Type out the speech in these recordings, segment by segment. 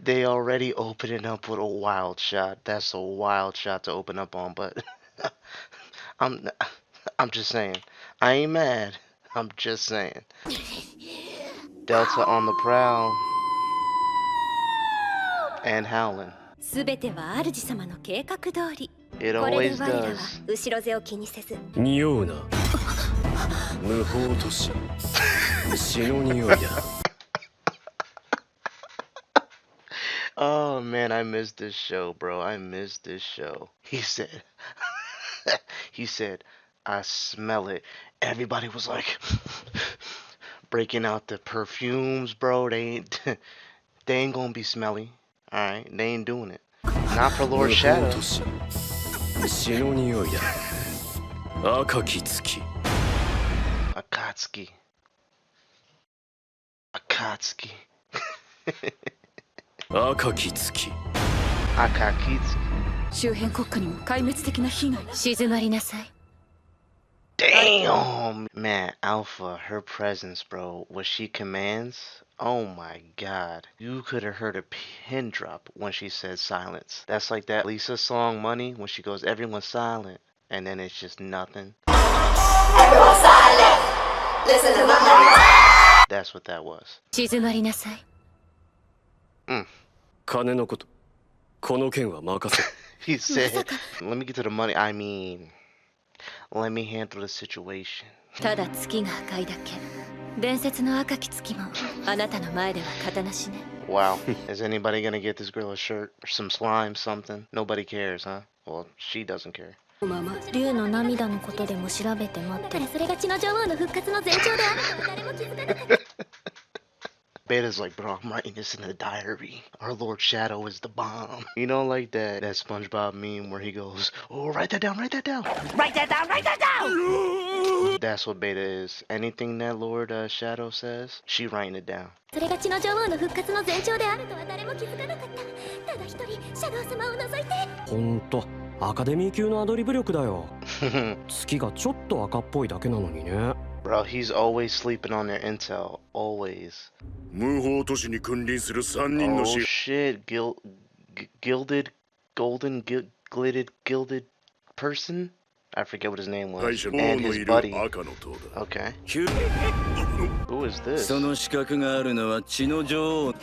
They already opening up with a wild shot. That's a wild shot to open up on, but I'm I'm just saying. I ain't mad. I'm just saying. Delta on the prowl and howling. It always does. 匂うな無法都市血の匂いだ Oh man, I missed this show, bro. I missed this show. He said, he said, I smell it. Everybody was like breaking out the perfumes, bro. They ain't gonna be smelly. All right, they ain't doing it. Not for Lord Shadow. 血の匂いだ赤き月 Akatsuki. Akatsuki. 赤き月 Akatsuki. 周辺国家にも壊滅的な被害。静まりなさい。 Damn, man, Alpha, her presence, bro, what she commands, oh my god. You could have heard a pin drop when she said silence. That's like that Lisa song, Money, when she goes, everyone's silent, and then it's just nothing. Everyone's silent. Listen to my money. That's what that was. 静まりなさい。金のことこの件は任せ He said, let me get to the money, I mean, let me handle the situation. ただ月が赤いだけ。伝説の赤き月もあなたの前では型なしね。Wow, is anybody gonna get this girl a shirt or some slime, something? Nobody cares, huh? Well, she doesn't care. 竜の涙のことでも調べて待ってる。それが血の女王の復活の前兆であるとは誰も気づかなかった。Beta's like, bro, I'm writing this in a diary. Our Lord Shadow is the bomb. You know, like that SpongeBob meme where he goes, oh, write that down, write that down. Write that down, write that down! That's what Beta is. Anything that Lord Shadow says, she writing it down. それが血の女王の復活の前兆であるとは誰も気づかなかった。ただ一人、シャドウ様を除いて。ほんとアカデミー級のアドリブ力だよ月がちょっと赤っぽいだけなのにね Bro, he's always sleeping on their intel. Always. 無法都市に君臨する3人の Oh shit, gilded, golden, glitted, gilded person? I forget what his name was. And his buddy. Okay. Who is this? その資格があるのは血の女王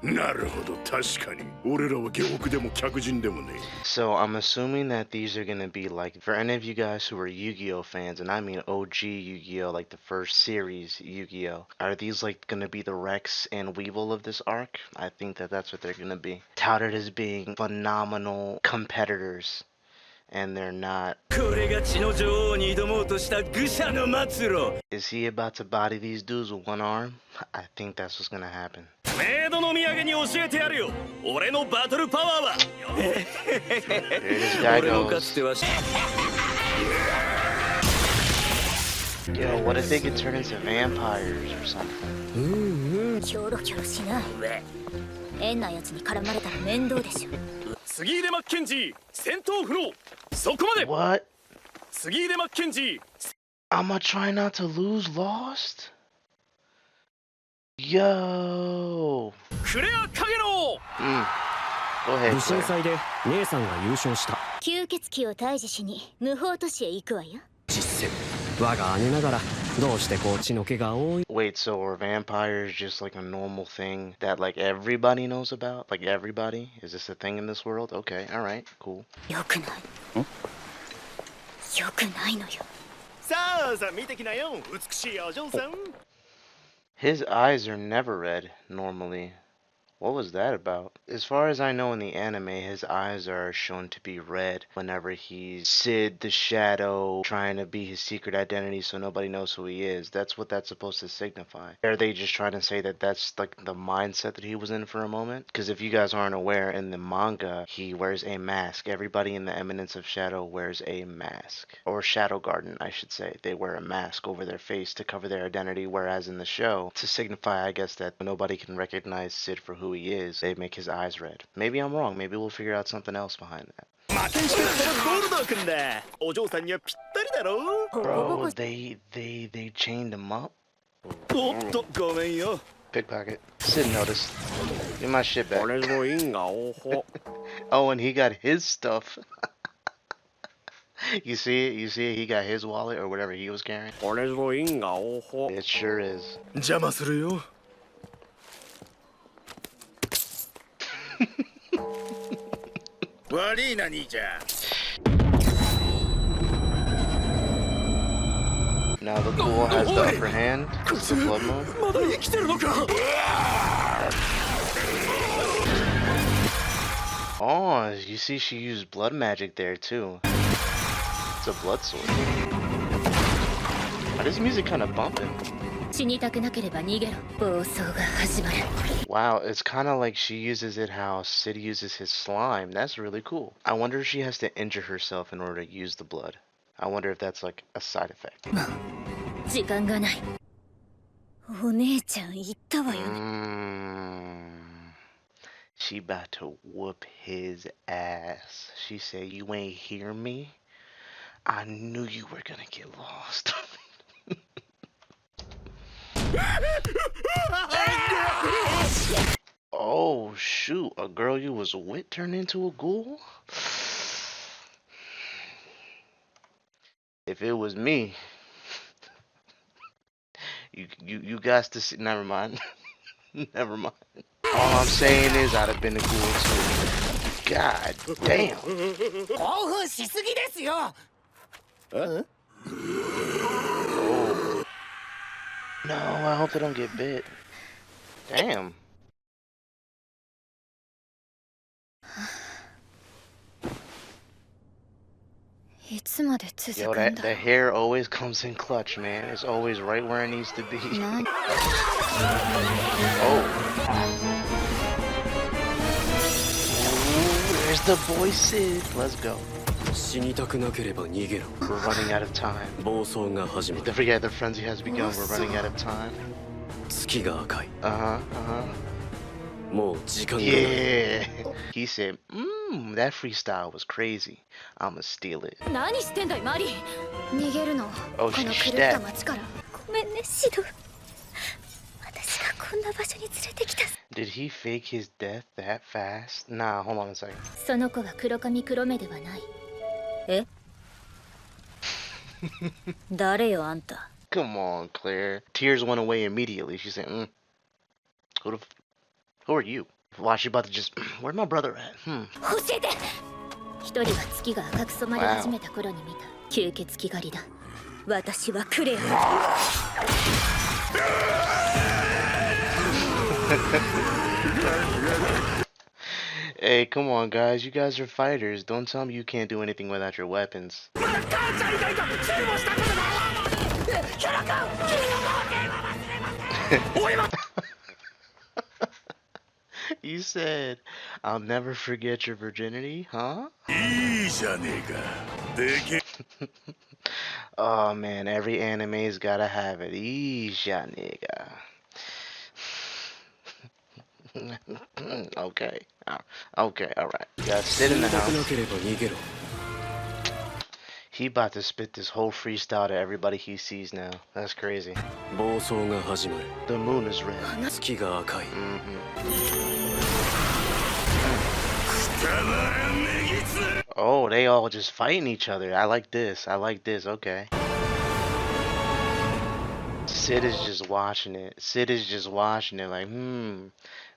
なるほど確かに俺らは下僕でも客人でもね So I'm assuming that these are gonna be like, for any of you guys who are Yu-Gi-Oh fans, and I mean OG Yu-Gi-Oh, like the first series Yu-Gi-Oh, are these like gonna be the Rex and Weevil of this arc? I think that that's what they're gonna be. Touted as being phenomenal competitors. And they're not. これが血の女王に挑もうとした愚者の末路 Is he about to body these dudes with one arm? I think that's what's gonna happen. メイドの土産に教えてやるよ俺のバトルパワーは There this guy 俺もか goes. つては Yo, what if they could turn into vampires or something? キョロキョロしない。変なやつに絡まれたら面倒でしょ。杉出マッケンジー戦闘不能そこまで What? 杉出マッケンジー I'ma try not to lose Lost? Yo. クレア影の Go ahead. 武神 Claire. 祭で姉さんが優勝した吸血鬼を退治しに無法都市へ行くわよ。実践我が姉ながらどうしてこう血の気が多い Wait, so are vampires just like a normal thing that like everybody knows about? Like everybody? Is this a thing in this world? Okay, alright, cool. よくない。よくないのよ。さあさあ見てきなよ美しいお嬢さん His eyes are never red, normally. What was that about? As far as I know in the anime, his eyes are shown to be red whenever he's Sid the Shadow trying to be his secret identity so nobody knows who he is. That's what that's supposed to signify. Are they just trying to say that that's like the mindset that he was in for a moment? Because if you guys aren't aware, in the manga, he wears a mask. Everybody in the Eminence of Shadow wears a mask. Or Shadow Garden, I should say. They wear a mask over their face to cover their identity, whereas in the show, to signify, I guess, that nobody can recognize Sid for who he is, they make his eyes red. Maybe I'm wrong. Maybe we'll figure out something else behind that. 負けんしてそのゴールド君だお嬢さんにはぴったりだろ Bro, they chained him up? おっとごめんよ Pickpocket. Sid noticed. Get my shit back. 俺の因果応報 Oh, and he got his stuff. You see it? You see it? He got his wallet or whatever he was carrying. 俺の因果応報 It sure is. 邪魔するよ。悪いな兄ちゃん。 Now the ghoul has the upper hand. It's the blood moon. まだ生きてるのか Oh, you see she used blood magic there too. It's a blood sword. Why this music kind of bumping? 死にたくなければ逃げろ。暴走が始まる。 Wow, it's kind of like she uses it how Sid uses his slime. That's really cool. I wonder if she has to injure herself in order to use the blood. I wonder if that's like a side effect. 時間がない。お姉ちゃん言ったわよね。She about to whoop his ass. She said, "You ain't hear me? I knew you were gonna get lost." Oh shoot, a girl you was with turned into a ghoul? If it was me, you guys to see. Never mind. Never mind. All I'm saying is I'd have been a ghoul too. God damn. 興奮しすぎですよ。 Oh. No, I hope they don't get bit. Damn. Yo, the hair always comes in clutch, man. It's always right where it needs to be. Oh. Ooh, there's the boy Sid. Let's go. 死にたくなければ逃げろ We're running out of time. 暴走が始ま Don't る forget the frenzy has begun. We're running out of time. 月が赤い Uh-huh, もう時間がない Yeah. He said, that freestyle was crazy. I'ma steal it. 何してんだいマリー。逃げるの。 Oh, この she's 狂った dead. 町から。ごめんねシド。私がこんな場所に連れてきた。 Did he fake his death that fast? Nah, hold on a second. その子は黒髪黒目ではない。え？誰よあんた。 Come on, Claire. Tears went away immediately. She said, who are you? Why she about to just, where's my brother at? 教えて。一人は月が赤く染まり始めた頃に見た吸血鬼狩りだ。私はクレア。Hey, come on, guys. You guys are fighters. Don't tell me you can't do anything without your weapons. You said, I'll never forget your virginity, huh? いいじゃねえか。でけ Oh man, every anime's gotta have it. Isha nigga. Okay. Okay, alright. You gotta sit in the 死にたくな house. ければ逃げろ He about to spit this whole freestyle to everybody he sees now. That's crazy. 暴走が始まる The moon is red. 月が赤い Oh, they all just fighting each other. I like this. I like this. Okay. Sid is just watching it. Sid is just watching it like,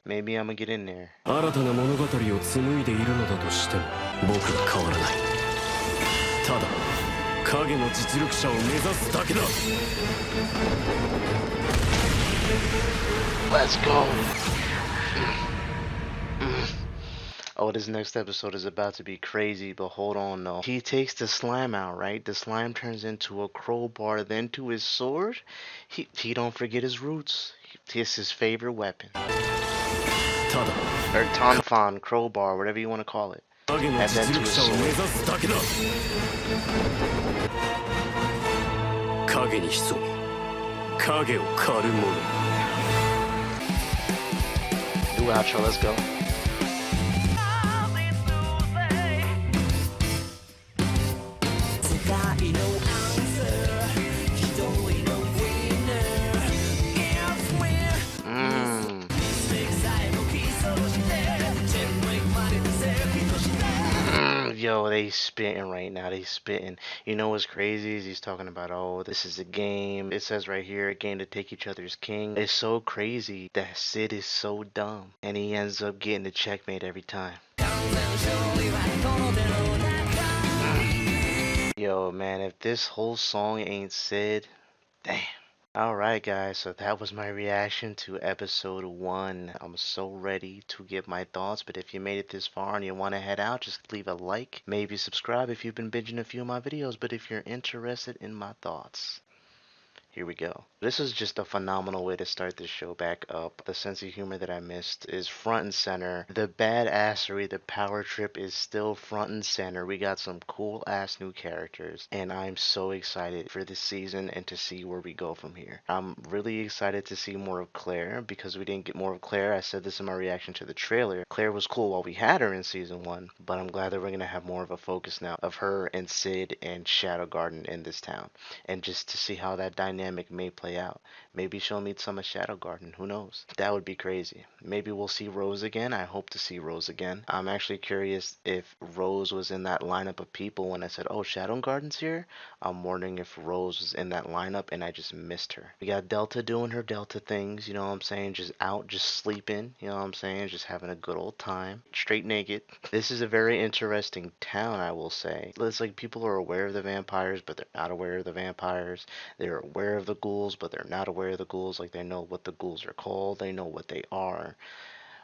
maybe I'm gonna get in there. 新たな物語を紡いでいるのだとしても僕は変わらないただ影の実力者を目指すだけだ Let's go. Oh, this next episode is about to be crazy, but hold on though. He takes the slime out, right? The slime turns into a crowbar, then to his sword. He don't forget his roots. It's his favorite weapon. ただ Or Tonfon, crowbar, whatever you want to call it. 影の実力者を目指すだけだ影に潜み影を狩る者 Do outro, let's go. they spitting right now. They spitting. You know what's crazy is he's talking about, oh, this is a game. It says right here, a game to take each other's king. It's so crazy that Sid is so dumb, and he ends up getting the checkmate every time. Yo, man, if this whole song ain't Sid, damn. Alright guys, so that was my reaction to episode 1. I'm so ready to give my thoughts, but if you made it this far and you want to head out, just leave a like, maybe subscribe if you've been binging a few of my videos, but if you're interested in my thoughts, here we go. This is just a phenomenal way to start this show back up. The sense of humor that I missed is front and center. The badassery, the power trip is still front and center. We got some cool ass new characters, and I'm so excited for this season and to see where we go from here. I'm really excited to see more of Claire, because we didn't get more of Claire. I said this in my reaction to the trailer. Claire was cool while we had her in season 1, but I'm glad that we're going to have more of a focus now of her and Sid and Shadow Garden in this town, and just to see how that dynamic may play out. Maybe she'll meet some of Shadow Garden, who knows? That would be crazy. Maybe we'll see Rose again. I hope to see Rose again. I'm actually curious if Rose was in that lineup of people when I said, oh, Shadow Garden's here. I'm wondering if Rose was in that lineup and I just missed her. We got Delta doing her Delta things, you know what I'm saying? Just out, just sleeping, you know what I'm saying? Just having a good old time. Straight naked. This is a very interesting town, I will say. It's like people are aware of the vampires, but they're not aware of the vampires. They're aware of the ghouls, but they're not aware of the ghouls. Like, they know what the ghouls are called. They know what they are.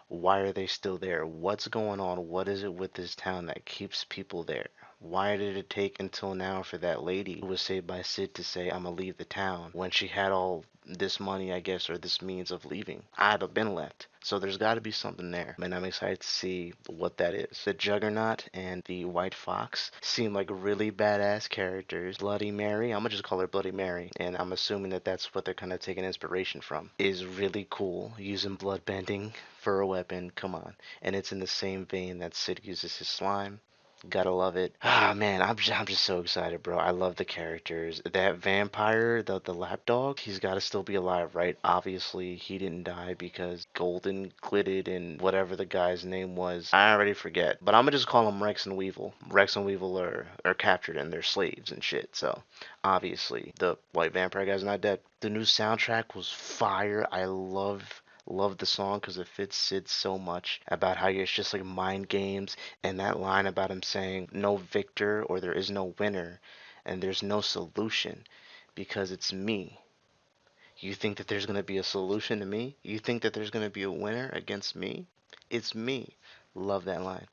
Why are they still there? What's going on? What is it with this town that keeps people there? Why did it take until now for that lady who was saved by Sid to say, I'm gonna leave the town, when she had all this money, I guess, or this means of leaving? I'd have been left. So there's got to be something there, and I'm excited to see what that is. The Juggernaut and the White Fox seem like really badass characters. Bloody Mary, I'm gonna just call her Bloody Mary, and I'm assuming that that's what they're kind of taking inspiration from, is really cool, using blood bending for a weapon. Come on. And it's in the same vein that Sid uses his slime. Gotta love it. Ah, man, I'm just so excited, bro. I love the characters. That vampire, the lapdog, he's got to still be alive, right? Obviously, he didn't die because Golden Glitted and whatever the guy's name was, I already forget. But I'm gonna just call him Rex and Weevil. Rex and Weevil are captured and they're slaves and shit. So, obviously, the white vampire guy's not dead. The new soundtrack was fire. I love the song because it fits Sid so much, about how it's just like mind games, and that line about him saying no victor, or there is no winner, and there's no solution because it's me. You think that there's going to be a solution to me? You think that there's going to be a winner against me? It's me. Love that line.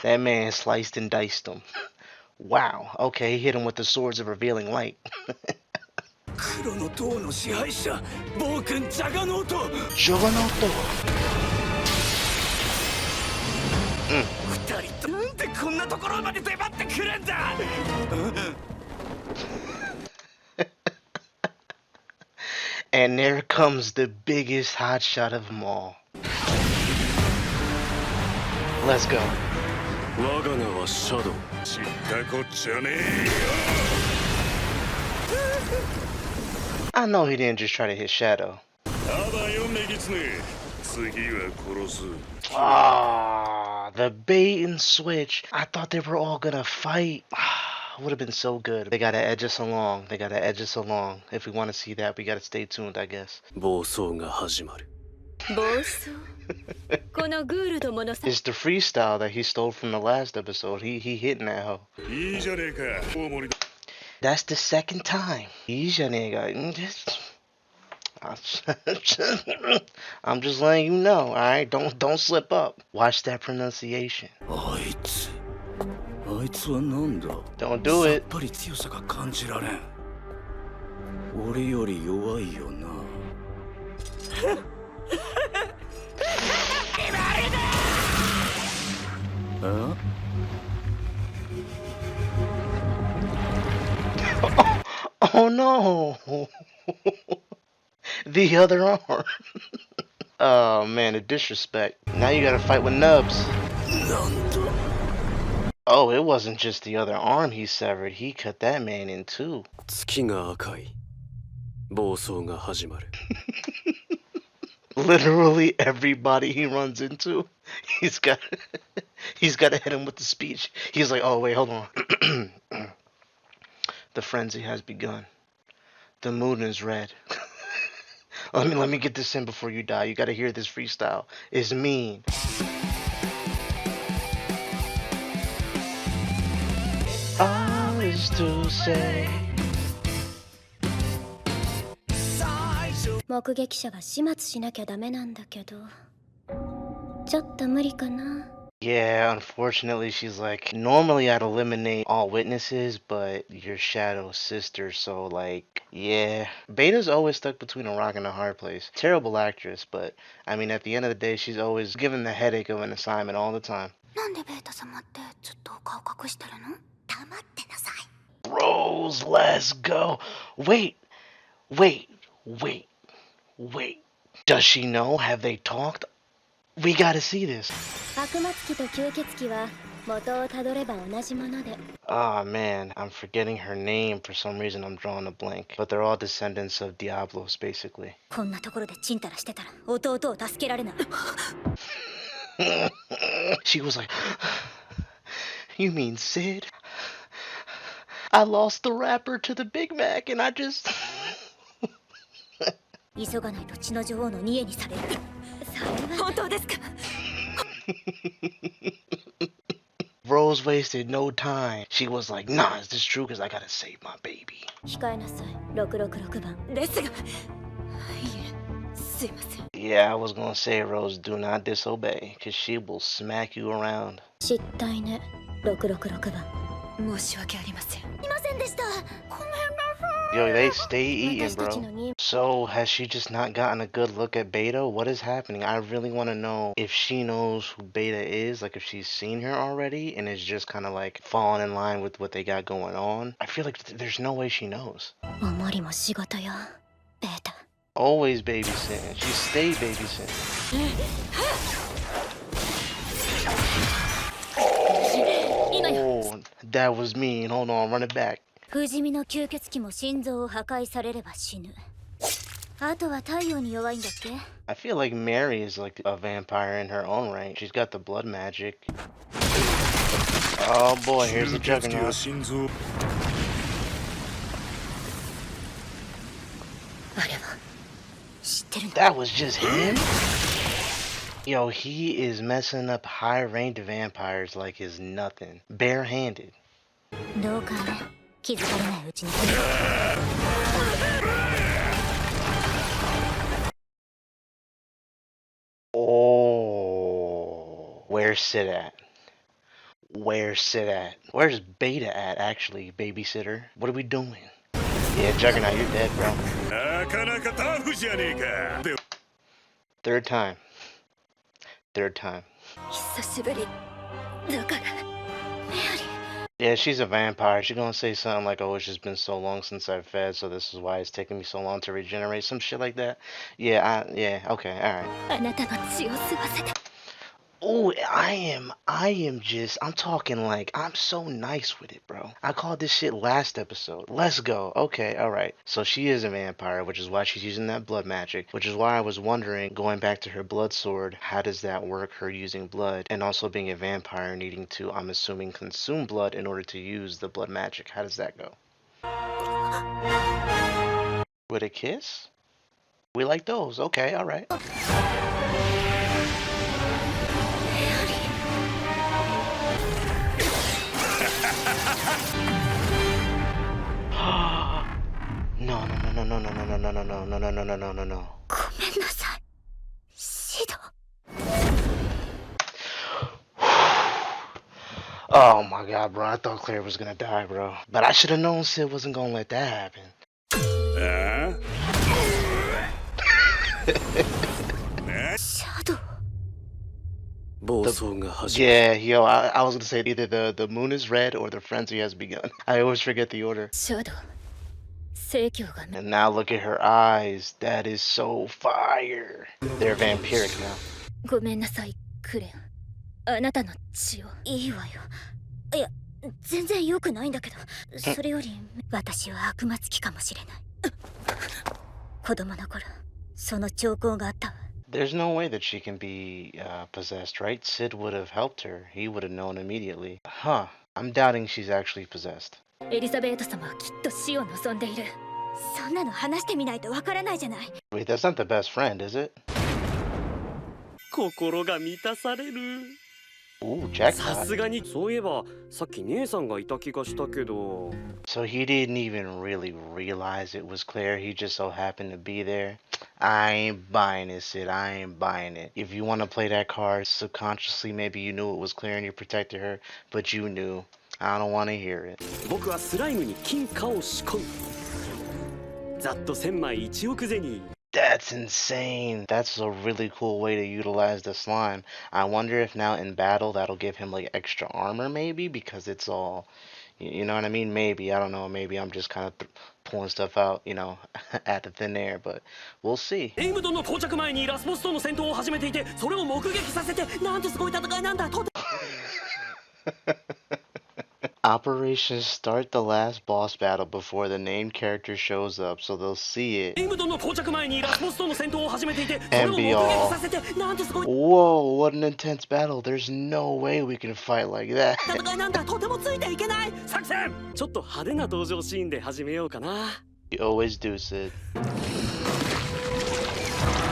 That man sliced and diced him. Wow, okay, he hit him with the swords of revealing light. Juggernaut. And there comes the biggest hotshot of them all. Let's go. I know he didn't just try to hit Shadow. Ah, the bait and switch. I thought they were all gonna fight. Would have been so good. They gotta edge us along. If we want to see that, we gotta stay tuned, I guess. It's the freestyle that he stole from the last episode. He hitting that hoe. That's the second time. I'm just letting you know, alright? Don't slip up. Watch that pronunciation. Don't do it. Oh no. The other arm. Oh man, the disrespect. Now you gotta fight with nubs. Oh, it wasn't just the other arm he severed. He cut that man in two. Literally everybody he runs into, he's got he's got to hit him with the speech. He's like, "Oh wait, hold on." The frenzy has begun. The moon is red. Let me get this in before you die. You got to hear this freestyle. It's mean. All is to say. 目撃者は始末しなきゃダメなんだけど、ちょっと無理かな。Yeah, unfortunately, she's like, normally I'd eliminate all witnesses, but you're Shadow's sister, so like, yeah. Beta's always stuck between a rock and a hard place. Terrible actress, but I mean, at the end of the day, she's always given the headache of an assignment all the time. なんでベータ様ってずっと顔隠してるの？黙ってなさい。 Bros, let's go. Wait. Does she know? Have they talked? We gotta see this. 悪魔つきと吸血鬼は元をたどれば同じもので。Oh man, I'm forgetting her name. For some reason, I'm drawing a blank. But they're all descendants of Diablos, basically. こんなところでチンタラしてたら弟を助けられない。She was like, "You mean Sid? I lost the rapper to the Big Mac and I just..." 急がないと血の女王の家にされる。本当ですか？ Rose wasted no time. She was like, "Nah, is this true? Because I gotta save my baby." 控えなさい。666番。ですが、いえ、すいません。 Yeah, I was gonna say, Rose, do not disobey, because she will smack you around. 失態ね。666番。申し訳ありません。いませんでした。ごめんなさい。 Yo, they stay eating, bro. So, has she just not gotten a good look at Beta? What is happening? I really want to know if she knows who Beta is, like if she's seen her already and is just kind of like falling in line with what they got going on. I feel like there's no way she knows. あまりも仕事よ、ベータ。 Always babysitting. She stay babysitting. Oh, that was mean. Hold on, run it back. 不死身の吸血鬼も心臓を破壊されれば死ぬ。あとは太陽に弱いんだっけ？ I feel like Mary is like a vampire in her own right. She's got the blood magic. Oh boy, here's the juggernaut. あれは知ってるの？ That was just him? Yo, he is messing up high-ranked vampires like it's nothing. Barehanded. どうかね、気づかれないうちに。Oh, where's Sid at? Where's Sid at? Where's Beta at, actually, babysitter? What are we doing? Yeah, Juggernaut, you're dead, bro. Third time. Third time. 久しぶりだから。Yeah, she's a vampire. She's gonna say something like, "Oh, it's just been so long since I've fed, so this is why it's taking me so long to regenerate." Some shit like that. Yeah, okay, alright. あなたの血を吸わせた。 Oh, I'm talking like, I'm so nice with it, bro. I called this shit last episode. Let's go. Okay, alright. So she is a vampire, which is why she's using that blood magic, which is why I was wondering, going back to her blood sword, how does that work, her using blood, and also being a vampire needing to, I'm assuming, consume blood in order to use the blood magic. How does that go? With a kiss? We like those. Okay, alright. No. ごめんなさい。シド。 Oh my god, bro. I thought Claire was gonna die, bro. But I should have known Sid wasn't gonna let that happen. Shadow. Yeah, yo, I was gonna say either the moon is red or the frenzy has begun. I always forget the order. Shadow. And now look at her eyes. That is so fire. They're vampiric now. ごめんなさい、クレア。あなたの血を。いいわよ。いや、全然良くないんだけど、それより私は悪魔つきかもしれない。子供の頃、その兆候があったわ。There's no way that she can be possessed, right? Sid would have helped her. He would have known immediately. Huh. I'm doubting she's actually possessed. エリザベート様はきっと死を望んでいる。そんなの話してみないとわからないじゃない。 Wait, that's not the best friend, is it? 心が満たされる。 Ooh, さ jackpot. すがにそういえばさっき姉さんがいた気がしたけど。 So he didn't even really realize it was Claire. He just so happened to be there. I ain't buying it, Sid. I ain't buying it. If you want to play that card subconsciously, maybe you knew it was Claire and you protected her, but you knew. I don't want to hear it. 僕はスライムに金貨を仕込む。ざっと1000枚1億銭。 That's insane. That's a really cool way to utilize the slime. I wonder if now in battle that'll give him like extra armor, maybe, because it's all, you know what I mean? Maybe. I don't know. Maybe I'm just kind of pulling stuff out, you know, at the thin air, but we'll see. エイムドンの到着前にラスボスとの戦闘を始めていて、それを目撃させて、なんてすごい戦いなんだと。 Operation Start the last boss battle before the named character shows up, so they'll see it. エイムドンの到着前にラスボスとの戦闘を始めていて、それ And を be 目 all, 撃させて、なんてすごい whoa, what an intense battle. There's no way we can fight like that. 戦いなんだ、とてもついていけない。作戦。ちょっと派手な登場シーンで始めようかな。 You always do, Sid.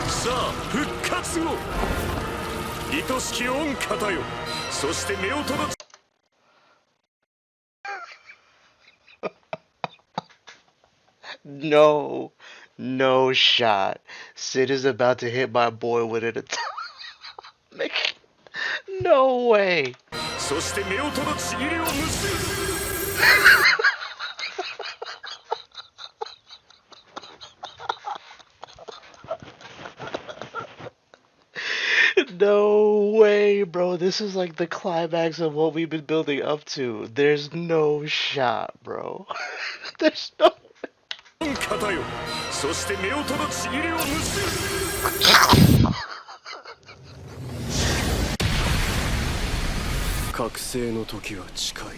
さあ復活後愛しき御方よそして目を閉ざ No, no shot. Sid is about to hit my boy with an atomic. No way. そして目を閉ざちぎりを結ぶ No way, bro. This is like the climax of what we've been building up to. There's no shot, bro. There's no 御方よそして目を閉ざちぎりを結ぶ 覚醒の時は近い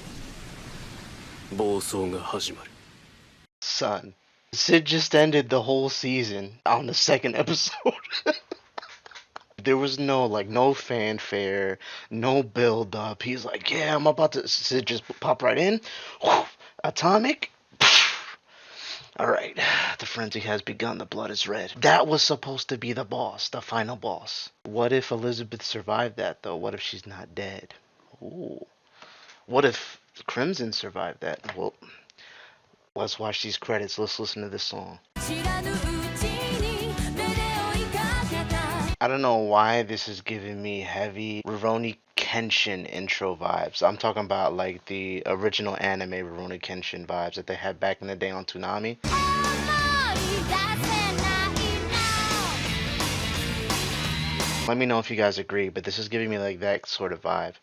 暴走が始まる Son. Sid just ended the whole season on the second episode. There was no fanfare, no build up. He's like, yeah, I'm about to. Sid just pop right in. Atomic. All right, the frenzy has begun. The blood is red. That was supposed to be the boss, the final boss. What if Elizabeth survived that, though? What if she's not dead? Ooh. What if Crimson survived that? Well, let's watch these credits. Let's listen to this song. I don't know why this is giving me heavy Rurouni Kenshin intro vibes. I'm talking about like the original anime Rurouni Kenshin vibes that they had back in the day on Toonami. Let me know if you guys agree, but this is giving me like that sort of vibe.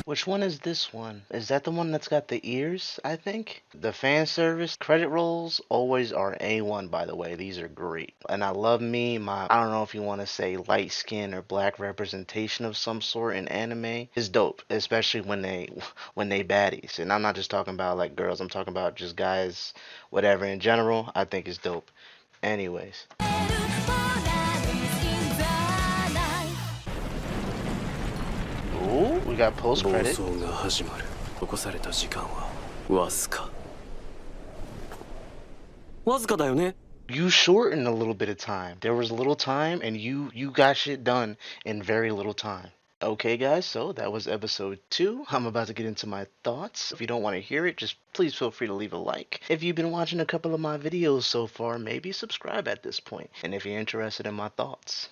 Which one is this one? Is that the one that's got the ears, I think? The fan service credit rolls always are A1, by the way. These are great. And I love me, I don't know if you want to say light skin or black representation of some sort in anime. Is dope, especially when they baddies. And I'm not just talking about like girls, I'm talking about just guys, whatever in general. I think is dope. Anyways. Ooh, we got post 暴 credit. 走が始まる残された時間はわずかわずかだよね。 You shortened a little bit of time. There was little time and you got shit done in very little time. Okay guys, so that was episode 2. I'm about to get into my thoughts. If you don't want to hear it, just please feel free to leave a like. If you've been watching a couple of my videos so far, maybe subscribe at this point. And if you're interested in my thoughts,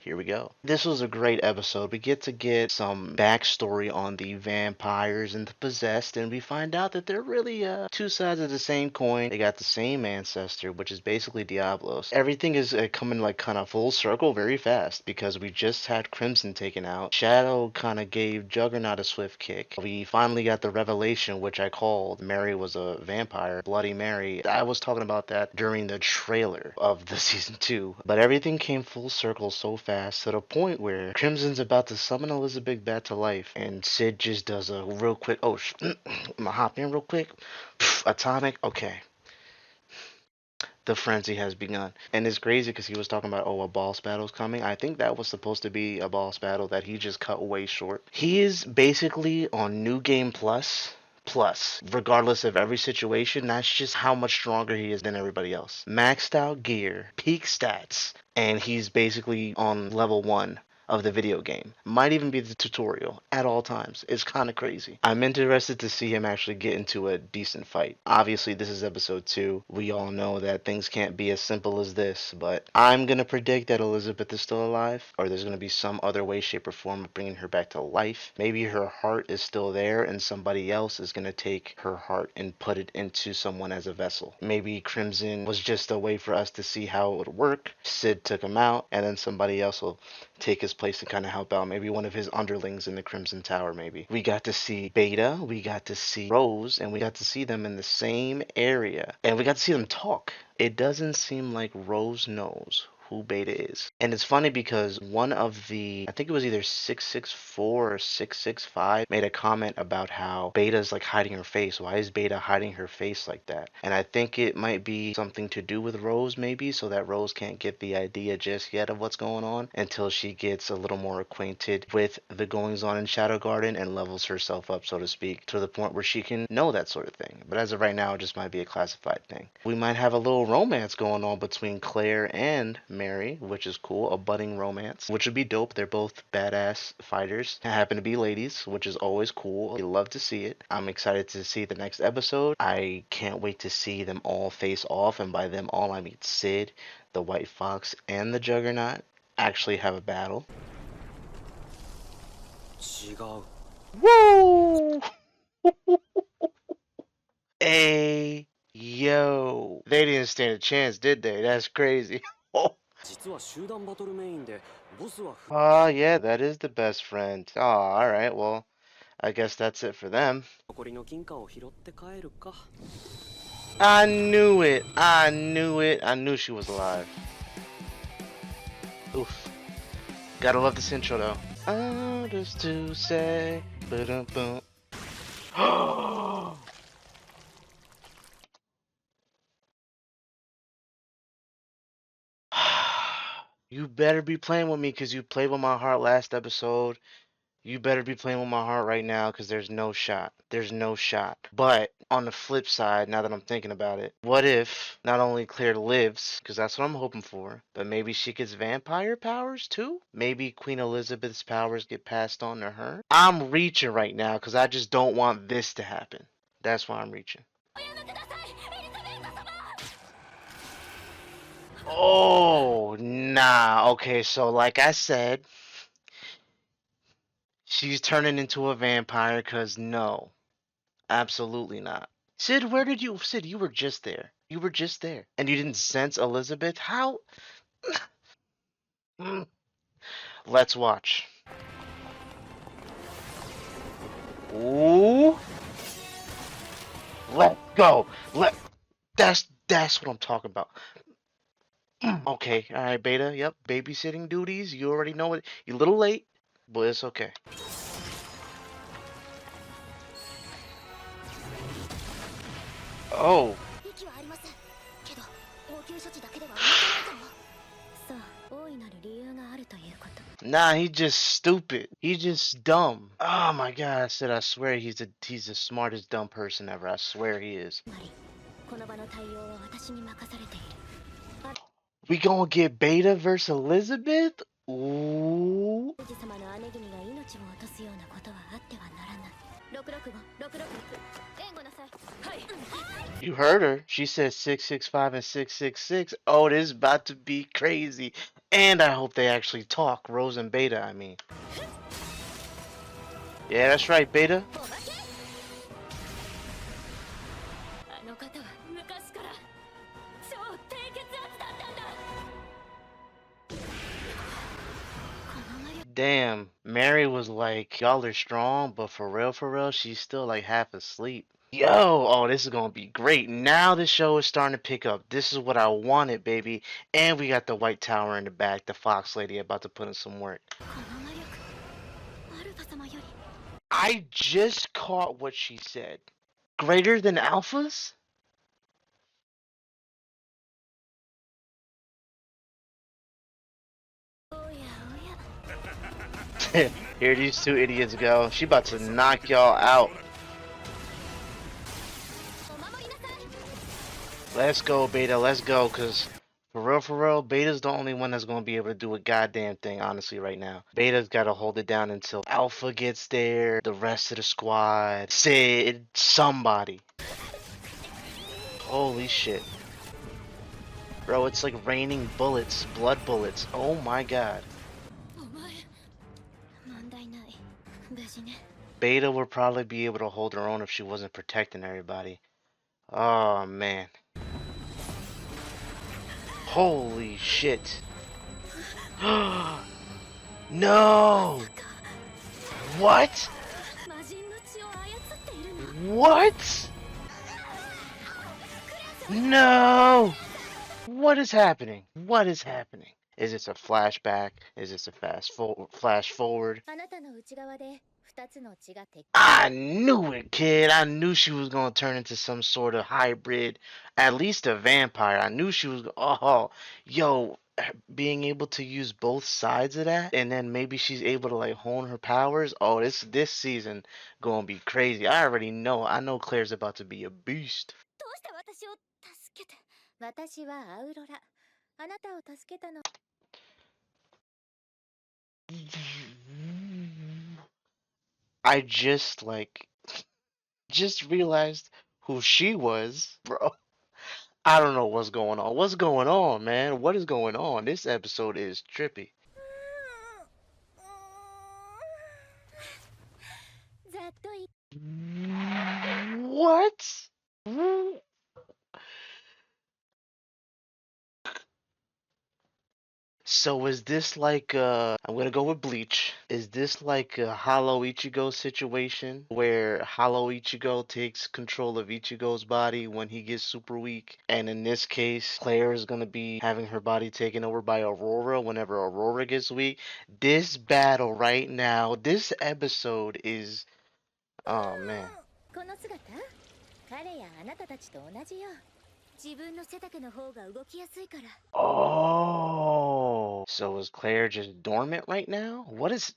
here we go. This was a great episode. We get some backstory on the vampires and the possessed, and we find out that they're really two sides of the same coin. They got the same ancestor, which is basically Diablos. Everything is coming like kind of full circle very fast because we just had Crimson taken out. Shadow kind of gave Juggernaut a swift kick. We finally got the revelation, which I called Mary was a vampire, Bloody Mary. I was talking about that during the trailer of the season 2, but everything came full circle so fast to the point where Crimson's about to summon Elizabeth back to life, and Sid just does a real quick, I'm gonna hop in real quick, atomic, okay. the frenzy has begun. And it's crazy because he was talking about, oh, a boss battle's coming. I think that was supposed to be a boss battle that he just cut way short. He is basically on New Game Plus, regardless of every situation. That's just how much stronger he is than everybody else. Maxed out gear, peak stats, and he's basically on level 1 of the video game. Might even be the tutorial at all times. It's kind of crazy. I'm interested to see him actually get into a decent fight. Obviously, this is episode 2. We all know that things can't be as simple as this, but I'm gonna predict that Elizabeth is still alive, or there's gonna be some other way, shape, or form of bringing her back to life. Maybe her heart is still there, and somebody else is gonna take her heart and put it into someone as a vessel. Maybe Crimson was just a way for us to see how it would work. Sid took him out, and then somebody else will take his place to kind of help out. Maybe one of his underlings in the Crimson Tower, maybe. We got to see Beta, we got to see Rose, and we got to see them in the same area. And we got to see them talk. It doesn't seem like Rose knows who Beta is. And it's funny because one of the, I think it was either 664 or 665, made a comment about how Beta's like hiding her face. Why is Beta hiding her face like that? And I think it might be something to do with Rose, maybe, so that Rose can't get the idea just yet of what's going on until she gets a little more acquainted with the goings on in Shadow Garden and levels herself up, so to speak, to the point where she can know that sort of thing. But as of right now, it just might be a classified thing. We might have a little romance going on between Claire and Mary, which is cool, a budding romance, which would be dope. They're both badass fighters, happen to be ladies, which is always cool. I love to see it. I'm excited to see the next episode. I can't wait to see them all face off, and by them all I mean Sid, the White Fox, and the Juggernaut actually have a battle. 違う。 Woo! Hey, yo. They didn't stand a chance, did they? That's crazy. Oh. 実は集団バトルメインでボスは Yeah, that is the best friend. Oh, alright, well, I guess that's it for them. 残りの金貨を拾って帰るか。 I knew it. I knew it. I knew she was alive. Oof. Gotta love this intro, though. Just to say, ba-dum-bum. You better be playing with me because you played with my heart last episode. You better be playing with my heart right now because there's no shot. There's no shot. But on the flip side, now that I'm thinking about it, what if not only Claire lives, because that's what I'm hoping for, but maybe she gets vampire powers too? Maybe Queen Elizabeth's powers get passed on to her? I'm reaching right now because I just don't want this to happen. That's why I'm reaching. Oh, nah. Okay, so like I said, she's turning into a vampire because no, absolutely not. Sid, where did you... Sid, you were just there. You were just there. And you didn't sense Elizabeth? How? Let's watch. Ooh. Let go. That's what I'm talking about. Okay, alright, Beta. Yep, babysitting duties. You already know it. You're a little late, but it's okay. Oh. Nah, he just stupid. He just dumb. Oh my god, I said I swear he's the smartest dumb person ever. I swear he is. We gonna get Beta versus Elizabeth? Ooh. You heard her. She said 665 and 666. Oh, this is about to be crazy. And I hope they actually talk. Rose and Beta, I mean. Yeah, that's right, Beta. Damn, Mary was like, y'all are strong, but for real, she's still like half asleep. Yo, oh, this is gonna be great. Now the show is starting to pick up. This is what I wanted, baby. And we got the White Tower in the back, the Fox Lady about to put in some work. I just caught what she said. Greater than Alphas? Here these two idiots go. She about to knock y'all out. Let's go, Beta. Let's go, cause for real, Beta's the only one that's gonna be able to do a goddamn thing, honestly, right now. Beta's gotta hold it down until Alpha gets there, the rest of the squad, Sid, somebody. Holy shit. Bro, it's like raining bullets, blood bullets. Oh my god. 問題ない。無事ね。Beta would probably be able to hold her own if she wasn't protecting everybody. Oh man. Holy shit. No! What? 魔人の血を操っているの。 What? No! What is happening? What is happening? Is this a flashback? Is this a flash forward? あなたの内側で2つの血が鉄。 I knew it, kid. I knew she was gonna turn into some sort of hybrid, at least a vampire. I knew she was. Oh, yo, being able to use both sides of that, and then maybe she's able to like hone her powers. Oh, this season gonna be crazy. I already know. I know Claire's about to be a beast. どうして私を助けて。私はアウロラ。あなたを助けたの。 I just realized who she was, bro. I don't know what's going on. What's going on, man? What is going on? This episode is trippy. ざっとい。 What? So is this like I'm gonna go with Bleach. Is this like a Hollow Ichigo situation where Hollow Ichigo takes control of Ichigo's body when he gets super weak? And in this case, Claire is gonna be having her body taken over by Aurora whenever Aurora gets weak. This battle right now, this episode is oh man. この姿？彼やあなたたちと同じよ。自分の背丈の方が動きやすいから。 Oh, so is Claire just dormant right now? What is?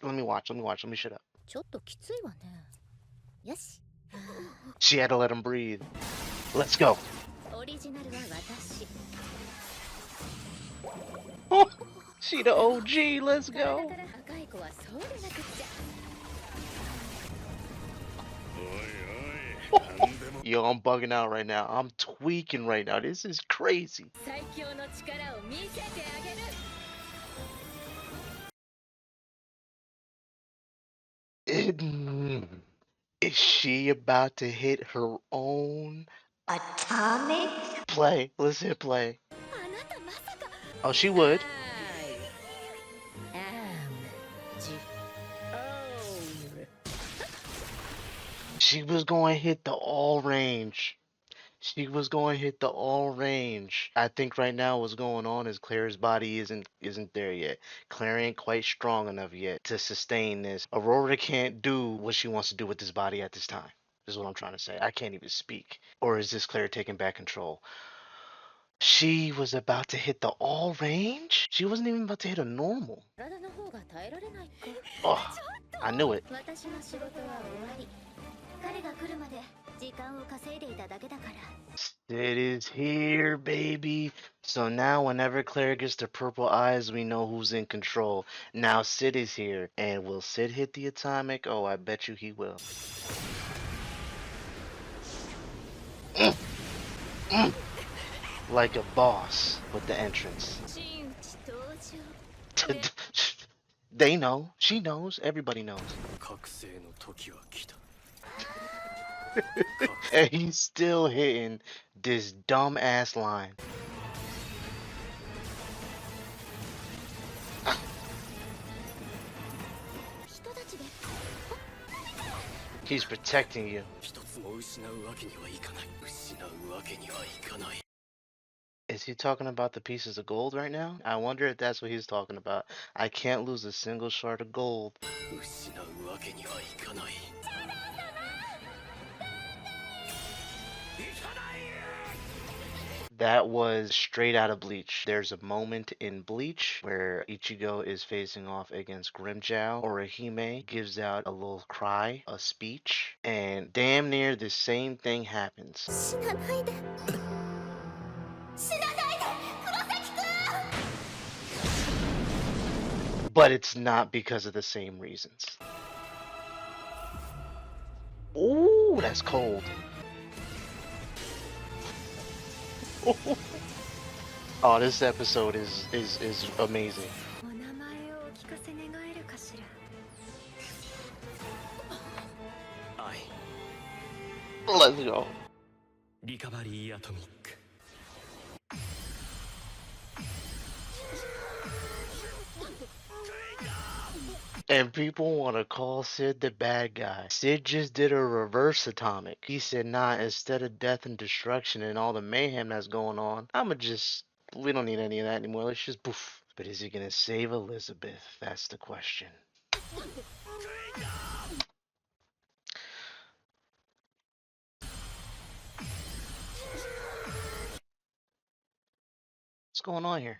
Let me watch. Let me shut up. ちょっときついわね。よし。 She had to let him breathe. Let's go. オリジナルは私。 Oh, she the OG. Let's 体 go. から赤い子はそうでなくっちゃ。 Yo, I'm bugging out right now. I'm tweaking right now. This is crazy. 最強の力を見せてあげる。 Is she about to hit her own Atomic? play? Let's hit play. あなたまさか。 Oh, she would. She was going to hit the all range. She was going to hit the all range. I think right now what's going on is Claire's body isn't there yet. Claire ain't quite strong enough yet to sustain this. Aurora can't do what she wants to do with this body at this time. Is what I'm trying to say. I can't even speak. Or is this Claire taking back control? She was about to hit the all range? She wasn't even about to hit a normal. 体の方が耐えられないか。 Oh, I knew it. 私の仕事は終わり。彼が来るまで時間を稼いでいただけだから。 Sid is here, baby. So now whenever Claire gets the purple eyes, we know who's in control. Now Sid is here. And will Sid hit the atomic? Oh, I bet you he will. Like a boss with the entrance. 真打ち登場。 They know. She knows. Everybody knows. 覚醒の時は来た And he's still hitting this dumb ass line. He's protecting you. 一つも失うわけにはいかない失うわけにはいかない Is he talking about the pieces of gold right now? I wonder if that's what he's talking about. I can't lose a single shard of gold. 失うわけにはいかない That was straight out of Bleach. There's a moment in Bleach where Ichigo is facing off against Grimmjow. Orihime gives out a little cry, a speech, and damn near the same thing happens. 死なないで死なないで黒崎くん But it's not because of the same reasons. Ooh, that's cold. Oh, this episode is amazing. お名前をお聞かせ願えるかしら。愛 Let's go. リカバリーアトミック And people want to call Sid the bad guy. Sid just did a reverse atomic. He said, nah, instead of death and destruction and all the mayhem that's going on, we don't need any of that anymore. Let's just poof. But is he going to save Elizabeth? That's the question. What's going on here?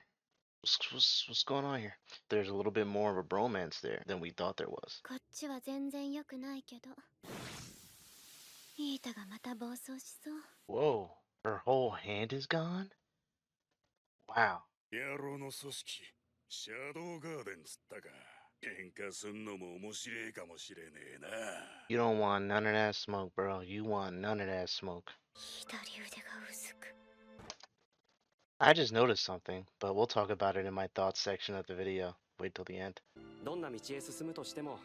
What's going on here? There's a little bit more of a bromance there than we thought there was. こっちは全然良くないけど。イータがまた暴走しそう。 Whoa, her whole hand is gone? Wow. 野郎の組織シャドウガーデンつったか喧嘩すんのも面白いかもしれねえな You don't want none of that smoke, bro. You want none of that smoke. 左腕がうずく。 I just noticed something, but we'll talk about it in my thoughts section of the video. Wait till the end. どんな道へ進むとしても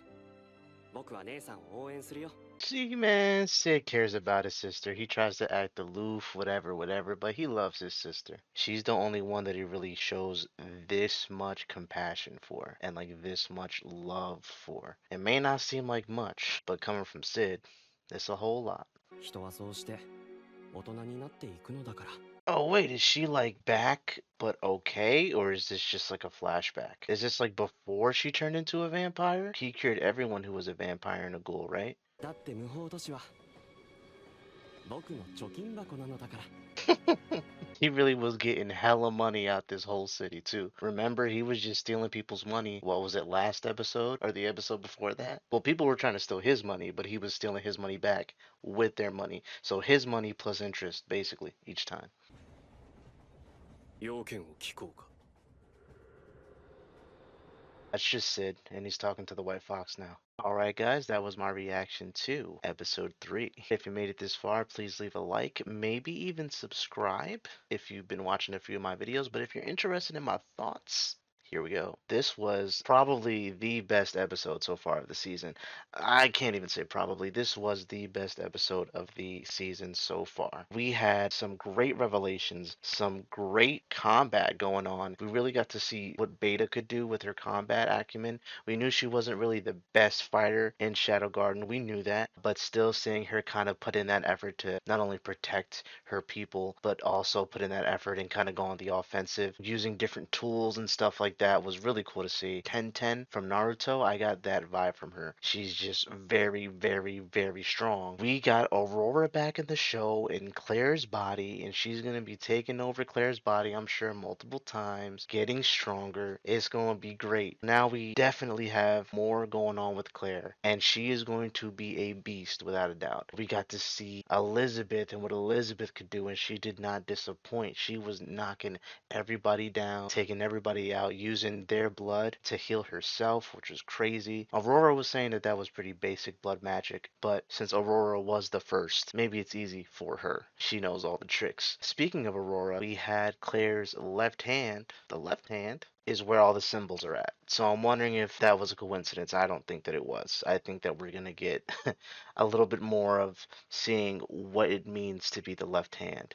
僕は姉さんを応援するよ See, man, Sid cares about his sister. He tries to act aloof, whatever, but he loves his sister. She's the only one that he really shows this much compassion for and like this much love for. It may not seem like much, but coming from Sid, it's a whole lot. 人はそうして大人になっていくのだから Oh, wait, is she like back but okay? Or is this just like a flashback? Is this like before she turned into a vampire? He cured everyone who was a vampire and a ghoul, right? だって無法都市は僕の貯金箱なのだから He really was getting hella money out this whole city too. Remember, he was just stealing people's money. What was it, last episode or the episode before that? Well, people were trying to steal his money, but he was stealing his money back with their money. So his money plus interest, basically, each time. 要件を聞こうか That's just Sid, and he's talking to the White Fox now. Alright guys, that was my reaction to episode 3. If you made it this far, please leave a like, maybe even subscribe if you've been watching a few of my videos, but if you're interested in my thoughts, here we go. This was probably the best episode so far of the season. I can't even say probably. This was the best episode of the season so far. We had some great revelations, some great combat going on. We really got to see what Beta could do with her combat acumen. We knew she wasn't really the best fighter in Shadow Garden. We knew that. But still seeing her kind of put in that effort to not only protect her people, but also put in that effort and kind of go on the offensive, using different tools and stuff like that was really cool to see. 10-10 from Naruto, I got that vibe from her. She's just very, very, very strong. We got Aurora back in the show in Claire's body, and she's going to be taking over Claire's body, I'm sure, multiple times, getting stronger. It's going to be great. Now we definitely have more going on with Claire, and she is going to be a beast without a doubt. We got to see Elizabeth and what Elizabeth could do, and she did not disappoint. She was knocking everybody down, taking everybody out, using their blood to heal herself, which was crazy. Aurora was saying that that was pretty basic blood magic, but since Aurora was the first, maybe it's easy for her. She knows all the tricks. Speaking of Aurora, we had Claire's left hand. The left hand is where all the symbols are at. So I'm wondering if that was a coincidence. I don't think that it was. I think that we're going to get a little bit more of seeing what it means to be the left hand.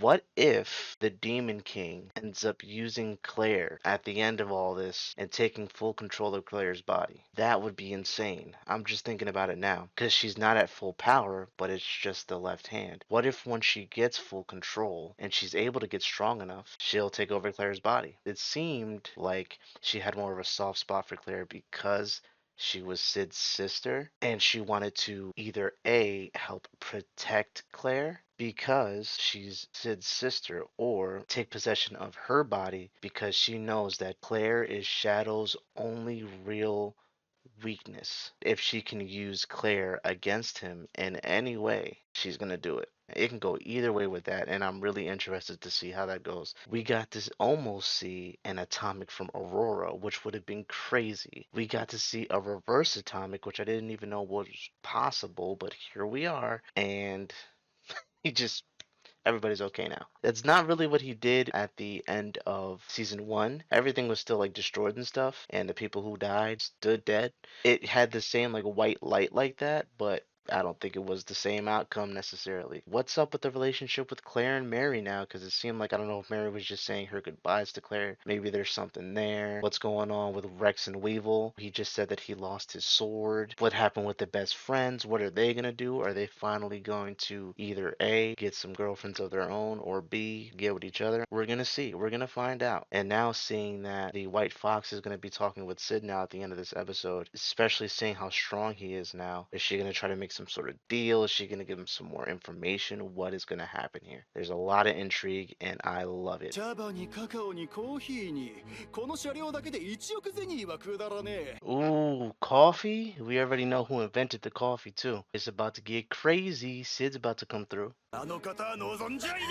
What if the Demon King ends up using Claire at the end of all this and taking full control of Claire's body? That would be insane. I'm just thinking about it now. Because she's not at full power, but it's just the left hand. What if once she gets full control and she's able to get strong enough, she'll take over Claire's body? It seemed like she had more of a soft spot for Claire because she was Sid's sister, and she wanted to either A, help protect Claire, because she's Sid's sister, or take possession of her body because she knows that Claire is Shadow's only real weakness. If she can use Claire against him in any way, she's gonna do it. It can go either way with that, and I'm really interested to see how that goes. We got to almost see an atomic from Aurora, which would have been crazy. We got to see a reverse atomic, which I didn't even know was possible, but here we are, and he just everybody's okay now. That's not really what he did at the end of season one. Everything was still like destroyed and stuff, and the people who died stood dead. It had the same like white light like that, but I don't think it was the same outcome necessarily. What's up with the relationship with Claire and Mary now? Because it seemed like I don't know if Mary was just saying her goodbyes to Claire. Maybe there's something there. What's going on with Rex and Weevil? He just said that he lost his sword. What happened with the best friends? What are they gonna do? Are they finally going to either A, get some girlfriends of their own, or B, get with each other? We're gonna see. We're gonna find out. And now seeing that the White Fox is gonna be talking with Sid now at the end of this episode, especially seeing how strong he is now. Is she gonna try to make some sort of deal? Is she gonna give him some more information? What is gonna happen here? There's a lot of intrigue, and I love it. 茶葉にカカオにコーヒーにこの車両だけで1億ゼニーはくだらねえ Ooh, coffee? We already know who invented the coffee, too. It's about to get crazy. Sid's about to come through. あの方は望んじゃいね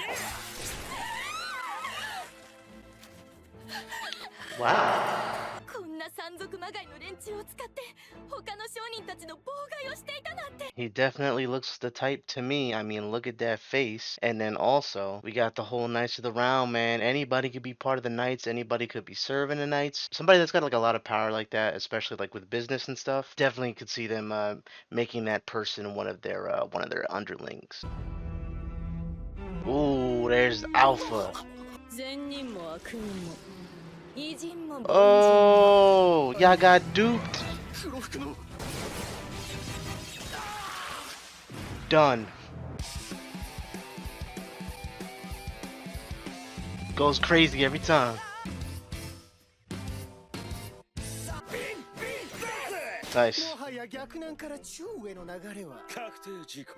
Wow. こんな山賊まがいの連中を使って他の商人たちの妨害をしていたなんて He definitely looks the type to me. I mean, look at that face. And then also, we got the whole Knights of the Round, man. Anybody could be part of the Knights. Anybody could be serving the Knights. Somebody that's got like a lot of power like that, especially like with business and stuff. Definitely could see them making that person one of their underlings. Ooh, there's Alpha. 善人も悪人も偉人も凡人も Oh, y'all got duped. 黒服の Done. Goes crazy every time. Nice. もはや逆難から中への流れは 確定事項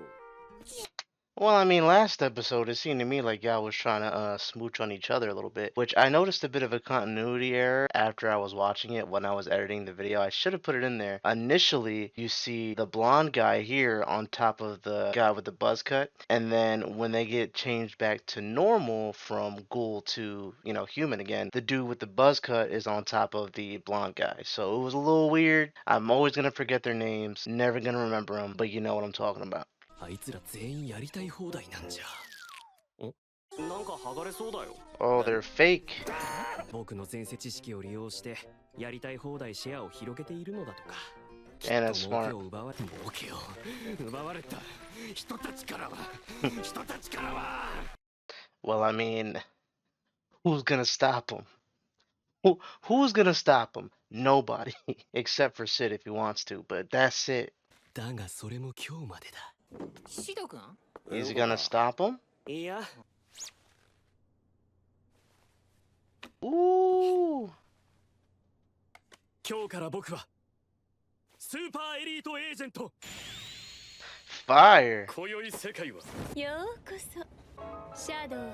Well, I mean, last episode, it seemed to me like y'all was trying to smooch on each other a little bit, which I noticed a bit of a continuity error after I was watching it when I was editing the video. I should have put it in there. Initially, you see the blonde guy here on top of the guy with the buzz cut, and then when they get changed back to normal from ghoul to, you know, human again, the dude with the buzz cut is on top of the blonde guy. So it was a little weird. I'm always gonna forget their names, never gonna remember them, but you know what I'm talking about. あいつら全員やりたい放題なんじゃなんか剥がれそうだよ Oh, they're fake. 僕の前世知識を利用してやりたい放題シェアを広げているのだとか And き that's っと儲 smart. けを奪われ儲けを奪われた人たちからは人たちからは Well, I mean, who's gonna stop him? Who's gonna stop him? Nobody, except for Sid if he wants to. But that's it. だがそれも今日までだシド君 Is he gonna stop him? いや Ooh. 今日から僕はスーパーエリートエージェント Fire. 今宵世界はようこそシャドウは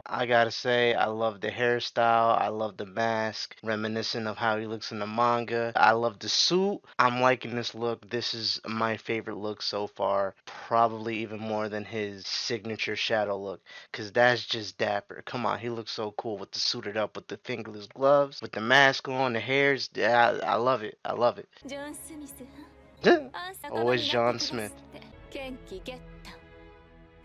I gotta say, I love the hairstyle. I love the mask, reminiscent of how he looks in the manga. I love the suit. I'm liking this look. This is my favorite look so far. Probably even more than his signature shadow look. Because that's just dapper. Come on, he looks so cool with the suited up, with the fingerless gloves, with the mask on, the hairs. Yeah, I love it. I love it. ジョン・スミスは朝 Always John Smith. 元気ゲッタン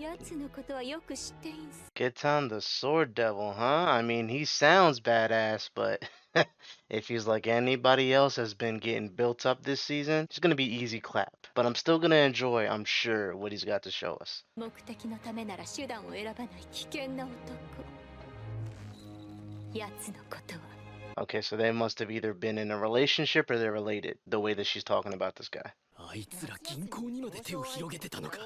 やつのことはよく知っていんす Getan the Sword Devil, huh? I mean, he sounds badass, but if he's like anybody else has been getting built up this season, it's gonna be easy clap. But I'm still gonna enjoy, I'm sure, what he's got to show us. 目的のためなら手段を選ばない危険な男やつのことは Okay, so they must have either been in a relationship or they're related, the way that she's talking about this guy. あいつら銀行にまで手を広げてたのか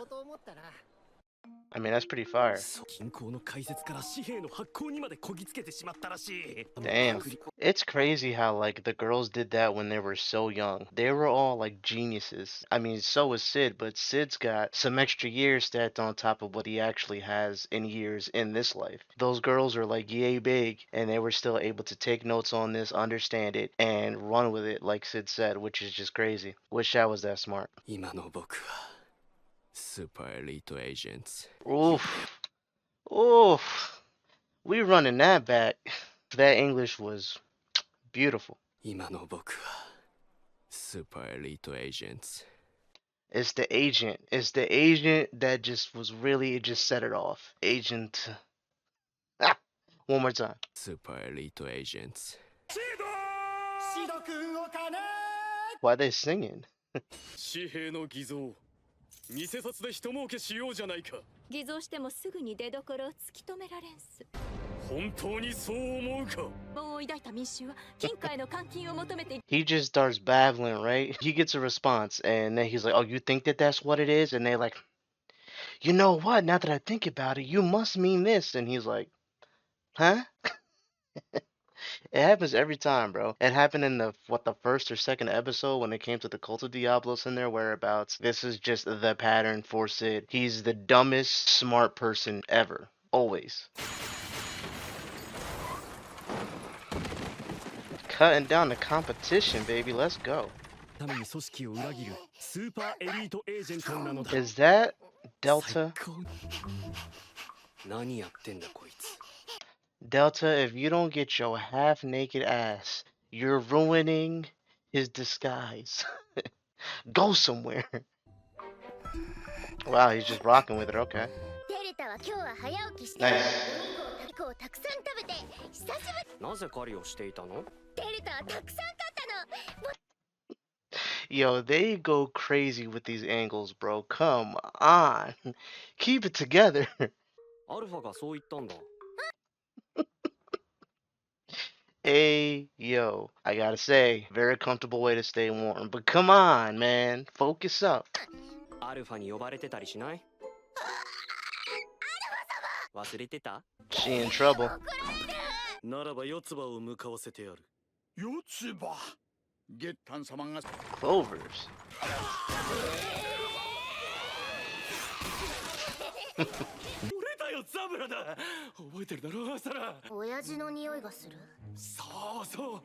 I mean, that's pretty fire. 銀行の開設から紙幣の発行にまでこぎつけてしまったらしい。 Damn. It's crazy how, like, the girls did that when they were so young. They were all, like, geniuses. I mean, so was Sid, but Sid's got some extra years stacked on top of what he actually has in years in this life. Those girls are, like, yay big, and they were still able to take notes on this, understand it, and run with it, like Sid said, which is just crazy. Wish I was that smart. 今の僕はスーパーエリートエージェンツ。 Oof. Oof. We running that back. That English was beautiful. 今の僕はスーパーエリートエージェンツ。 It's the agent. It's the agent that just was really, it just set it off. Agent. Ah! One more time. スーパーエリートエージェンツ。 シド君をかね Why they singing? 紙幣の偽造偽札で人儲けしようじゃないか。偽造してもすぐに出所を突き止められんす。本当にそう思うか。もう抱いた民衆は金塊の換金を求めて He just starts babbling, right? He gets a response, and then he's like, "Oh, you think that that's what it is?" And they're like, "You know what? Now that I think about it, you must mean this." And he's like, "Huh?" It happens every time, bro. It happened in the first or second episode when it came to the Cult of Diablos and their whereabouts. This is just the pattern for Sid. He's the dumbest smart person ever. Always. Cutting down the competition, baby. Let's go. ために組織を裏切るスーパーエリートエージェントなのだ。 Is that 最 Delta? 高に何やってんだこいつ。 Delta, if you don't get your half-naked ass, you're ruining his disguise. Go somewhere. Wow, he's just rocking with it. Okay. デルタは今日は早起きして Nice. お肉をたくさん食べて久しぶりなぜ狩りをしていたの？デルタはたくさん買ったの Yo, they go crazy with these angles, bro. Come on. Keep it together. アルファがそう言ったんだ。 Hey, yo, I gotta say, very comfortable way to stay warm. But come on, man. Focus up. アルファに呼ばれてたりしない？忘れてた？ She in trouble. ならば四つ葉を向かわせてやる。四つ葉月丹様が Clovers. 俺だよザブラだ。覚えてるだろサラ。親父の匂いがするそうそう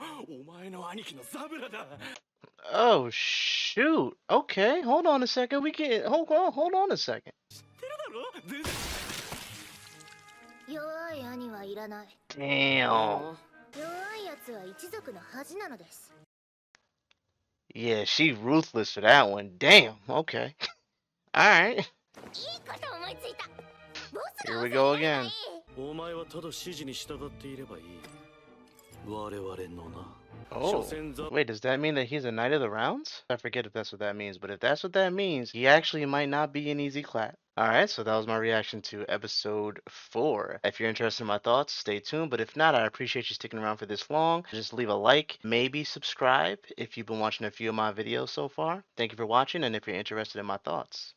お前の兄貴のザブラだ。 Oh, shoot. Okay, hold on a second. Hold on a second. 知ってるだろ。で弱い兄はいらない Damn. 弱いやつは一族の恥なのです Yeah, she ruthless for that one. Damn. Okay. Alright. いいこと思いついたボス Here が we お go 世話にな again. り お前はただ指示に従っていればいい。我々のな。 Oh. Wait, does that mean that he's a Knight of the Rounds? I forget if that's what that means, but if that's what that means, he actually might not be an easy clap. Alright, so that was my reaction to episode 4. If you're interested in my thoughts, stay tuned, but if not, I appreciate you sticking around for this long. Just leave a like, maybe subscribe if you've been watching a few of my videos so far. Thank you for watching, and if you're interested in my thoughts,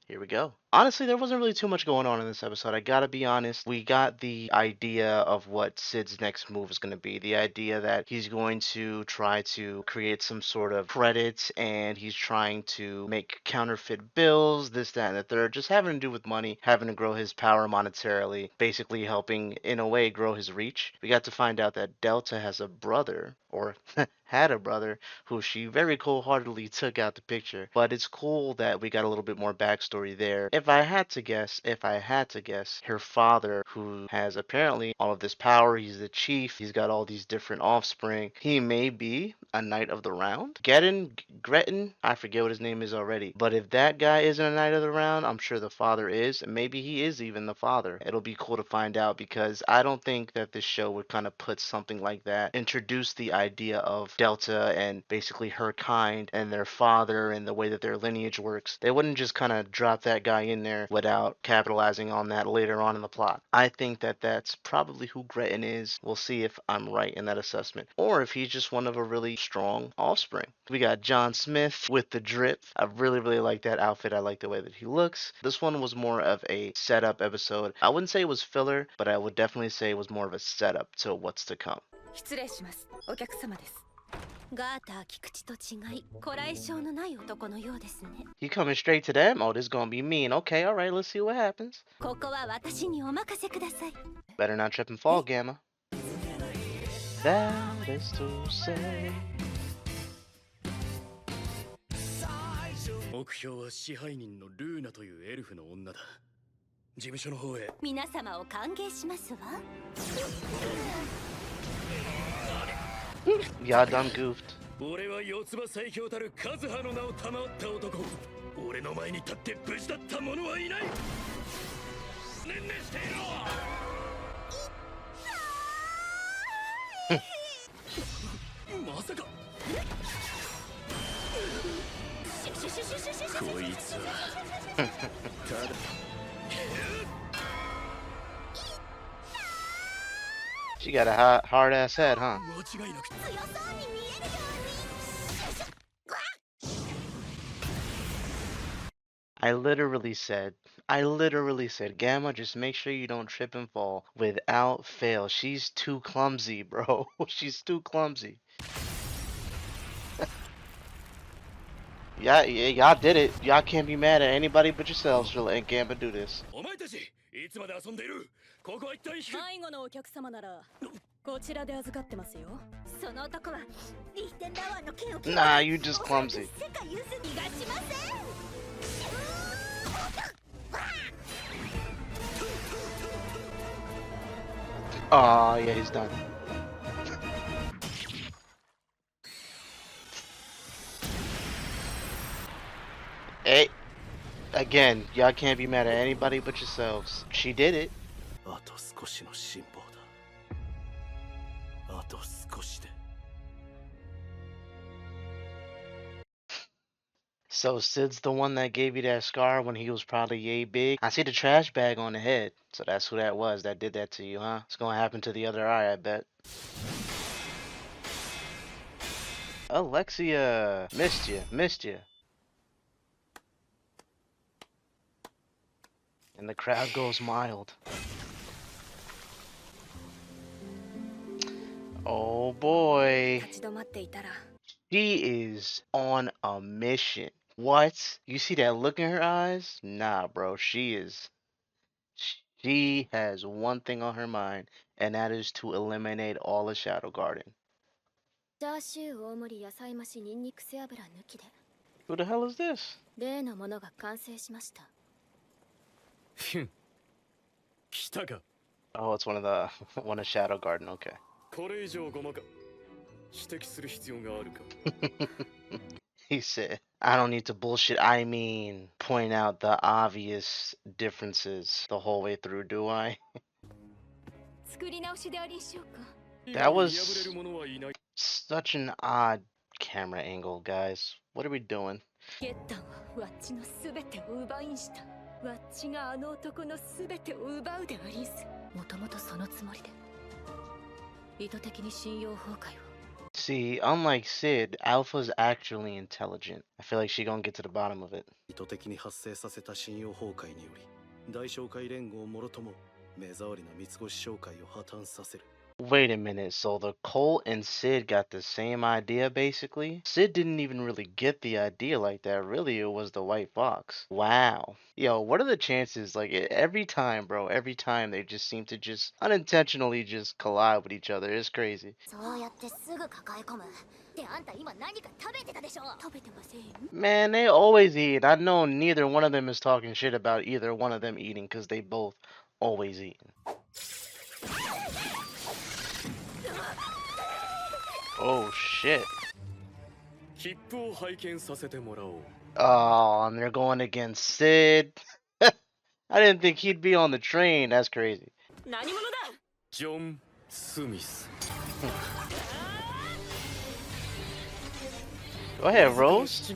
here we go. Honestly, there wasn't really too much going on in this episode. I gotta be honest. We got the idea of what Sid's next move is going to be. The idea that he's going to try to create some sort of credit and he's trying to make counterfeit bills, this, that, and the third. Just having to do with money, having to grow his power monetarily, basically helping, in a way, grow his reach. We got to find out that Delta has a brother, or had a brother, who she very cold-heartedly took out the picture. But it's cool that we got a little bit more backstory there. If I had to guess, her father, who has apparently all of this power, he's the chief, he's got all these different offspring, he may be a Knight of the Round? Gretton? I forget what his name is already. But if that guy isn't a Knight of the Round, I'm sure the father is. Maybe he is even the father. It'll be cool to find out, because I don't think that this show would kind of put something like that, introduce the idea of Delta and basically her kind and their father and the way that their lineage works. They wouldn't just kind of drop that guy in there without capitalizing on that later on in the plot. I think that that's probably who Gretton is. We'll see if I'm right in that assessment, or if he's just one of a really strong offspring. We got John Smith with the drip. I really, really like that outfit. I like the way that he looks. This one was more of a setup episode. I wouldn't say it was filler, but I would definitely say it was more of a setup to what's to come. 失礼します。お客様です。ガーター菊池と違い、こらえ性のない男のようですね。He coming straight to them? Oh, this gonna be mean. Okay, alright, let's see what happens. ここは私にお任せください。Better not trip and fall, Gamma. That is to say. 目標は支配人のルーナというエルフの女だ。事務所の方へ。皆様を歓迎しますわ。Y'all done goofed. 俺は四つ葉最強たるカズハの名を賜った男。俺の前に立って無事だった者はいない。念々していろ。まさか。こいつはただ。She got a hard ass head, huh? I literally said, Gamma, just make sure you don't trip and fall without fail. She's too clumsy, bro. She's too clumsy. Y'all did it. Y'all can't be mad at anybody but yourselves for letting Gamma do this. 迷子のお客様ならこちらで預かってますよ。その男はリヒテンダワーの剣を切る。Nah, you just clumsy. 世界ユース逃がしません。Oh, yeah, he's done. Hey, again, y'all can't be mad at anybody but yourselves. She did it. あと少しの辛抱だ。あと少しで。So Sid's the one that gave you that scar when he was probably yay big. I see the trash bag on the head. So that's who that was that did that to you, huh? It's gonna happen to the other eye, I bet. Alexia, missed you. And the crowd goes mild. Oh boy. She is on a mission. What? You see that look in her eyes? Nah, bro. She has one thing on her mind, and that is to eliminate all of Shadow Garden. Who the hell is this? 例のものが完成しました。来たか。 Oh, it's one of Shadow Garden. Okay. これ以上ごまか。指摘する必要があるか。He said, I don't need to bullshit. I mean, point out the obvious differences the whole way through, do I? That was such an odd camera angle, guys. What are we doing? ワッチがあの男のすべてを奪うでありんす。もともとそのつもりで意図的に信用崩壊を。See, unlike Sid, Alpha's actually intelligent. I feel like she gonna get to the bottom of it. 意図的に発生させた信用崩壊により、大商会連合もろとも目障りな三越商会を破綻させる。Wait a minute, so the Colt and Sid got the same idea basically? Sid didn't even really get the idea like that. Really, it was the White Fox. Wow. Yo, what are the chances? Like, every time, bro, every time they just seem to just unintentionally just collide with each other. It's crazy. Man, they always eat. I know neither one of them is talking shit about either one of them eating because they both always eat. Oh shit. Oh, and they're going against Sid. I didn't think he'd be on the train. That's crazy. John Smith. Go ahead, Rose.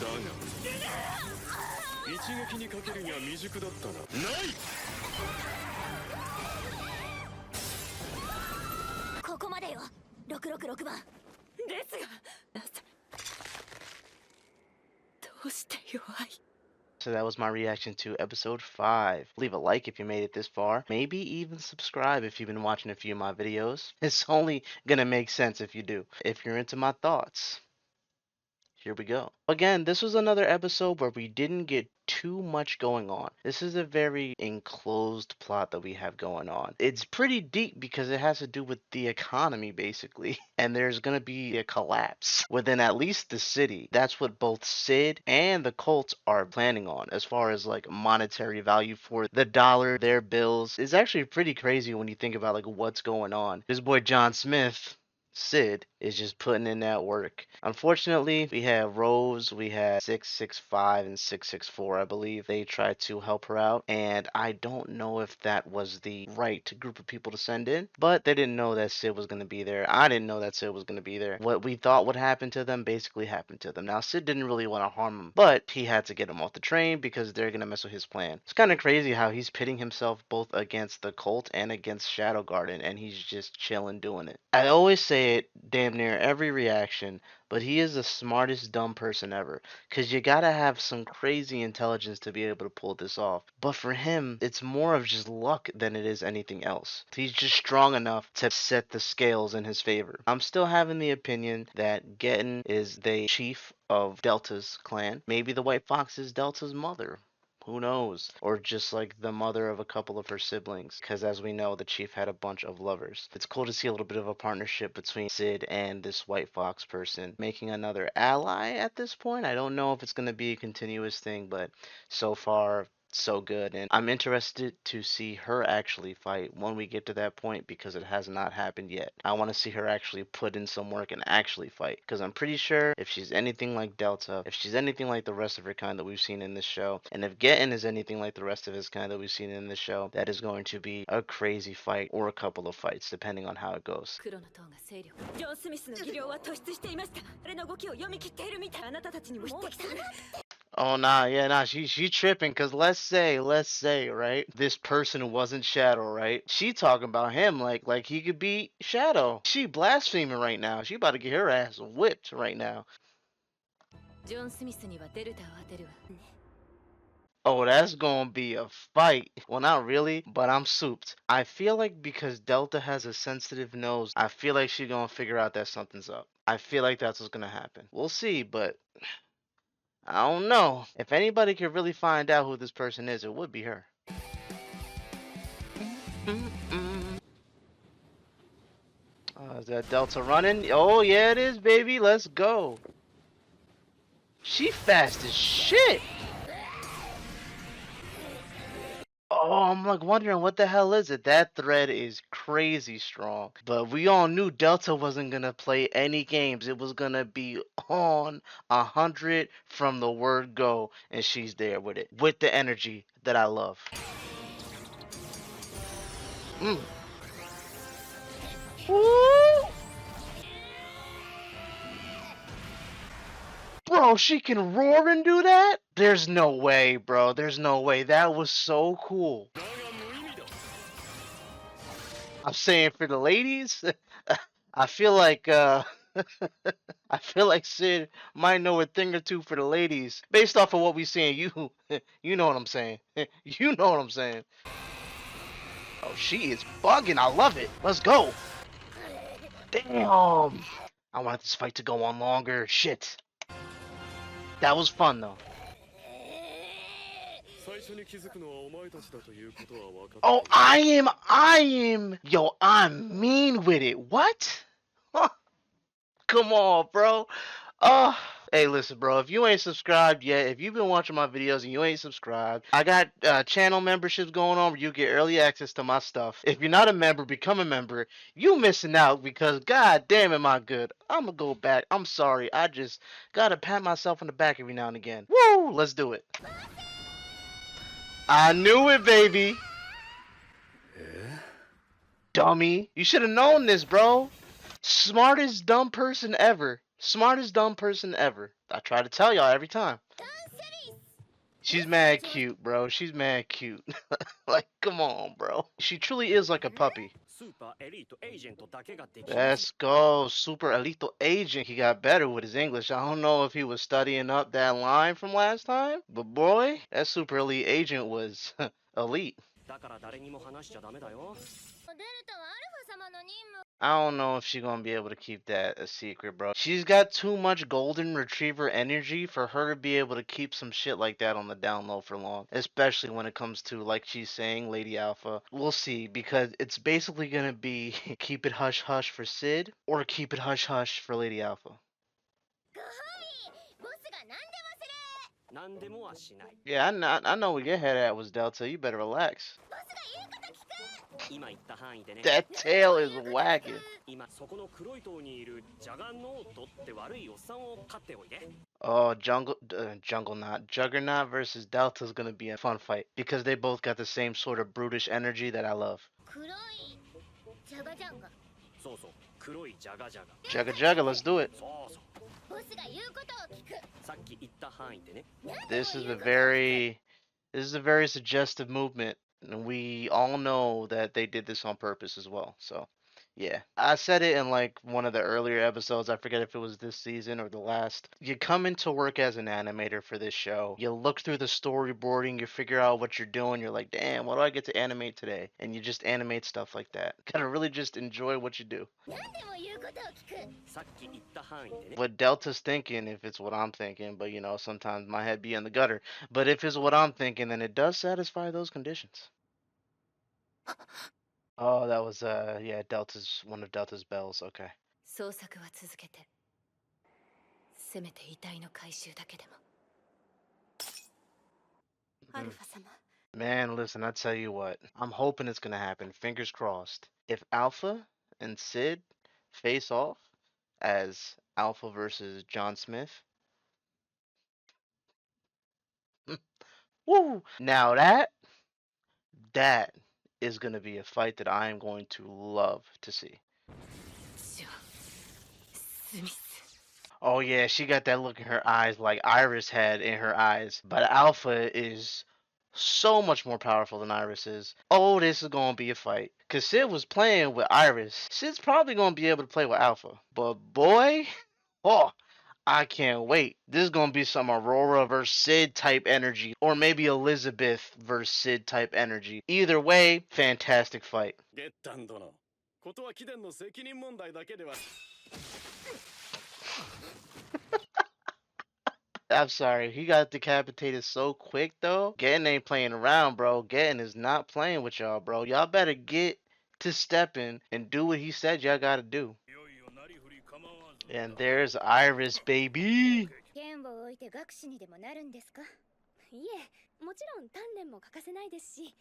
撃にかけるには未熟だったな。ない。ここまでよ。666番ですが、どうして弱い。 So that was my reaction to episode 5. Leave a like if you made it this far. Maybe even subscribe if you've been watching a few of my videos. It's only gonna make sense if you do. If you're into my thoughts, here we go. Again, this was another episode where we didn't get too much going on. This is a very enclosed plot that we have going on. It's pretty deep because it has to do with the economy, basically. And there's going to be a collapse within at least the city. That's what both Sid and the Colts are planning on as far as like monetary value for the dollar, their bills. It's actually pretty crazy when you think about like what's going on. This boy John Smith, Sid, is just putting in that work. Unfortunately, we have Rose, we had 665 and 664, I believe. They tried to help her out, and I don't know if that was the right group of people to send in, but they didn't know that Sid was going to be there. I didn't know that Sid was going to be there. What we thought would happen to them basically happened to them. Now, Sid didn't really want to harm him, but he had to get him off the train because they're going to mess with his plan. It's kind of crazy how he's pitting himself both against the Colt and against Shadow Garden, and he's just chilling doing it. I always say it damn near every reaction, but he is the smartest dumb person ever, because you gotta have some crazy intelligence to be able to pull this off. But for him, it's more of just luck than it is anything else. He's just strong enough to set the scales in his favor. I'm still having the opinion that Getten is the chief of Delta's clan. Maybe the White Fox is Delta's mother. Who knows? Or just like the mother of a couple of her siblings. Because as we know, the chief had a bunch of lovers. It's cool to see a little bit of a partnership between Sid and this White Fox person, making another ally at this point. I don't know if it's going to be a continuous thing, but so far, so good. And I'm interested to see her actually fight when we get to that point, because it has not happened yet. I want to see her actually put in some work and actually fight, because I'm pretty sure if she's anything like Delta, if she's anything like the rest of her kind that we've seen in this show, and if Getten is anything like the rest of his kind that we've seen in this show, that is going to be a crazy fight, or a couple of fights depending on how it goes. 黒の塔が勢力。ジョン・スミスの技量は突出していました。彼の動きを読み切っているみたい。あなたたちにも匹敵する。 Oh nah, yeah, nah, she tripping, cause let's say, right, this person who wasn't Shadow, right? She talking about him like he could be Shadow. She blaspheming right now. She about to get her ass whipped right now. ジョン・スミスにはデルタを当てるわ。 Oh, that's gonna be a fight. Well, not really, but I'm souped. I feel like because Delta has a sensitive nose, I feel like she's gonna figure out that something's up. I feel like that's what's gonna happen. We'll see, but I don't know. If anybody could really find out who this person is, it would be her. Is that Delta running? Oh, yeah, it is, baby. Let's go. She fast as shit. Oh, I'm like wondering what the hell is it? That thread is crazy strong. But we all knew Delta wasn't gonna play any games. It was gonna be on 100 from the word go, and she's there with it, with the energy that I love. Woo! Bro, she can roar and do that? There's no way, bro. There's no way. That was so cool. I'm saying for the ladies, I feel like I feel like Sid might know a thing or two for the ladies based off of what we seeing. You know what I'm saying. You know what I'm saying. Oh, she is bugging. I love it. Let's go. Damn. I wanted this fight to go on longer. Shit. That was fun though. Oh, I am. Yo, I'm mean with it. What? Come on, bro. Hey, listen, bro. If you ain't subscribed yet, if you've been watching my videos and you ain't subscribed, I got channel memberships going on where you get early access to my stuff. If you're not a member, become a member. You missing out because god damn am I good. I'm gonna go back. I'm sorry. I just gotta pat myself on the back every now and again. Woo! Let's do it. I knew it, baby. Dummy. You should have known this, bro. Smartest dumb person ever. Smartest dumb person ever. I try to tell y'all every time. She's mad cute, bro. She's mad cute. Like, come on, bro. She truly is like a puppy. スーパーエリートエージェントだけができます Let's go. Super Elite Agent. He got better with his English. I don't know if he was studying up that line from last time, but boy, that Super Elite Agent was elite. だから誰にも話しちゃダメだよ I don't know if she's gonna be able to keep that a secret, bro. She's got too much golden retriever energy for her to be able to keep some shit like that on the down low for long. Especially when it comes to, like she's saying, Lady Alpha. We'll see, because it's basically gonna be keep it hush hush for Sid, or keep it hush hush for Lady Alpha. 何でもはしない Yeah, I know where your head at was, Delta. You better relax. 今言った範囲でね That tail is wagging. 今そこの黒い塔にいるジャガノートって悪いおっさんを飼っておいで Oh, Juggernaut versus Delta is gonna be a fun fight because they both got the same sort of brutish energy that I love. そうそう黒いジャガジャガ Jugga Jugga, let's do it. そうそうさっき言った範囲でね This is a very suggestive movement, and we all know that they did this on purpose as well. So, yeah, I said it in like one of the earlier episodes. I forget if it was this season or the last. You come into work as an animator for this show. You look through the storyboarding. You figure out what you're doing. You're like, damn, what do I get to animate today? And you just animate stuff like that. Gotta really just enjoy what you do. さっき言った範囲でね What Delta's thinking, if it's what I'm thinking, but you know, sometimes my head be in the gutter. But if it's what I'm thinking, then it does satisfy those conditions. Oh, that was yeah, Delta's one of Delta's bells. Okay. 捜索は続けてせめて遺体の回収だけでもアルファ様 Man, listen, I tell you what, I'm hoping it's gonna happen. Fingers crossed. If Alpha and Sid face off as Alpha versus John Smith, woo! Now that is gonna be a fight that I am going to love to see. ジョスミス Oh yeah, she got that look in her eyes like Iris had in her eyes. But Alpha is so much more powerful than Iris is. Oh, this is gonna be a fight. Cause Sid was playing with Iris. Sid's probably gonna be able to play with Alpha. But boy, oh, I can't wait. This is gonna be some Aurora versus Sid type energy. Or maybe Elizabeth versus Sid type energy. Either way, fantastic fight. ゲッタン殿ことは貴殿の責任問題だけでは I'm sorry, he got decapitated so quick though. Getting ain't playing around, bro. Getting is not playing with y'all, bro. Y'all better get to stepping and do what he said y'all gotta do. いよいよなりふり構わず And there's Iris, baby. 剣を置いて学士にでもなるんですかいえもちろん鍛錬も欠かせないですし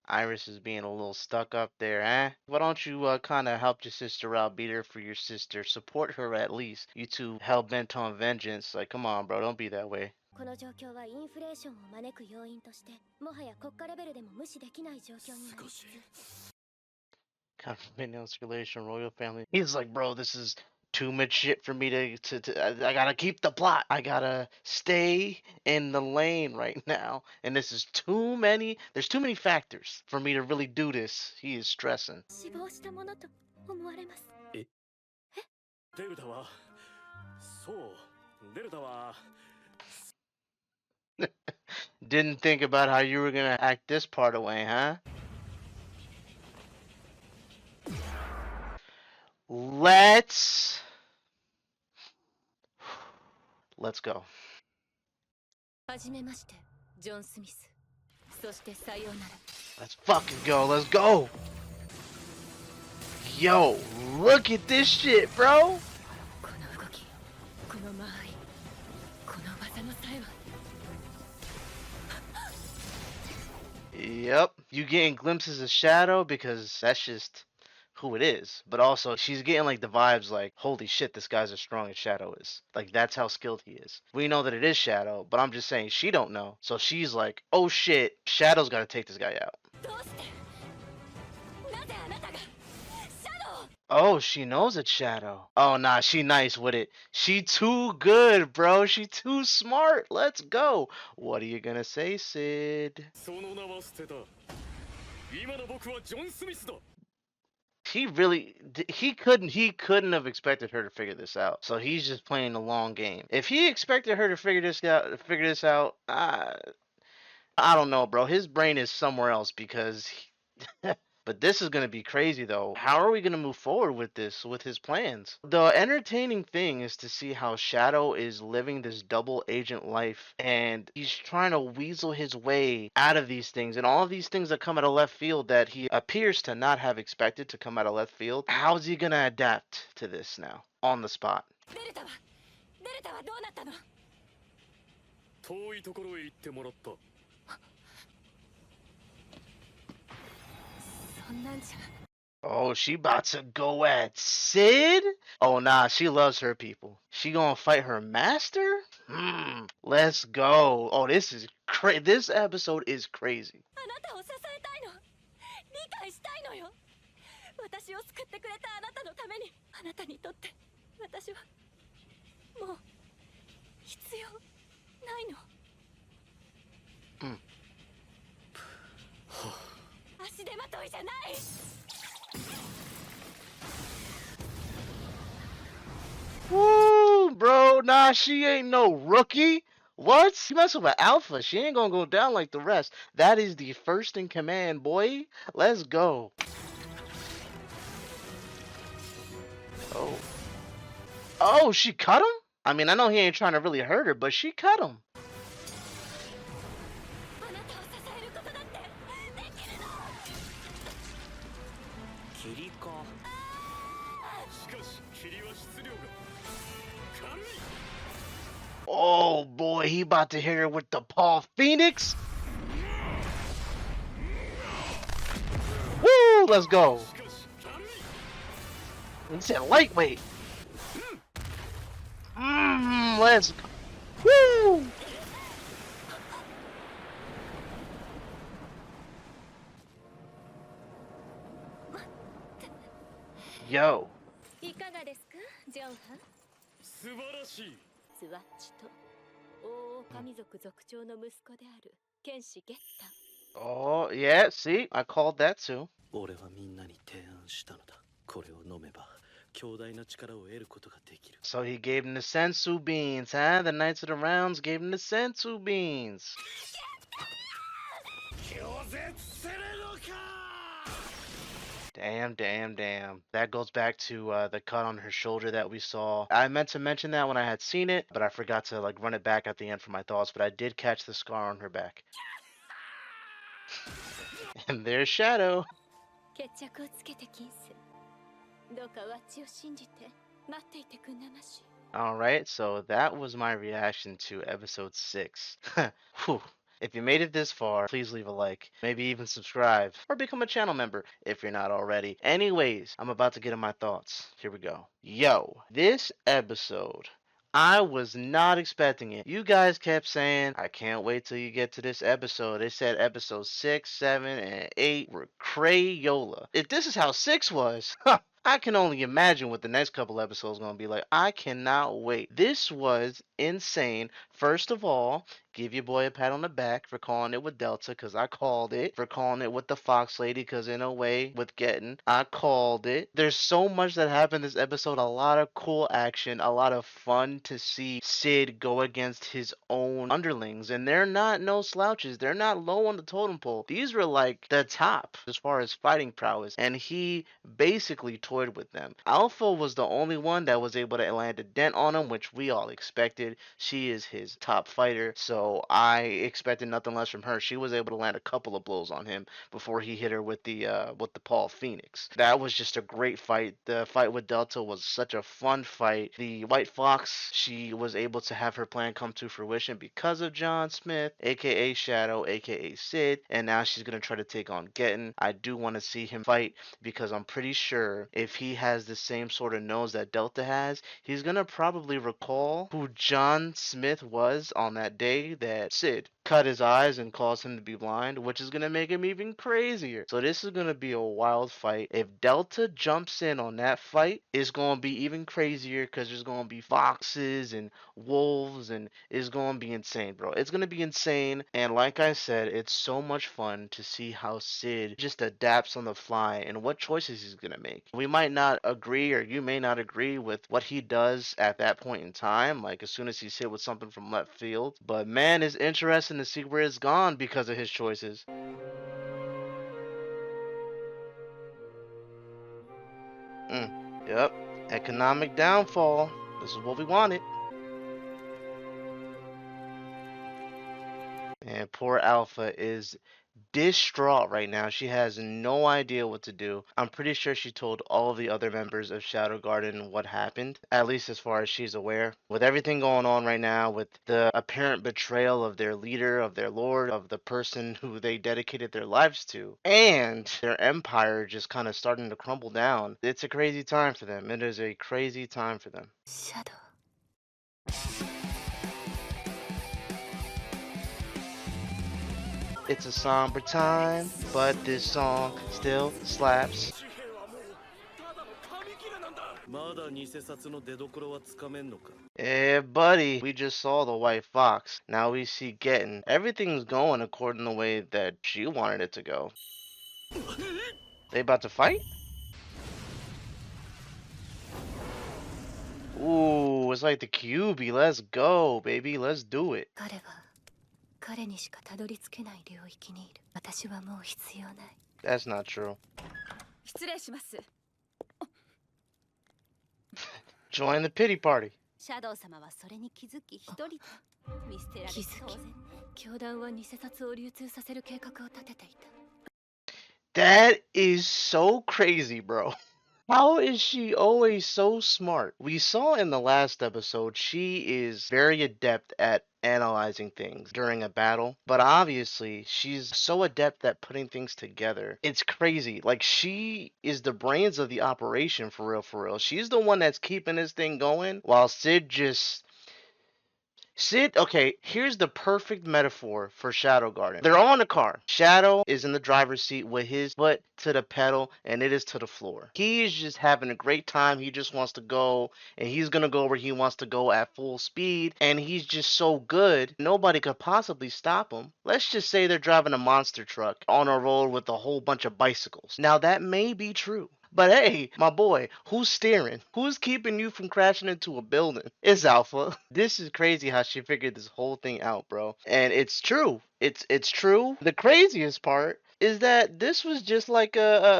Iris is being a little stuck up there, eh? Why don't you kind of help your sister out, be there for your sister, support her at least. You two hell bent on vengeance. Like, come on, bro, don't be that way. この状況はインフレーションを招く要因としてもはや国家レベルでも無視できない状況になりつつ Compliment circulation, royal family. He's like, bro, this is too much shit for me I gotta keep the plot. I gotta stay in the lane right now. And this is there's too many factors for me to really do this. He is stressing. 死亡したものと思われますデルタはそうデルタは Didn't think about how you were gonna act this part away, huh? Let's go. はじめましてジョン・スミスそしてさようなら Let's fucking go. Let's go. Yo, look at this shit, bro. この動きこの間合いこの技のさえは Yep. You getting glimpses of Shadow because that's just who it is. But also, she's getting like the vibes like, holy shit, this guy's as strong as Shadow is. Like, that's how skilled he is. We know that it is Shadow, but I'm just saying she don't know. So she's like, oh shit, Shadow's gotta take this guy out. Oh, she knows it's Shadow. Oh, nah, she nice with it. She too good, bro. She too smart. Let's go. What are you gonna say, Sid? その名は捨てた。今の僕はジョン・スミスだ。He really, he couldn't have expected her to figure this out. So he's just playing the long game. If he expected her to figure this out, I don't know, bro. His brain is somewhere else because but this is going to be crazy though. How are we going to move forward with this, with his plans? The entertaining thing is to see how Shadow is living this double agent life and he's trying to weasel his way out of these things and all of these things that come out of left field that he appears to not have expected to come out of left field. How's he going to adapt to this now on the spot? デルタはどうなったの？遠いところへ行ってもらった。そんなんじゃ。Oh, she about to go at Sid? Oh, nah, she loves her people. She gonna fight her master? Let's go. Oh, this is this episode is crazy. あなたを支えたいの。理解したいのよ。私を救ってくれたあなたのために、あなたにとって私はもう必要ないの。足手まといじゃない。Woo, bro. Nah, she ain't no rookie. What? You messing with Alpha. She ain't gonna go down like the rest. That is the first in command, boy. Let's go. Oh. Oh, she cut him? I mean, I know he ain't trying to really hurt her, but she cut him. あなたを支えることだってできるの。霧か。しかし霧は質量が軽い。 Oh boy, he about to hit her with the Paul Phoenix. Woo, let's go. しかし軽い。 He said lightweight. Let's go. Woo. Yo. いかがですか、ジョンハン。素晴らしい。スワッチと大狼族族長の息子である剣士ゲッタン。 Oh, yeah, see? I called that too. 俺はみんなに提案したのだ。これを飲めば強大な力を得ることができる。 So he gave him the sensu beans, huh? The Knights of the Rounds gave him the sensu beans. 拒絶するのか。 Damn, damn, damn. That goes back to the cut on her shoulder that we saw. I meant to mention that when I had seen it, but I forgot to like run it back at the end for my thoughts, but I did catch the scar on her back. And there's Shadow. 決着をつけてキンス。どうかワッチを信じて待っていてくんなまし。 Alright, so that was my reaction to episode 6. Whew. If you made it this far, please leave a like, maybe even subscribe, or become a channel member if you're not already. Anyways, I'm about to get in my thoughts. Here we go. Yo, this episode, I was not expecting it. You guys kept saying, I can't wait till you get to this episode. They said episode 6, 7, and 8 were Crayola. If this is how 6 was, I can only imagine what the next couple episodes are going to be like. I cannot wait. This was insane. First of all, give your boy a pat on the back for calling it with Delta, because I called it. For calling it with the Fox Lady, because in a way, with Getting, I called it. There's so much that happened this episode. A lot of cool action. A lot of fun to see Sid go against his own underlings. And they're not no slouches. They're not low on the totem pole. These were like the top as far as fighting prowess. And he basically toyed with them. Alpha was the only one that was able to land a dent on him, which we all expected. She is his top fighter, so I expected nothing less from her. She was able to land a couple of blows on him before he hit her with the Paul Phoenix. That was just a great fight. The fight with Delta was such a fun fight. The White Fox, she was able to have her plan come to fruition because of John Smith, aka Shadow, aka Sid, and now she's gonna try to take on Getting. I do want to see him fight because I'm pretty sure if he has the same sort of nose that Delta has, he's gonna probably recall who John Smith was on that day that Sid cut his eyes and cause him to be blind, which is going to make him even crazier. So this is going to be a wild fight. If Delta jumps in on that fight, it's going to be even crazier because there's going to be foxes and wolves, and it's going to be insane, bro. It's going to be insane. And like I said, it's so much fun to see how Sid just adapts on the fly and what choices he's going to make. We might not agree, or you may not agree with what he does at that point in time, like as soon as he's hit with something from left field. But man, it's interesting to see where it's gone because of his choices. Yep. Economic downfall. This is what we wanted. And poor Alpha is distraught right now. She has no idea what to do. I'm pretty sure she told all of the other members of Shadow Garden what happened, at least as far as she's aware. With everything going on right now, with the apparent betrayal of their leader, of their lord, of the person who they dedicated their lives to, and their empire just kind of starting to crumble down, it's a crazy time for them. It is a crazy time for them. Shadow. It's a somber time, but this song still slaps. Yeah, buddy. We just saw the white fox. Now we see Getting. Everything's going according to the way that she wanted it to go. They about to fight? Ooh, it's like the QB. Let's go, baby. Let's do it. 彼は彼にしかたどり着けない領域にいる。私はもう必要ない。 That's not true. 失礼します。 Join the pity party. シャドウ様はそれに気づき一人で見捨てられて当然。教団は偽札を流通させる計画を立てていた。 That is so crazy, bro. How is she always so smart? We saw in the last episode she is very adept at analyzing things during a battle, but obviously she's so adept at putting things together. It's crazy. Like, she is the brains of the operation, for real, for real. She's the one that's keeping this thing going while Sid just... okay, here's the perfect metaphor for Shadow Garden. They're all in a car. Shadow is in the driver's seat with his foot to the pedal, and it is to the floor. He's just having a great time. He just wants to go, and he's gonna go where he wants to go at full speed, and he's just so good, nobody could possibly stop him. Let's just say they're driving a monster truck on a road with a whole bunch of bicycles. Now, that may be true. But hey, my boy, who's steering? Who's keeping you from crashing into a building? It's Alpha. This is crazy how she figured this whole thing out, bro. And it's true. It's true. The craziest part is that this was just like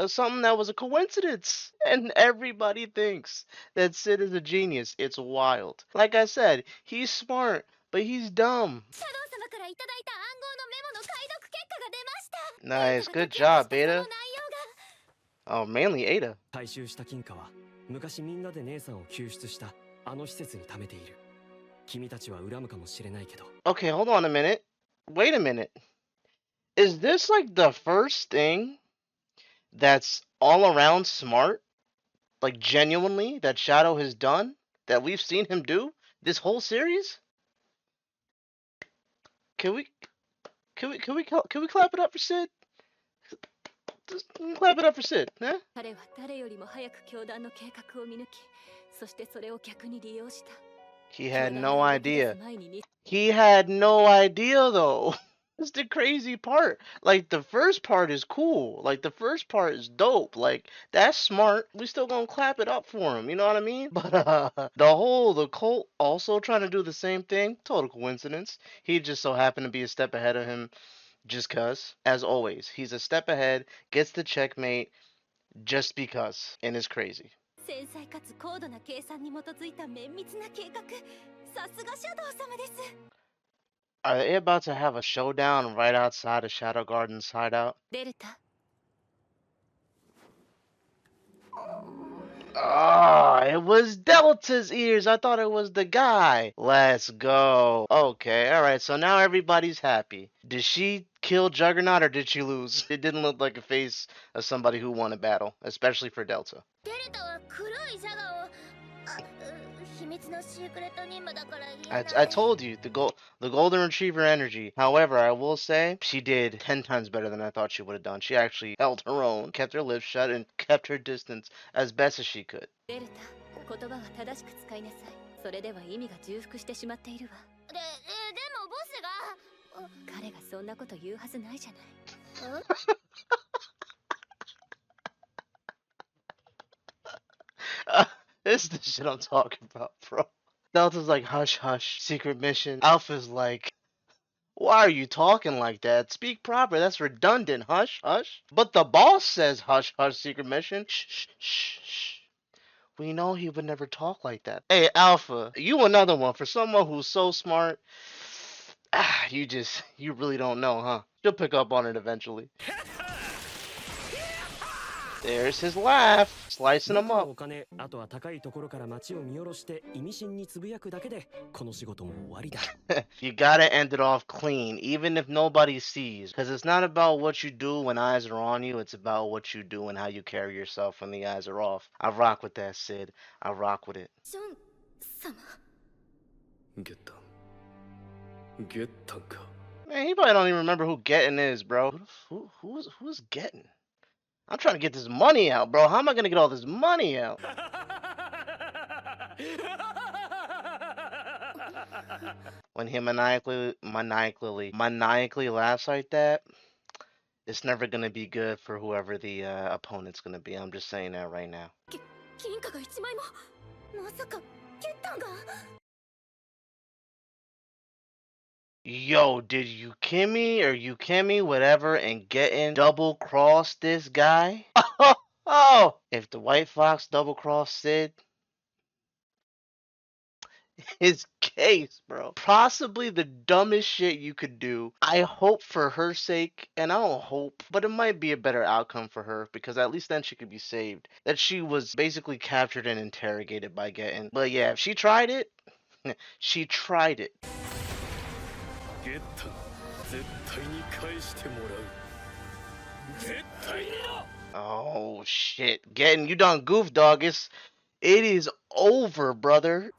something that was a coincidence. And everybody thinks that Sid is a genius. It's wild. Like I said, he's smart, but he's dumb. シャドウ様からいただいた暗号のメモの解読結果が出ました。 Nice. Good job, Beta. Oh, mainly Ada. 回収した金貨は昔みんなで姉さんを救出したあの施設に貯めている。君たちは恨むかもしれないけど。 Okay, hold on a minute. Wait a minute. Is this like the first thing that's all around smart? Like genuinely that Shadow has done? That we've seen him do this whole series? Can we clap it up for Sid? Just clap it up for Sid, huh? 彼は誰よりも早く教団の計画を見抜き、そしてそれを逆に利用した。 He had no idea. He had no idea though. That's the crazy part. Like, the first part is cool. Like, the first part is dope. Like, that's smart. We still gonna clap it up for him. You know what I mean? But the cult also trying to do the same thing. Total coincidence. He just so happened to be a step ahead of him. Just cuz, as always, he's a step ahead, gets the checkmate just because, and it's crazy. 繊細かつ高度な計算に基づいた綿密な計画。さすがシャドウ様です。 Are they about to have a showdown right outside of Shadow Garden's hideout? デルタ。 Ah, it was Delta's ears. I thought it was the guy. Let's go. Okay, alright, so now everybody's happy. Did she kill Juggernaut or did she lose? It didn't look like a face of somebody who won a battle, especially for Delta. デルタは黒いジャガを秘め密のシークレット任務だから言えない。I told you the golden retriever energy. However, I will say she did 10 times better than I thought she would have done. She actually held her own, kept her lips shut, and kept her distance as best as she could. デルタ、言葉は正しく使いなさい。それでは意味が重複してしまっているわ。でもボスが。彼がそんなこと言うはずないじゃない。This is the shit I'm talking about, bro. Delta's like, hush, hush, secret mission. Alpha's like, why are you talking like that? Speak proper, that's redundant, hush, hush. But the boss says, hush, hush, secret mission. Shh, shh, shh, shh. We know he would never talk like that. Hey, Alpha, you another one. For someone who's so smart, you really don't know, huh? You'll pick up on it eventually. There's his laugh, slicing him 僕の up. お金、あとは高いところから街を見下ろして意味深につぶやくだけでこの仕事も終わりだ。You gotta end it off clean, even if nobody sees. Because it's not about what you do when eyes are on you, it's about what you do and how you carry yourself when the eyes are off. I rock with that, Sid. I rock with it. ジョン様。ゲッタンゲッタンか。 Man, he probably don't even remember who Getting is, bro. Who's Getting? I'm trying to get this money out, bro. How am I gonna get all this money out? When he maniacally laughs like that, it's never gonna be good for whoever the opponent's gonna be. I'm just saying that right now. 金貨が1枚も。まさかゲッタンが。Yo, did Yukimi or Yukemi, whatever, and Getting double cross this guy? Oh, if the White Fox double crossed Sid, his case, bro. Possibly the dumbest shit you could do. I hope for her sake, and I don't hope, but it might be a better outcome for her because at least then she could be saved. That she was basically captured and interrogated by Getting. But yeah, if she tried it, she tried it. ゲッタン絶対に返してもらう絶対にだ Oh shit. Getting you done goof, dog. It is over, brother.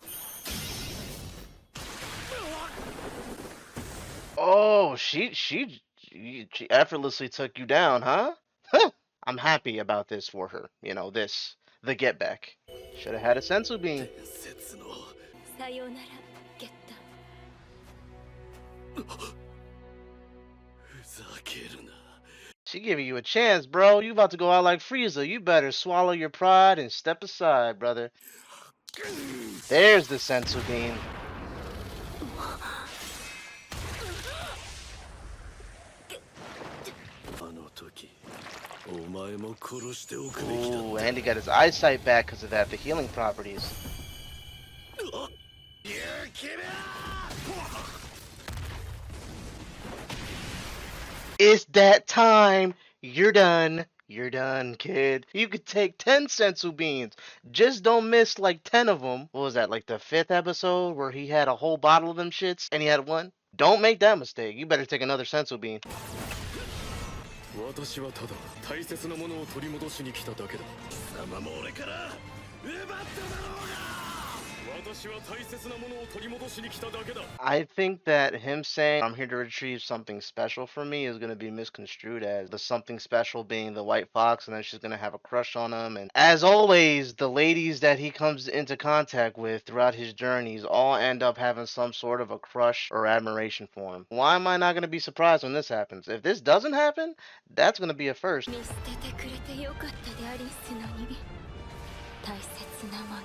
Oh, she effortlessly took you down, huh? I'm happy about this for her. You know, the get back. Should have had a sensu bean. 説のさようなら、ゲッタン。ふざけるな She giving you a chance, bro. You about to go out like Frieza. You better swallow your pride and step aside, brother. There's the sensu bean. あの時お前も殺しておくべきだ Ooh, and he got his eyesight back because of that. The healing properties. 勇気め It's that time. You're done. You're done, kid. You could take 10 sensu beans. Just don't miss like 10 of them. What was that, like the 5th episode where he had a whole bottle of them shits and he had one? Don't make that mistake. You better take another sensu bean. 私はただ大切なものを取り戻しに来ただけだ貴様も俺から奪っただろうが私は大切なものを取り戻しに来ただけだ I think that him saying, I'm here to retrieve something special for me is going to be misconstrued as the something special being the White Fox, and then she's going to have a crush on him. And as always, the ladies that he comes into contact with throughout his journeys all end up having some sort of a crush or admiration for him. Why am I not going to be surprised when this happens? If this doesn't happen, that's going to be a first. 見捨ててくれてよかったでアリスのに大切なもの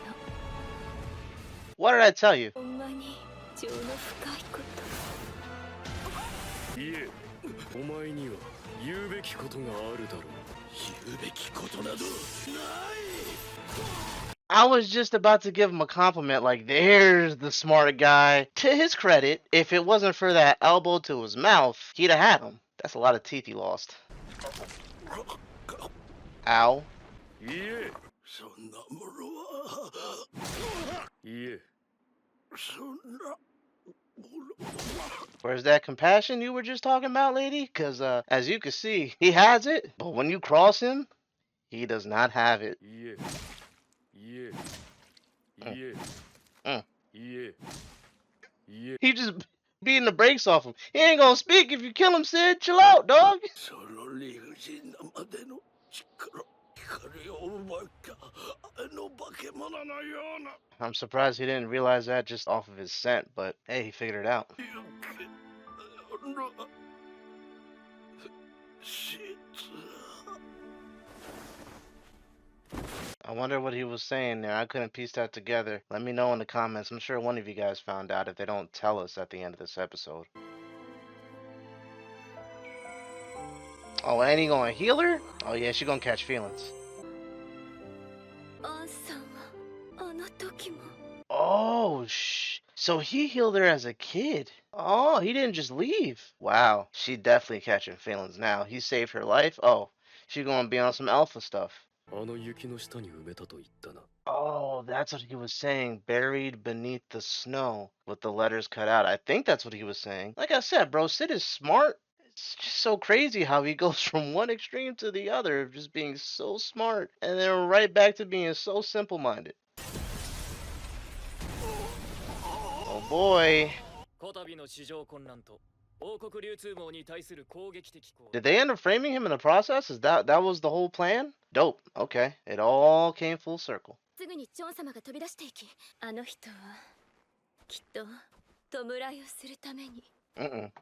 What did I tell you? ほんまに情の深いこといえお前には言うべきことがあるだろう言うべきことなどない I was just about to give him a compliment, like, there's the smart guy. To his credit, if it wasn't for that elbow to his mouth, he'd have had him. That's a lot of teeth he lost. Ow. いえそんなものはいえそんな Where's that compassion you were just talking about, lady? Because, as you can see, he has it, but when you cross him, he does not have it. いえいえいえ Mm. いえいえ He just beating the brakes off him. He ain't gonna speak if you kill him, Sid. Chill out, dog. その理不尽なまでの力光を奪ったあの化け物のような I'm surprised he didn't realize that just off of his scent, but hey, he figured it out. 質 I wonder what he was saying there. I couldn't piece that together. Let me know in the comments. I'm sure one of you guys found out if they don't tell us at the end of this episode. Oh, ain't he gonna heal her? Oh yeah, she gonna catch feelings. アンさんはあの時も Oh, so he healed her as a kid. Oh, he didn't just leave. Wow, she definitely catching feelings now. He saved her life. Oh, she gonna be on some alpha stuff. あの雪の下に埋めたと言ったな Oh, that's what he was saying. Buried beneath the snow with the letters cut out. I think that's what he was saying. Like I said, bro, Sid is smart. It's just so crazy how he goes from one extreme to the other of just being so smart and then right back to being so simple-minded. Oh boy. こたびの市場混乱と王国流通網に対する攻撃的行 Did they end up framing him in the process? Is that was the whole plan? Dope. Okay. It all came full circle. すぐにジョン様が飛び出していきあの人はきっと弔いをするために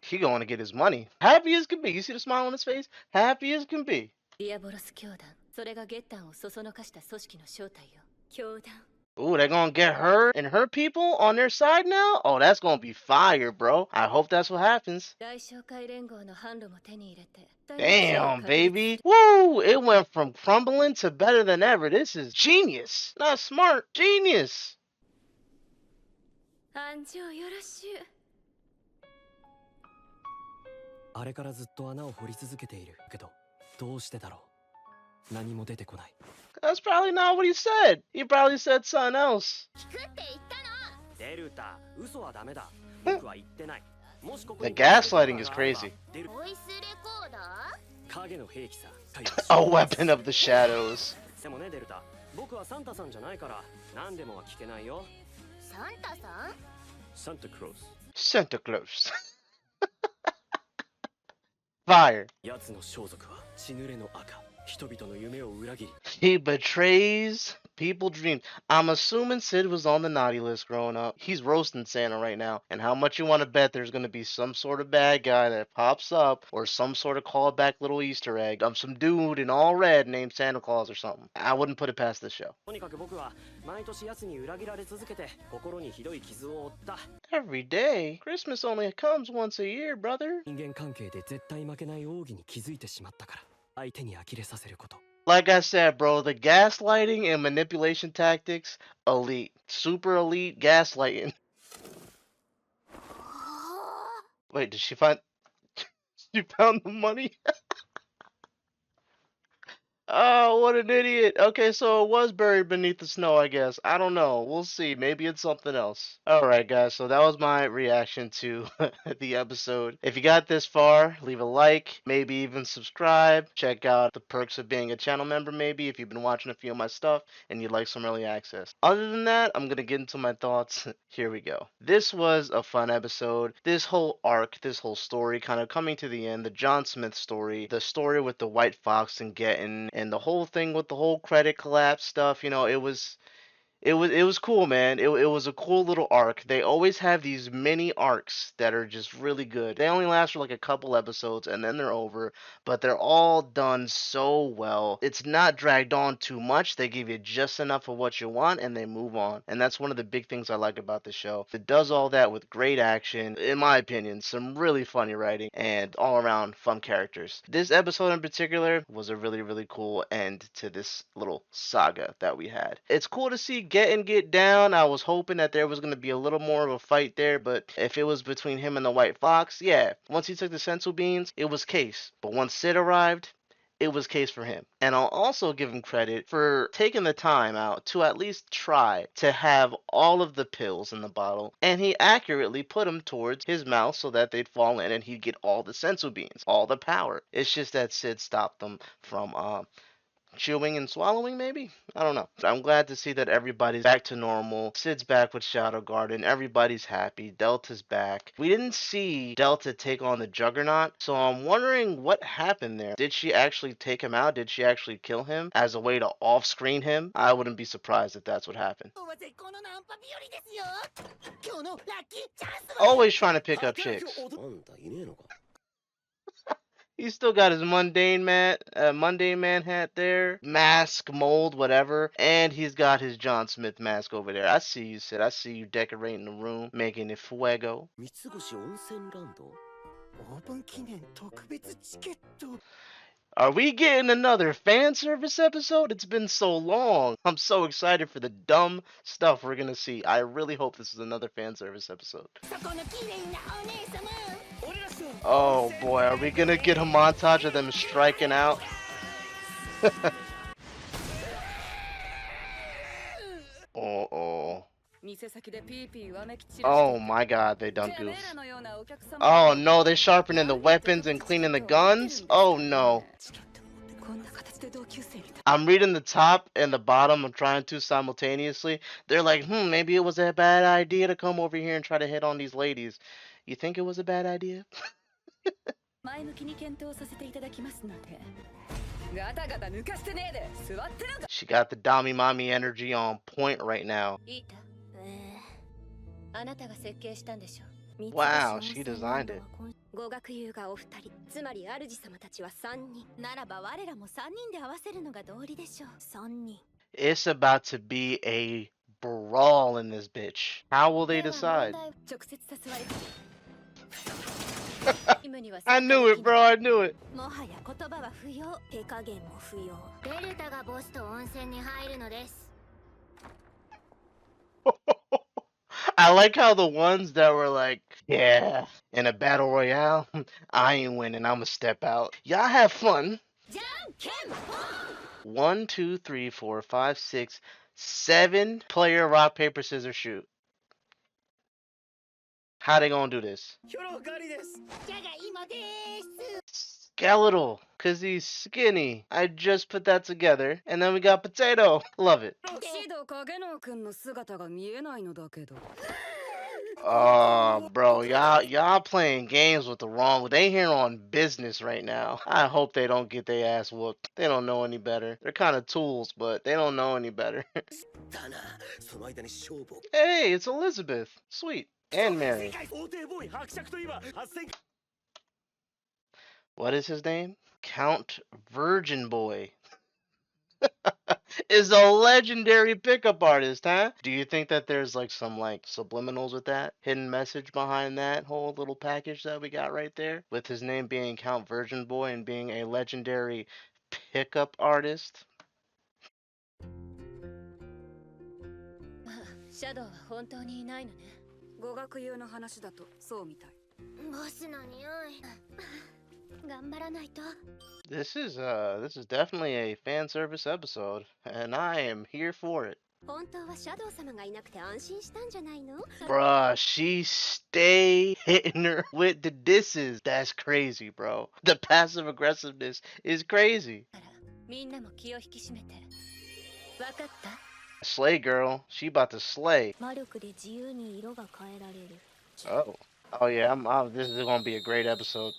He going to get his money. Happy as can be. You see the smile on his face? Happy as can be. ディアボロス教団それがゲッタンをそそのかした組織の正体よ教団 Ooh, they're gonna get her and her people on their side now? Oh, that's gonna be fire, bro. I hope that's what happens. 大商会連合の販路も手に入れて Damn, baby. Woo! It went from crumbling to better than ever. This is genius. Not smart. Genius. 安城よろしゅうあれからずっと穴を掘り続けているけどどうしてだろう何も出てこない That's probably not what he said. He probably said something else. 聞くって言ったのデルタ嘘はダメだ僕は言ってないもしここ The に gaslighting is crazy. デルボイスレコーダー影の兵器さ A weapon of the shadows. でもねデルタ僕はサンタさんじゃないから何でもは聞けないよサンタさんサンタクロース Santa Claus. Fire. 奴の装束は血濡れの赤人々の夢を裏切り He betrays people dreams. I'm assuming Sid was on the naughty list growing up. He's roasting Santa right now. And how much you want to bet there's going to be some sort of bad guy that pops up or some sort of callback little Easter egg of some dude in all red named Santa Claus or something. I wouldn't put it past this show. とにかく僕は毎年奴に裏切られ続けて心にひどい傷を負った Every day? Christmas only comes once a year, brother. 人間関係で絶対負けない奥義に気づいてしまったから相手に呆れさせること Like I said, bro, the gaslighting and manipulation tactics, elite. Super elite gaslighting. Wait, did she find... She found the money? Oh, what an idiot. Okay, so it was buried beneath the snow, I guess. I don't know. We'll see. Maybe it's something else. Alright, guys, so that was my reaction to the episode. If you got this far, leave a like, maybe even subscribe. Check out the perks of being a channel member, maybe, if you've been watching a few of my stuff and you'd like some early access. Other than that, I'm gonna get into my thoughts. Here we go. This was a fun episode. This whole arc, this whole story kind of coming to the end. The John Smith story, the story with the White Fox and Getting, and the whole thing with the whole credit collapse stuff, you know, it was cool, man. It was a cool little arc. They always have these mini arcs that are just really good. They only last for like a couple episodes and then they're over, but they're all done so well. It's not dragged on too much. They give you just enough of what you want and they move on. And that's one of the big things I like about the show. It does all that with great action, in my opinion, some really funny writing and all around fun characters. This episode in particular was a really, really cool end to this little saga that we had. It's cool to see get down. I was hoping that there was going to be a little more of a fight there, but if it was between him and the White Fox, yeah, once he took the sensu beans, it was case. But once Sid arrived, it was case for him. And I'll also give him credit for taking the time out to at least try to have all of the pills in the bottle, and he accurately put them towards his mouth so that they'd fall in and he'd get all the sensu beans, all the power. It's just that Sid stopped them from chewing and swallowing, maybe? I don't know. I'm glad to see that everybody's back to normal. Sid's back with Shadow Garden. Everybody's happy. Delta's back. We didn't see Delta take on the Juggernaut, so I'm wondering what happened there. Did she actually take him out? Did she actually kill him as a way to off-screen him? I wouldn't be surprised if that's what happened. Always trying to pick up chicks. He's still got his mundane man hat there, mask, mold, whatever, and he's got his John Smith mask over there. I see you, Sid. I see you decorating the room, making it fuego. Are we getting another fan service episode? It's been so long. I'm so excited for the dumb stuff we're gonna see. I really hope this is another fan service episode. Oh boy, are we gonna get a montage of them striking out? Oh. Oh my god, they done goof. Oh no, they're sharpening the weapons and cleaning the guns? Oh no. I'm reading the top and the bottom. I'm trying to simultaneously. They're like, maybe it was a bad idea to come over here and try to hit on these ladies. You think it was a bad idea? She got the Dami Mami energy on point right now. Wow, she designed it. It's about to be a brawl in this bitch. How will they decide? I knew it, bro. I knew it. I like how the ones that were like, yeah, in a battle royale, I ain't winning. I'ma step out. Y'all have fun. 1, 2, 3, 4, 5, 6, 7 player rock, paper, scissors, shoot. How they gonna do this? Skeletal, cause he's skinny. I just put that together, and then we got Potato. Love it. Oh, bro, y'all playing games with the wrong. They here on business right now. I hope they don't get their ass whooped. They don't know any better. They're kind of tools, but they don't know any better. Hey, it's Elizabeth. Sweet. And Mary. What is his name? Count Virgin Boy. Is a legendary pickup artist, huh? Do you think that there's like some like subliminals with that? Hidden message behind that whole little package that we got right there? With his name being Count Virgin Boy and being a legendary pickup artist? This is definitely a fan service episode, and I am here for it. Bruh, she stay hitting her with the disses. That's crazy, bro. The passive aggressiveness is crazy. Slay girl, she about to slay. Oh yeah, this is gonna be a great episode.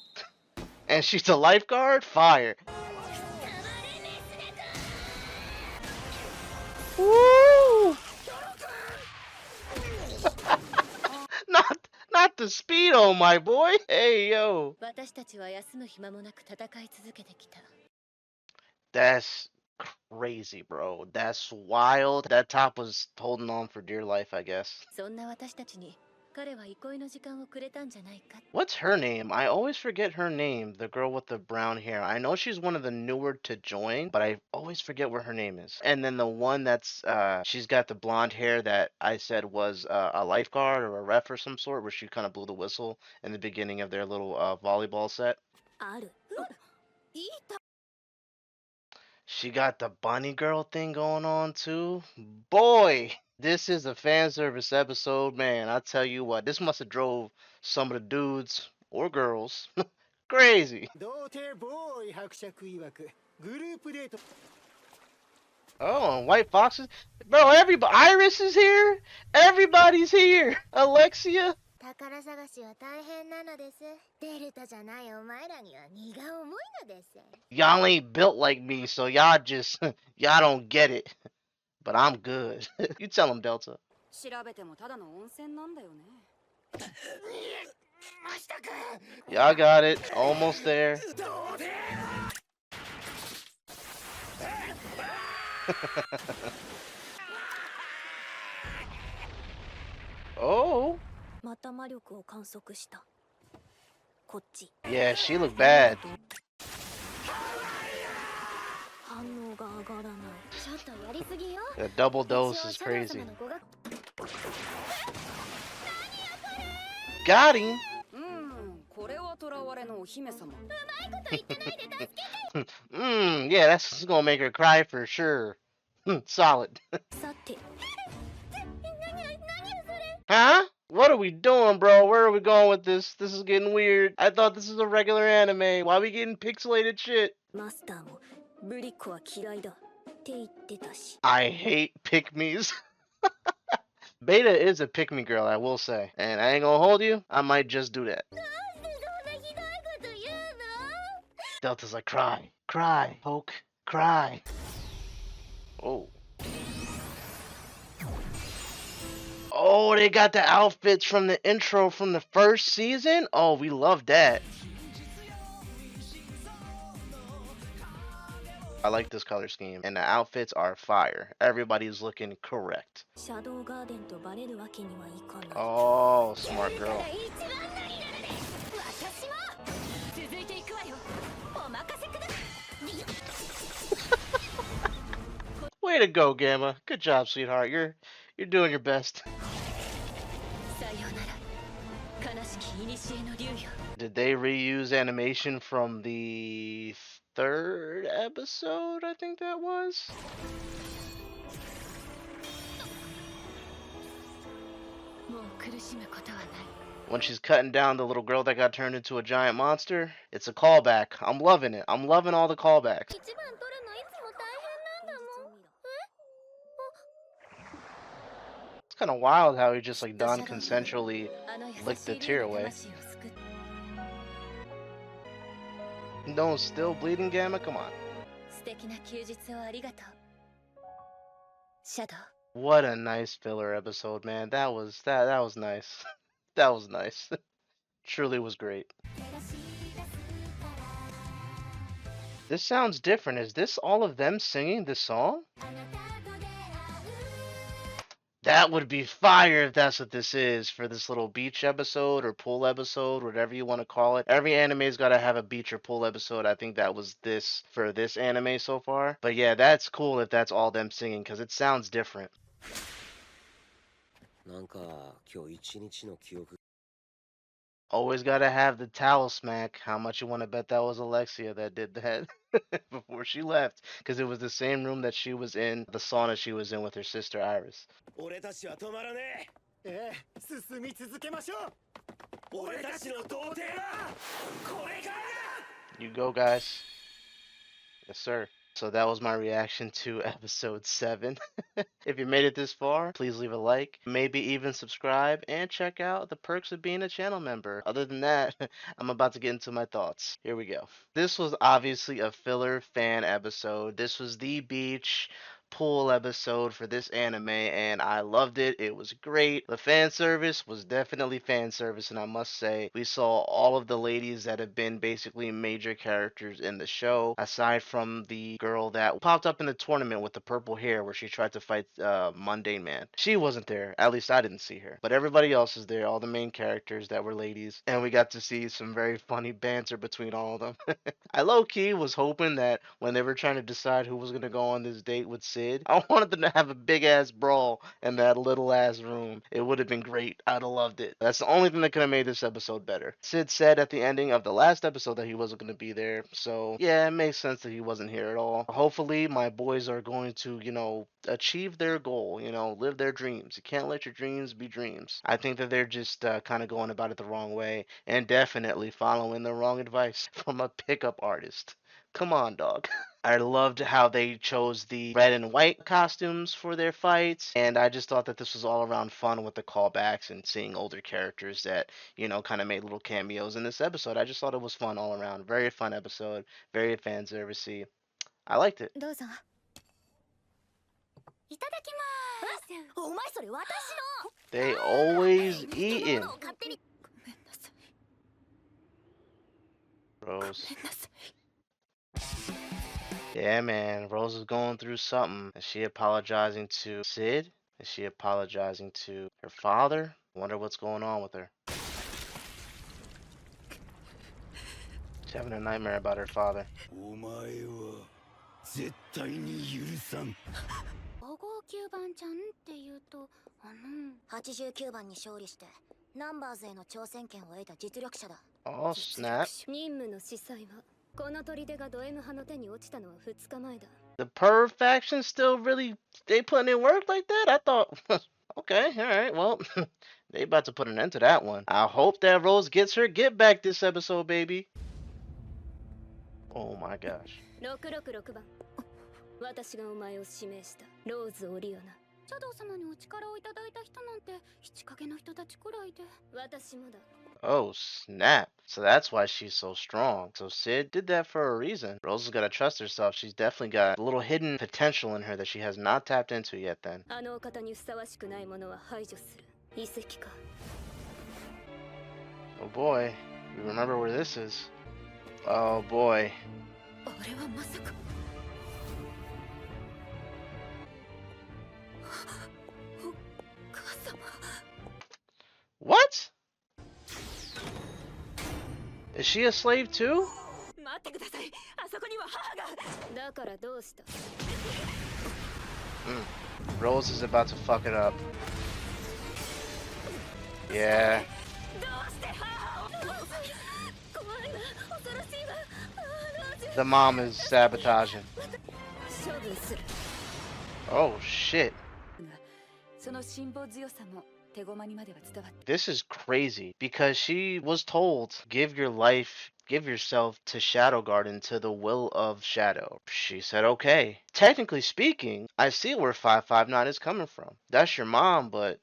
And she's a lifeguard? Fire. Woo! Not the Speedo, my boy. Hey, yo. That's crazy, bro. That's wild. That top was holding on for dear life, I guess. What's her name? I always forget her name, the girl with the brown hair. I know she's one of the newer to join, but I always forget what her name is. And then the one that's, she's got the blonde hair that I said was a lifeguard or a ref or some sort, where she kind of blew the whistle in the beginning of their little volleyball set. She got the bunny girl thing going on too. Boy, this is a fan service episode, man. I tell you what, this must have drove some of the dudes or girls crazy. Oh, and White Foxes. Bro, everybody. Iris is here. Everybody's here. Alexia. 宝探しは大変なのです。デルタじゃないお前らには荷が重いのです。Y'all ain't built like me, so y'all just y'all don't get it. But I'm good. You tell him, Delta. 調べてもただの温泉なんだよね。Y'all got it. Almost there. Oh. また魔力を観測した。こっち。Yeah, she looked bad. 反応が上がらない。ちょっとやりすぎよ。The double dose is crazy. Got him. これは囚われのお姫様。Yeah, that's gonna make her cry for sure. Solid. さて。Huh? What are we doing, bro? Where are we going with this? This is getting weird. I thought this was a regular anime. Why are we getting pixelated shit? マスターもブリッコは嫌いだって言ってたし。I hate pick-me's. Beta is a pick-me girl, I will say. And I ain't gonna hold you. I might just do that. Delta's like, cry. Cry, Poke. Cry. Oh. Oh, they got the outfits from the intro from the first season? Oh, we love that. I like this color scheme. And the outfits are fire. Everybody's looking correct. Oh, smart girl. Way to go, Gamma. Good job, sweetheart. You're doing your best. Did they reuse animation from the third episode? I think that was. When she's cutting down the little girl that got turned into a giant monster, it's a callback. I'm loving it. I'm loving all the callbacks. It's kind of wild how he just like non-consensually licked the tear away. No, still bleeding, Gamma? Come on. What a nice filler episode, man. That was nice. That was nice. Truly was great. This sounds different. Is this all of them singing this song? That would be fire if that's what this is for this little beach episode or pool episode, whatever you want to call it. Every anime's got to have a beach or pool episode. I think that was this for this anime so far. But yeah, that's cool if that's all them singing because it sounds different. Always gotta have the towel smack. How much you want to bet that was Alexia that did that before she left? Because it was the same room that she was in, the sauna she was in with her sister Iris. You go, guys. Yes, sir. So that was my reaction to episode 7. If you made it this far, please leave a like, maybe even subscribe, and check out the perks of being a channel member. Other than that, I'm about to get into my thoughts. Here we go. This was obviously a filler fan episode. This was the beach pool episode for this anime, and I loved it. It was great. The fan service was definitely fan service, and I must say, we saw all of the ladies that have been basically major characters in the show, aside from the girl that popped up in the tournament with the purple hair where she tried to fight Mundane Man. She wasn't there. At least I didn't see her. But everybody else is there, all the main characters that were ladies, and we got to see some very funny banter between all of them. I low-key was hoping that when they were trying to decide who was going to go on this date with Sid, I wanted them to have a big-ass brawl in that little-ass room. It would have been great. I'd have loved it. That's the only thing that could have made this episode better. Sid said at the ending of the last episode that he wasn't going to be there, so yeah, it makes sense that he wasn't here at all. Hopefully, my boys are going to, achieve their goal, live their dreams. You can't let your dreams be dreams. I think that they're just kind of going about it the wrong way and definitely following the wrong advice from a pickup artist. Come on, dog. I loved how they chose the red and white costumes for their fights, and I just thought that this was all around fun with the callbacks and seeing older characters that, kind of made little cameos in this episode. I just thought it was fun all around. Very fun episode, very fan servicey. I liked it. どうぞ。いただきます。お前それ私の。 They always 人のも eating. のを勝手に。ごめんなさい。 Rose. Yeah, man. Rose is going through something. Is she apologizing to Sid? Is she apologizing to her father? Wonder what's going on with her. She's having a nightmare about her father. お前は絶対に許さん。559番ちゃんっていうと、89番に勝利してナンバーズへの挑戦権を得た実力者だ。 Oh, snap. 任務の司祭はこの砦がド M 派の手に落ちたのは2日前だ。 The Perv faction still really, they putting in work like that? I thought, okay, alright, well, they about to put an end to that one. I hope that Rose gets her get back this episode, baby. Oh my gosh. 666番。私がお前を指名したローズ・オリオナ。シャドウ様にお力をいただいた人なんて七影の人たちくらいで。私もだ。 Oh, snap. So that's why she's so strong. So Sid did that for a reason. Rose has got to trust herself. She's definitely got a little hidden potential in her that she has not tapped into yet then. あのお方にふさわしくないものは排除する。遺跡か。 Oh boy. We remember where this is. Oh boy. あれはまさか。お母様。 What? Is she a slave too? 待ってください。あそこには母が。だからどうした？ Rose is about to fuck it up. Yeah. どうして母を？怖いわ。恐ろしいわ。ローズ。 The mom is sabotaging. 処分する。 Oh shit. その辛抱強さも手駒にまでは伝わって。 This is crazy because she was told, give your life, give yourself to Shadow Garden to the will of Shadow. She said, okay. Technically speaking, I see where 559 is coming from. That's your mom, but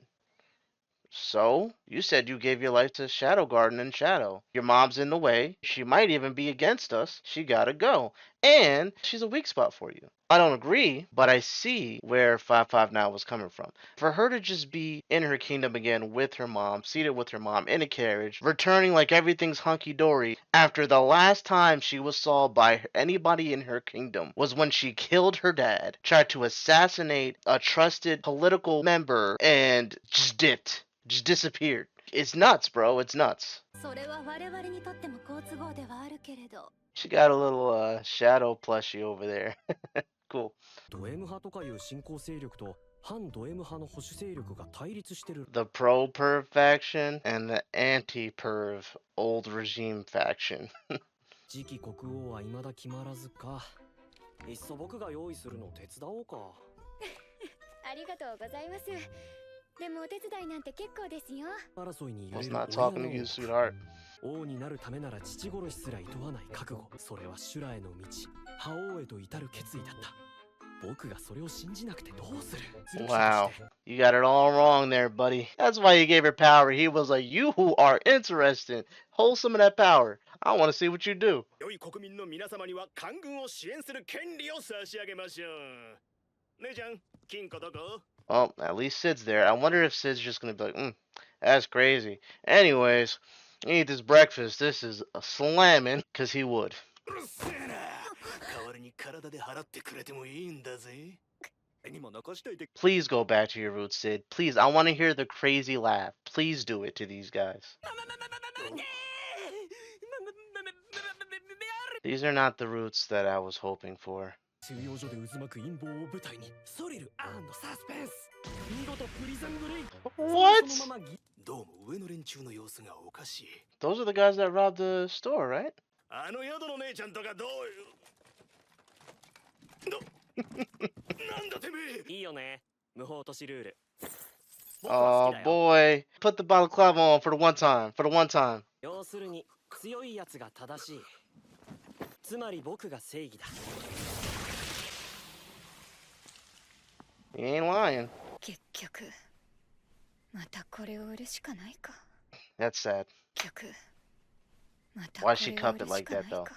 so you said you gave your life to Shadow Garden and Shadow. Your mom's in the way. She might even be against us. She gotta go. And she's a weak spot for you. I don't agree, but I see where 559 was coming from. For her to just be in her kingdom again with her mom, seated with her mom in a carriage, returning like everything's hunky-dory, after the last time she was saw by anybody in her kingdom was when she killed her dad, tried to assassinate a trusted political member, and just dipped. Just disappeared. It's nuts, bro. It's nuts. それは我々にとっても好都合ではあるけれど。 She got a little shadow plushie over there. Cool. ド M 派とかいう新興勢力と反ド M 派の保守勢力が対立してる。 The pro-perv faction and the anti-perv old regime faction. 次期国王は未だ決まらずか。いっそ僕が用意するのを手伝おうか。ありがとうございます。でもお手伝いなんて結構ですよ。争いに揺 I れ was る not talking to you, sweetheart. 王になるためなら父殺しすら厭わない覚悟。それは修羅への道、覇王へと至る決意だった。僕がそれを信じなくてどうする？ Wow. You got it all wrong there, buddy. That's why he gave her power. He was like, you who are interested, hold some of that power. I want to see what you do. 良い国民の皆様には官軍を支援する権利を差し上げましょう。姉ちゃん、金庫どこ？ Well, at least Sid's there. I wonder if Sid's just going to be like, that's crazy. Anyways, eat this breakfast. This is a slamming, because he would. うるせえな。代わりに体で払ってくれてもいいんだぜ。にも残しといて。 Please go back to your roots, Sid. Please, I want to hear the crazy laugh. Please do it to these guys. These are not the roots that I was hoping for. 収容所で渦巻く陰謀を舞台にスリル&サスペンス。見事プリズンブレイク。 What? そのままぎどうも上の連中の様子がおかしい。 Those are the guys that robbed the store, right? あの宿の姉ちゃんとかどういう。なんだてめえ。いいよね。無法都市ルール。 Oh boy. Put the balaclava on for the one time. For the one time. 要するに強いやつが正しい。つまり僕が正義だ。 He ain't lying. 結局またこれを売るしかないか。 That's sad. 結局またこ Why れ she を cup 売る it し like かな that い though? か。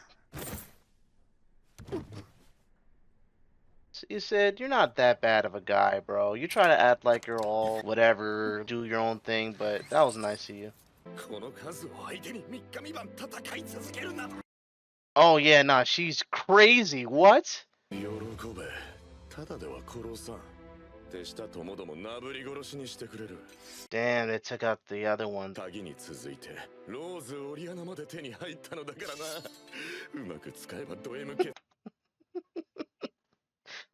You said you're not that bad of a guy, bro. You try to act like you're all whatever, do your own thing, but that was nice of you. この数を相手に3日3晩戦い続けるなど Oh yeah, nah, she's crazy. What? 喜べ。ただでは殺さん。手下ともどもなぶり殺しにしてくれる。 Damn, they took out the other one. 鍵に続いてローズオリアナまで手に入ったのだからな。うまく使えばド M 系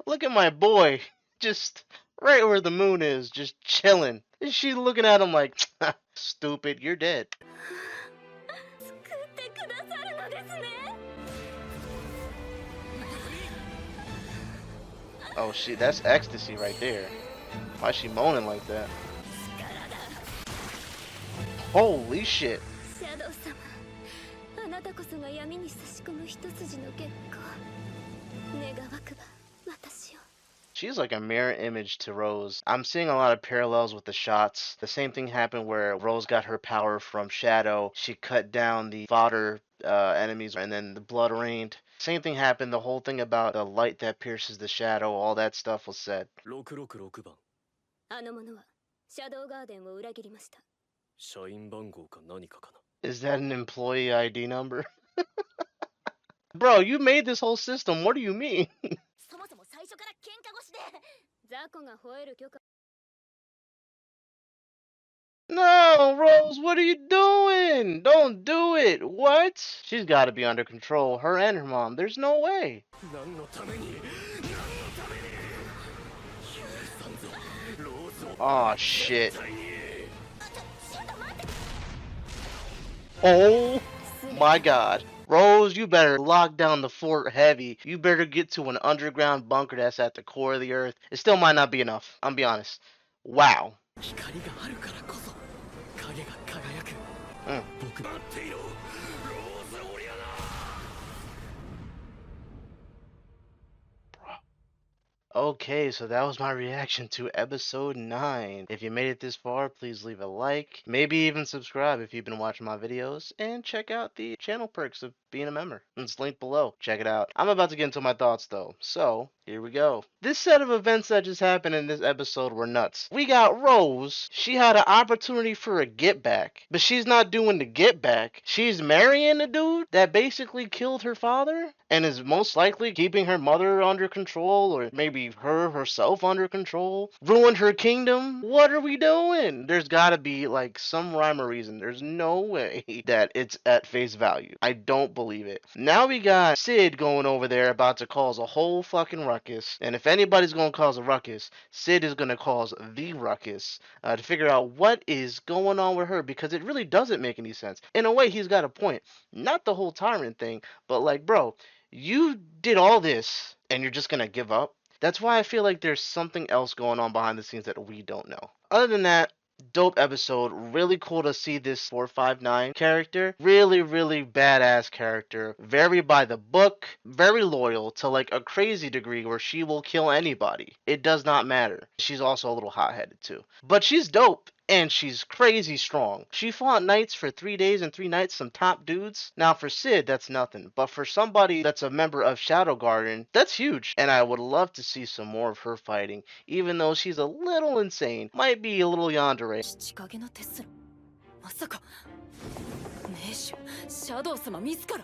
Look at my boy. Just right where the moon is, just chilling. Is she looking at him like, stupid, you're dead. 救ってくださるのですね。 Oh shit, that's ecstasy right there. Why is she moaning like that? Holy shit. シャドウ様、あなたこそが闇に差し込む一筋の月光。願わくば私を。 She's like a mirror image to Rose. I'm seeing a lot of parallels with the shots. The same thing happened where Rose got her power from Shadow. She cut down the fodder enemies and then the blood rained. Same thing happened. The whole thing about the light that pierces the shadow, all that stuff was said. 666番。あの者はシャドウガーデンを裏切りました。社員番号か何かかな。 Is that an employee ID number? Bro, you made this whole system. What do you mean? そもそも最初から喧嘩腰で雑魚が吠える許可。 No, Rose, what are you doing? Don't do it. What? She's got to be under control. Her and her mom. There's no way. 何のために何のために許さんぞローズを Oh, shit. 絶対に Oh, my God. Rose, you better lock down the fort heavy. You better get to an underground bunker that's at the core of the earth. It still might not be enough. I'm be honest. Wow. 光があるからこそ影が輝く。Mm. 僕待っていろローズオリアナ Okay, so that was my reaction to episode 9. If you made it this far, please leave a like, maybe even subscribe if you've been watching my videos, and check out the channel perks of being a member. It's linked below. Check it out. I'm about to get into my thoughts though, so here we go. This set of events that just happened in this episode were nuts. We got Rose. She had an opportunity for a get back, but she's not doing the get back. She's marrying a dude that basically killed her father and is most likely keeping her mother under control, or maybe her herself under control. Ruined her kingdom. What are we doing? There's gotta be like some rhyme or reason. There's no way that it's at face value. I don't believe it. Now we got Sid going over there about to cause a whole fucking ruckus. And if anybody's gonna cause a ruckus, Sid is gonna cause the ruckus to figure out what is going on with her, because it really doesn't make any sense. In a way, he's got a point. Not the whole tyrant thing, but like, bro, you did all this and you're just gonna give up? That's why I feel like there's something else going on behind the scenes that we don't know. Other than that, dope episode. Really cool to see this 459 character. Really, really badass character. Very by the book. Very loyal to like a crazy degree where she will kill anybody. It does not matter. She's also a little hot-headed too. But she's dope. And she's crazy strong. She fought knights for 3 days and 3 nights, some top dudes. Now for Sid, that's nothing. But for somebody that's a member of Shadow Garden, that's huge. And I would love to see some more of her fighting. Even though she's a little insane. Might be a little yandere. 父影のテスラまさか名手シャドウ様自ら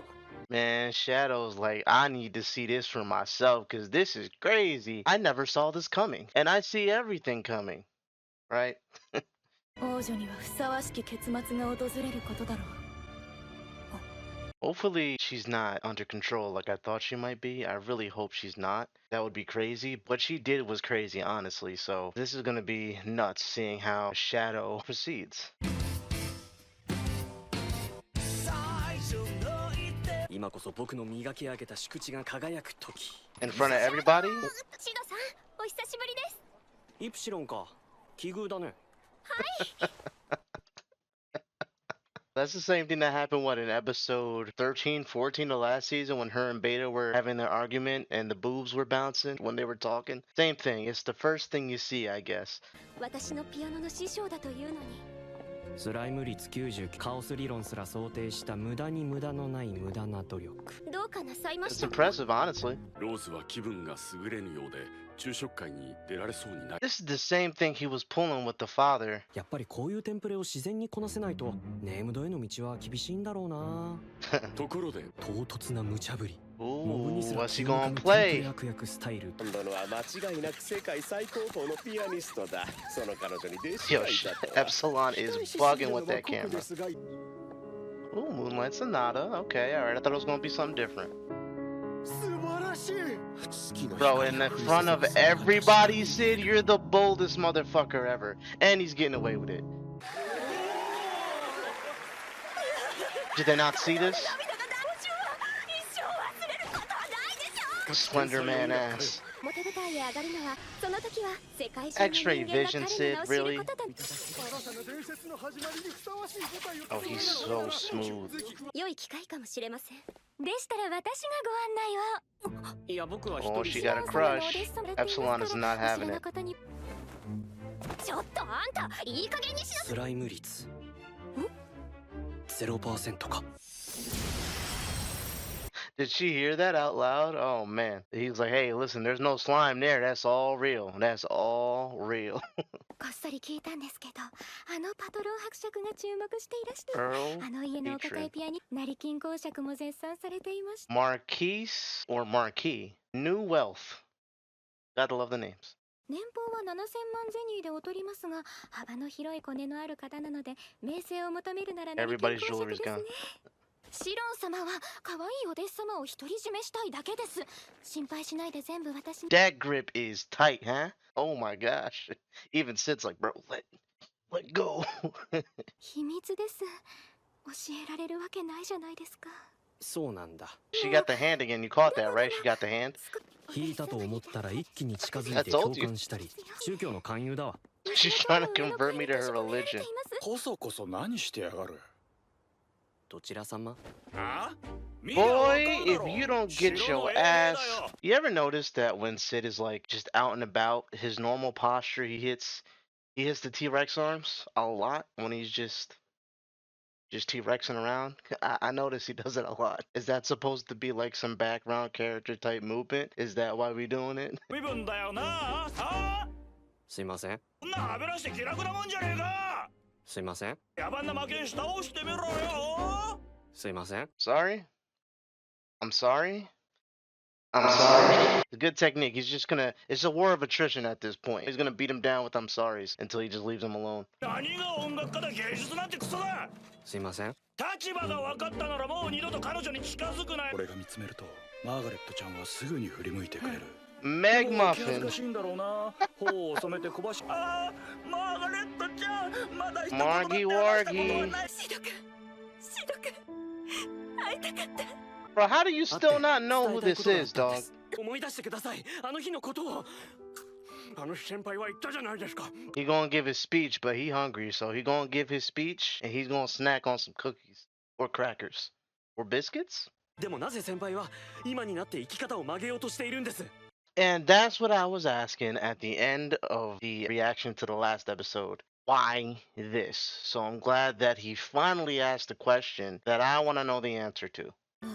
Man, Shadow's like, I need to see this for myself because this is crazy. I never saw this coming. And I see everything coming. Right? 王女にはふさわしき結末が訪れることだろう Hopefully she's not under control like I thought she might be. I really hope she's not. That would be crazy. What she did was crazy, honestly. So this is going to be nuts seeing how Shadow proceeds. 今こそ僕の磨き上げた宿地が輝く時。 In front of everybody? シドさんお久しぶりです イプシロンか。奇遇だね。That's the same thing that happened, what, in episode 13, 14 of last season when her and Beta were having their argument and the boobs were bouncing when they were talking? Same thing. It's the first thing you see, I guess. 私のピアノの師匠だというのに。スライム率90、カオス理論すら想定した無駄に無駄のない無駄な努力。どうかなさいまし It's た。 impressive, honestly. ローズは気分が優れぬようで昼食会に出られそうにない。 This is the same thing he was pulling with the father. やっぱりこういうテンプレを自然にこなせないとネームドへの道は厳しいんだろうな。ところで唐突な無茶ぶり。 Ooh, にすら what's he 気を gonna 抜く play? 悪役スタイル。今度のは間違いなく世界最高峰のピアニストだ。その彼女に弟子 Yo, がいたとは。 Epsilon is bugging with that camera. Ooh, Moonlight Sonata. Okay, alright. I thought it was gonna be something different. 素晴らしい。 Bro, in the front of everybody, Sid, you're the boldest motherfucker ever. And he's getting away with it. Did they not see this? 一生忘れることはないでしょ。 Slender Man ass. 表舞台へ上がるのはその時は世界中の X-ray 人間が vision, 彼の Sid, 名を知る really? ことと。 Oh, he's so smooth. 良い機会かもしれません。でしたら私がご案内を。いや僕は一 Oh, 人 she got a crush. Epsilon is not having it. ちょっとあんたいい加減にしなさい。スライム率 0% か。 Did she hear that out loud? Oh man. He was like, hey, listen, there's no slime there. That's all real. That's all real. こっそり聞いたんですけど、あのパトロン伯爵が注目していらして、 Earl あの家のお抱えピアに成金公爵も絶賛されていました。 Marquise or Marquis. New Wealth. Gotta love the names. 年俸は7000万ゼニーで劣りますが、幅の広いコネのある方なので、名声を求めるなら成金 Everybody's 公爵 jewelry's ですね gone.。シロン様は可愛いお弟子様を独り占めしたいだけです。心配しないで全部私に。 That grip is tight, huh? Oh my gosh. Even Sid's like, bro, let go. 秘密です。教えられるわけないじゃないですか。そうなんだ。 She got the hand again. You caught that, right? She got the hand. 引いたと思ったら一気に近づいて共感したり、宗教の勧誘だわ。 She's trying to convert me to her religion. こそこそ何してやがる。どちら様？ Boy, if you don't get your ass. You ever notice that when Sid is like just out and about, his normal posture, he hits the T-Rex arms a lot when he's just T-Rexing around? I notice he does it a lot. Is that supposed to be like some background character type movement? Is that why we doing it? 身分だよな。あすいません。こんなはべらして気楽なもんじゃねえか。すいません。野蛮な負けん倒してみろよ。すいません。 Sorry? I'm sorry? I'm sorry. It's a good technique. He's just gonna. It's a war of attrition at this point. He's gonna beat him down with I'm sorries until he just leaves him alone. 何が音楽家だ芸術なんてクソだ。すいません。立場が分かったならもう二度と彼女に近づくなよ。俺が見つめるとマーガレットちゃんはすぐに振り向いてくれる。 Meg 気恥ず Muffin. かしいんだろうな。頬を染めて小走り。ああ、マーガレットちゃん、まだ一言も Margie 話したことは Wargie. ない。シドくん、シドくん、会いたかった。 Bro, how do you still not know who this is, dog? 思い出してください。あの日のことを。あの先輩は言ったじゃないですか。 He gonna give his speech, but he hungry, so he gonna give his speech and he's gonna snack on some cookies or crackers or biscuits. でもなぜ先輩は今になって生き方を曲げようとしているんです。 And that's what I was asking at the end of the reaction to the last episode. Why this? So I'm glad that he finally asked a question that I want to know the answer to. もう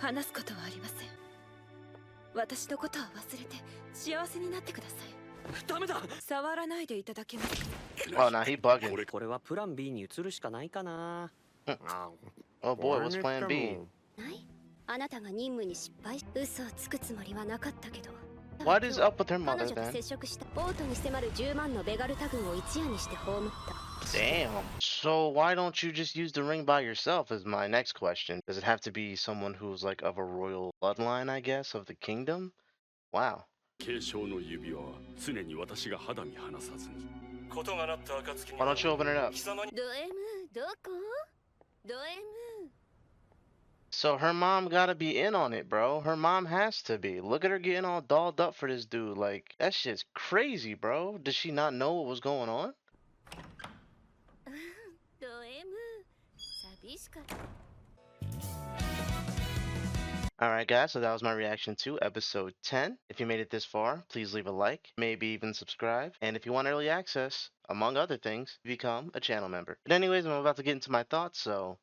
話すことはありません。私のことは忘れて幸せになってください。ダメだ。触らないでいただけますか。 Oh, now he bugging. これはプラン B に移るしかないかな。 Oh boy, what's plan B? ない。あなたが任務に失敗し、嘘をつくつもりはなかったけど。 What is up with her 彼 mother 女と then? 接触したオートに迫る10万のベガルタ軍を一夜にして葬った。 Damn. So why don't you just use the ring by yourself is my next question. Does it have to be someone who's like of a royal bloodline, I guess, of the kingdom? Wow. 継承の指輪は常に私が肌身離さずに。ことがなった暁に Why don't you open it up? ド M どこ？ド M。 So her mom gotta be in on it, bro. Her mom has to be. Look at her getting all dolled up for this dude. Like, that shit's crazy, bro. Does she not know what was going on? ド M。Alright guys, so that was my reaction to episode 10. If you made it this far, please leave a like, maybe even subscribe, and if you want early access, among other things, become a channel member. But anyways, I'm about to get into my thoughts, so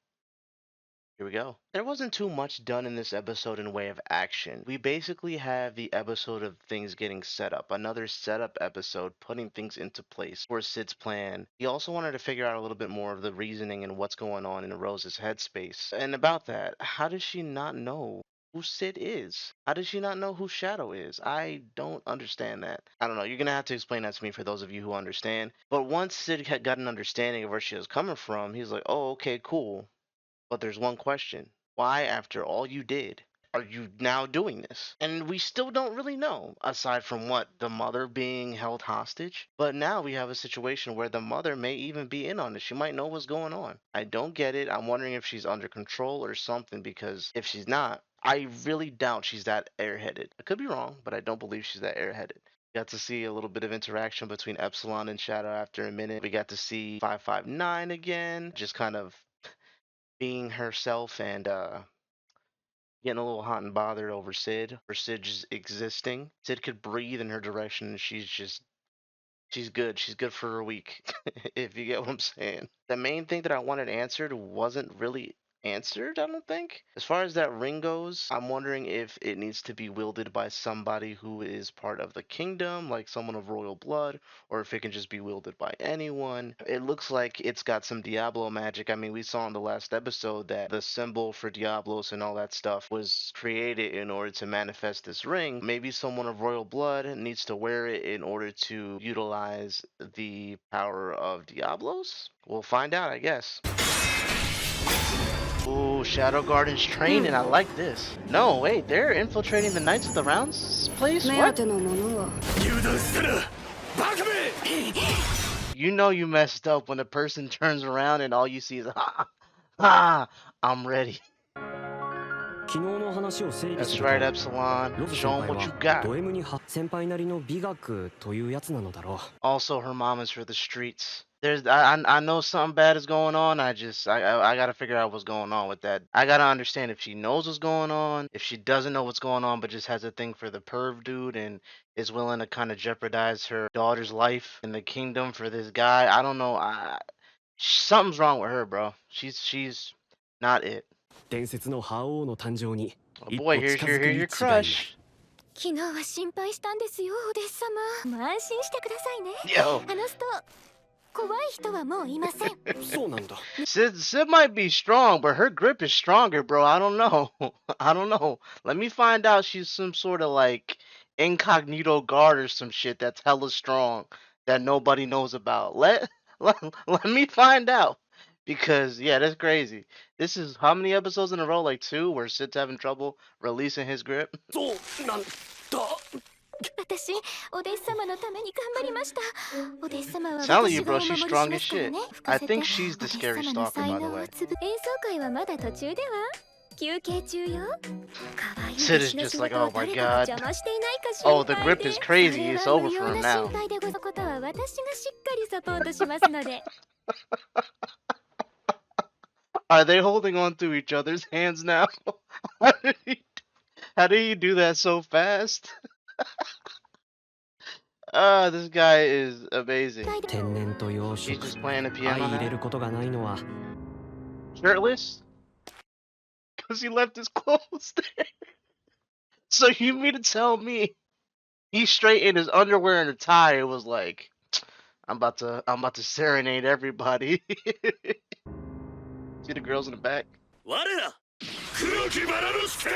here we go. There wasn't too much done in this episode in way of action. We basically have the episode of things getting set up, another setup episode putting things into place for Sid's plan. He also wanted to figure out a little bit more of the reasoning and what's going on in Rose's headspace. And about that, how does she not know who Sid is? How does she not know who Shadow is? I don't understand that. I don't know. You're going to have to explain that to me for those of you who understand. But once Sid had got an understanding of where she was coming from, he's like, oh, okay, cool. But there's one question. Why, after all you did, are you now doing this? And we still don't really know, aside from what? The mother being held hostage? But now we have a situation where the mother may even be in on it. She might know what's going on. I don't get it. I'm wondering if she's under control or something, because if she's not, I really doubt she's that airheaded. I could be wrong, but I don't believe she's that airheaded. Got to see a little bit of interaction between Epsilon and Shadow after a minute. We got to see 559 again, just kind of being herself and getting a little hot and bothered over Sid, or Sid just existing. Sid could breathe in her direction and she's good. She's good for a week, if you get what I'm saying. The main thing that I wanted answered wasn't really answered, I don't think. As far as that ring goes, I'm wondering if it needs to be wielded by somebody who is part of the kingdom, like someone of royal blood, or if it can just be wielded by anyone. It looks like it's got some Diablo magic. I mean, we saw in the last episode that the symbol for Diablos and all that stuff was created in order to manifest this ring. Maybe someone of royal blood needs to wear it in order to utilize the power of Diablos? We'll find out, I guess. Ooh, Shadow Garden's training. I like this. No, wait, they're infiltrating the Knights of the Round's place? What? You know you messed up when a person turns around and all you see is, I'm ready. That's right, Epsilon. Show them what you got. Also, her mom is for the streets. I know something bad is going on. I gotta figure out what's going on with that. I gotta understand if she knows what's going on, if she doesn't know what's going on, but just has a thing for the perv dude and is willing to kind of jeopardize her daughter's life in the kingdom for this guy. I don't know. Something's wrong with her, bro. She's not it. Oh boy, here's your crush. 昨日は心配したんですよ、お弟子様。もう安心してくださいね。 Yo. あの人、怖い人はもういません。そうなんだ。 Sid might be strong, but her grip is stronger, bro. I don't know. I don't know. Let me find out she's some sort of like incognito guard or some shit that's hella strong that nobody knows about. Let me find out. Because yeah, that's crazy. This is how many episodes in a row? Like 2, where Sid's having trouble releasing his grip. そうなんだ。私、お弟子様のために頑張りました。お弟子様は Telling you, 私が bro, お she's 守りし strong ま as すから shit. ね。 I think she's the scary お弟子様の stalker, 才 by the 能を way. 演奏会はまだ途中では。休憩中よ。可愛い Sid is 私の just 仕 like, 事を oh my 誰かが god. 邪魔していないか Oh, 心 the 配 grip で。 is crazy. It's それは over 無用 for him な now. 心配でござることは私がしっかりサポートしますので。Are they holding on to each other's hands now? How did he do that so fast? This guy is amazing. 天然と養 He's 殖 just playing the 相 piano 入れ now. ることがないのは Shirtless? Because he left his clothes there. So you mean to tell me he's straight in his underwear and a tie? It was like, I'm about to serenade everybody. See the girls in the back? 我ら黒きバラの使い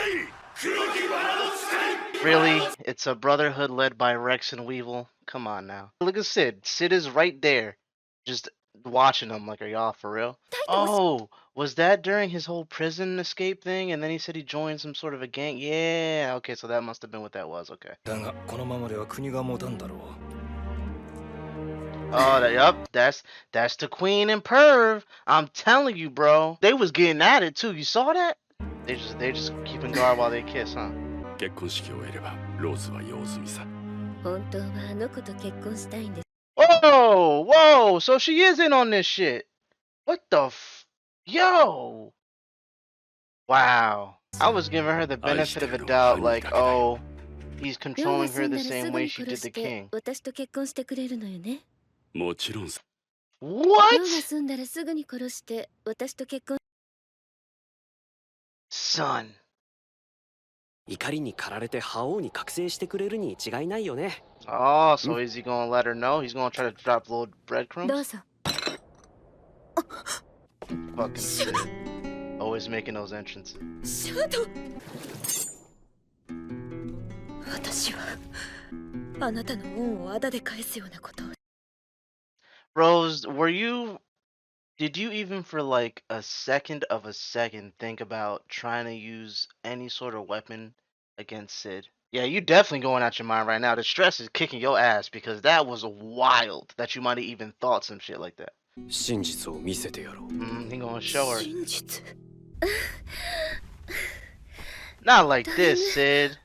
黒きバラの使い Really? It's a brotherhood led by Rex and Weevil? Come on now. Look at Sid. Sid is right there. Just watching them like, are y'all for real? Oh, was that during his whole prison escape thing? And then he said he joined some sort of a gang? Yeah, okay, so that must have been what that was, okay. だがこのままでは国が持たんだろう Oh, yup, that's the queen and perv. I'm telling you, bro. They was getting at it too. You saw that? They just keeping guard while they kiss, huh? 結婚式を終えればローズは用済みさ 本当はあの子と結婚したいんです。 Whoa, whoa, so she is in on this shit. What the f? Yo! Wow. I was giving her the benefit of a doubt, like, oh, he's 用が controlling 済 her ん the だらす same ぐ way に she 殺 did し the て king. 私と結婚してくれるのよね。もちろん What? 用が済んだらすぐに殺して私と結婚 Son. 怒りに駆られて覇王に覚醒してくれるに違いないよね。 Oh, so is he gonna let her know? He's gonna try to drop little どう breadcrumbs? ぞ。 Fucking Sid. Always making those entrances. シャドウ。私はあなたの恩を仇で返すようなことを。 Rose, did you even for like a second think about trying to use any sort of weapon against Sid? Yeah, you definitely going out your mind right now. The stress is kicking your ass because that was wild that you might have even thought some shit like that. 真実を見せてやろう。He gonna show her. 真実。 Not like this, Sid.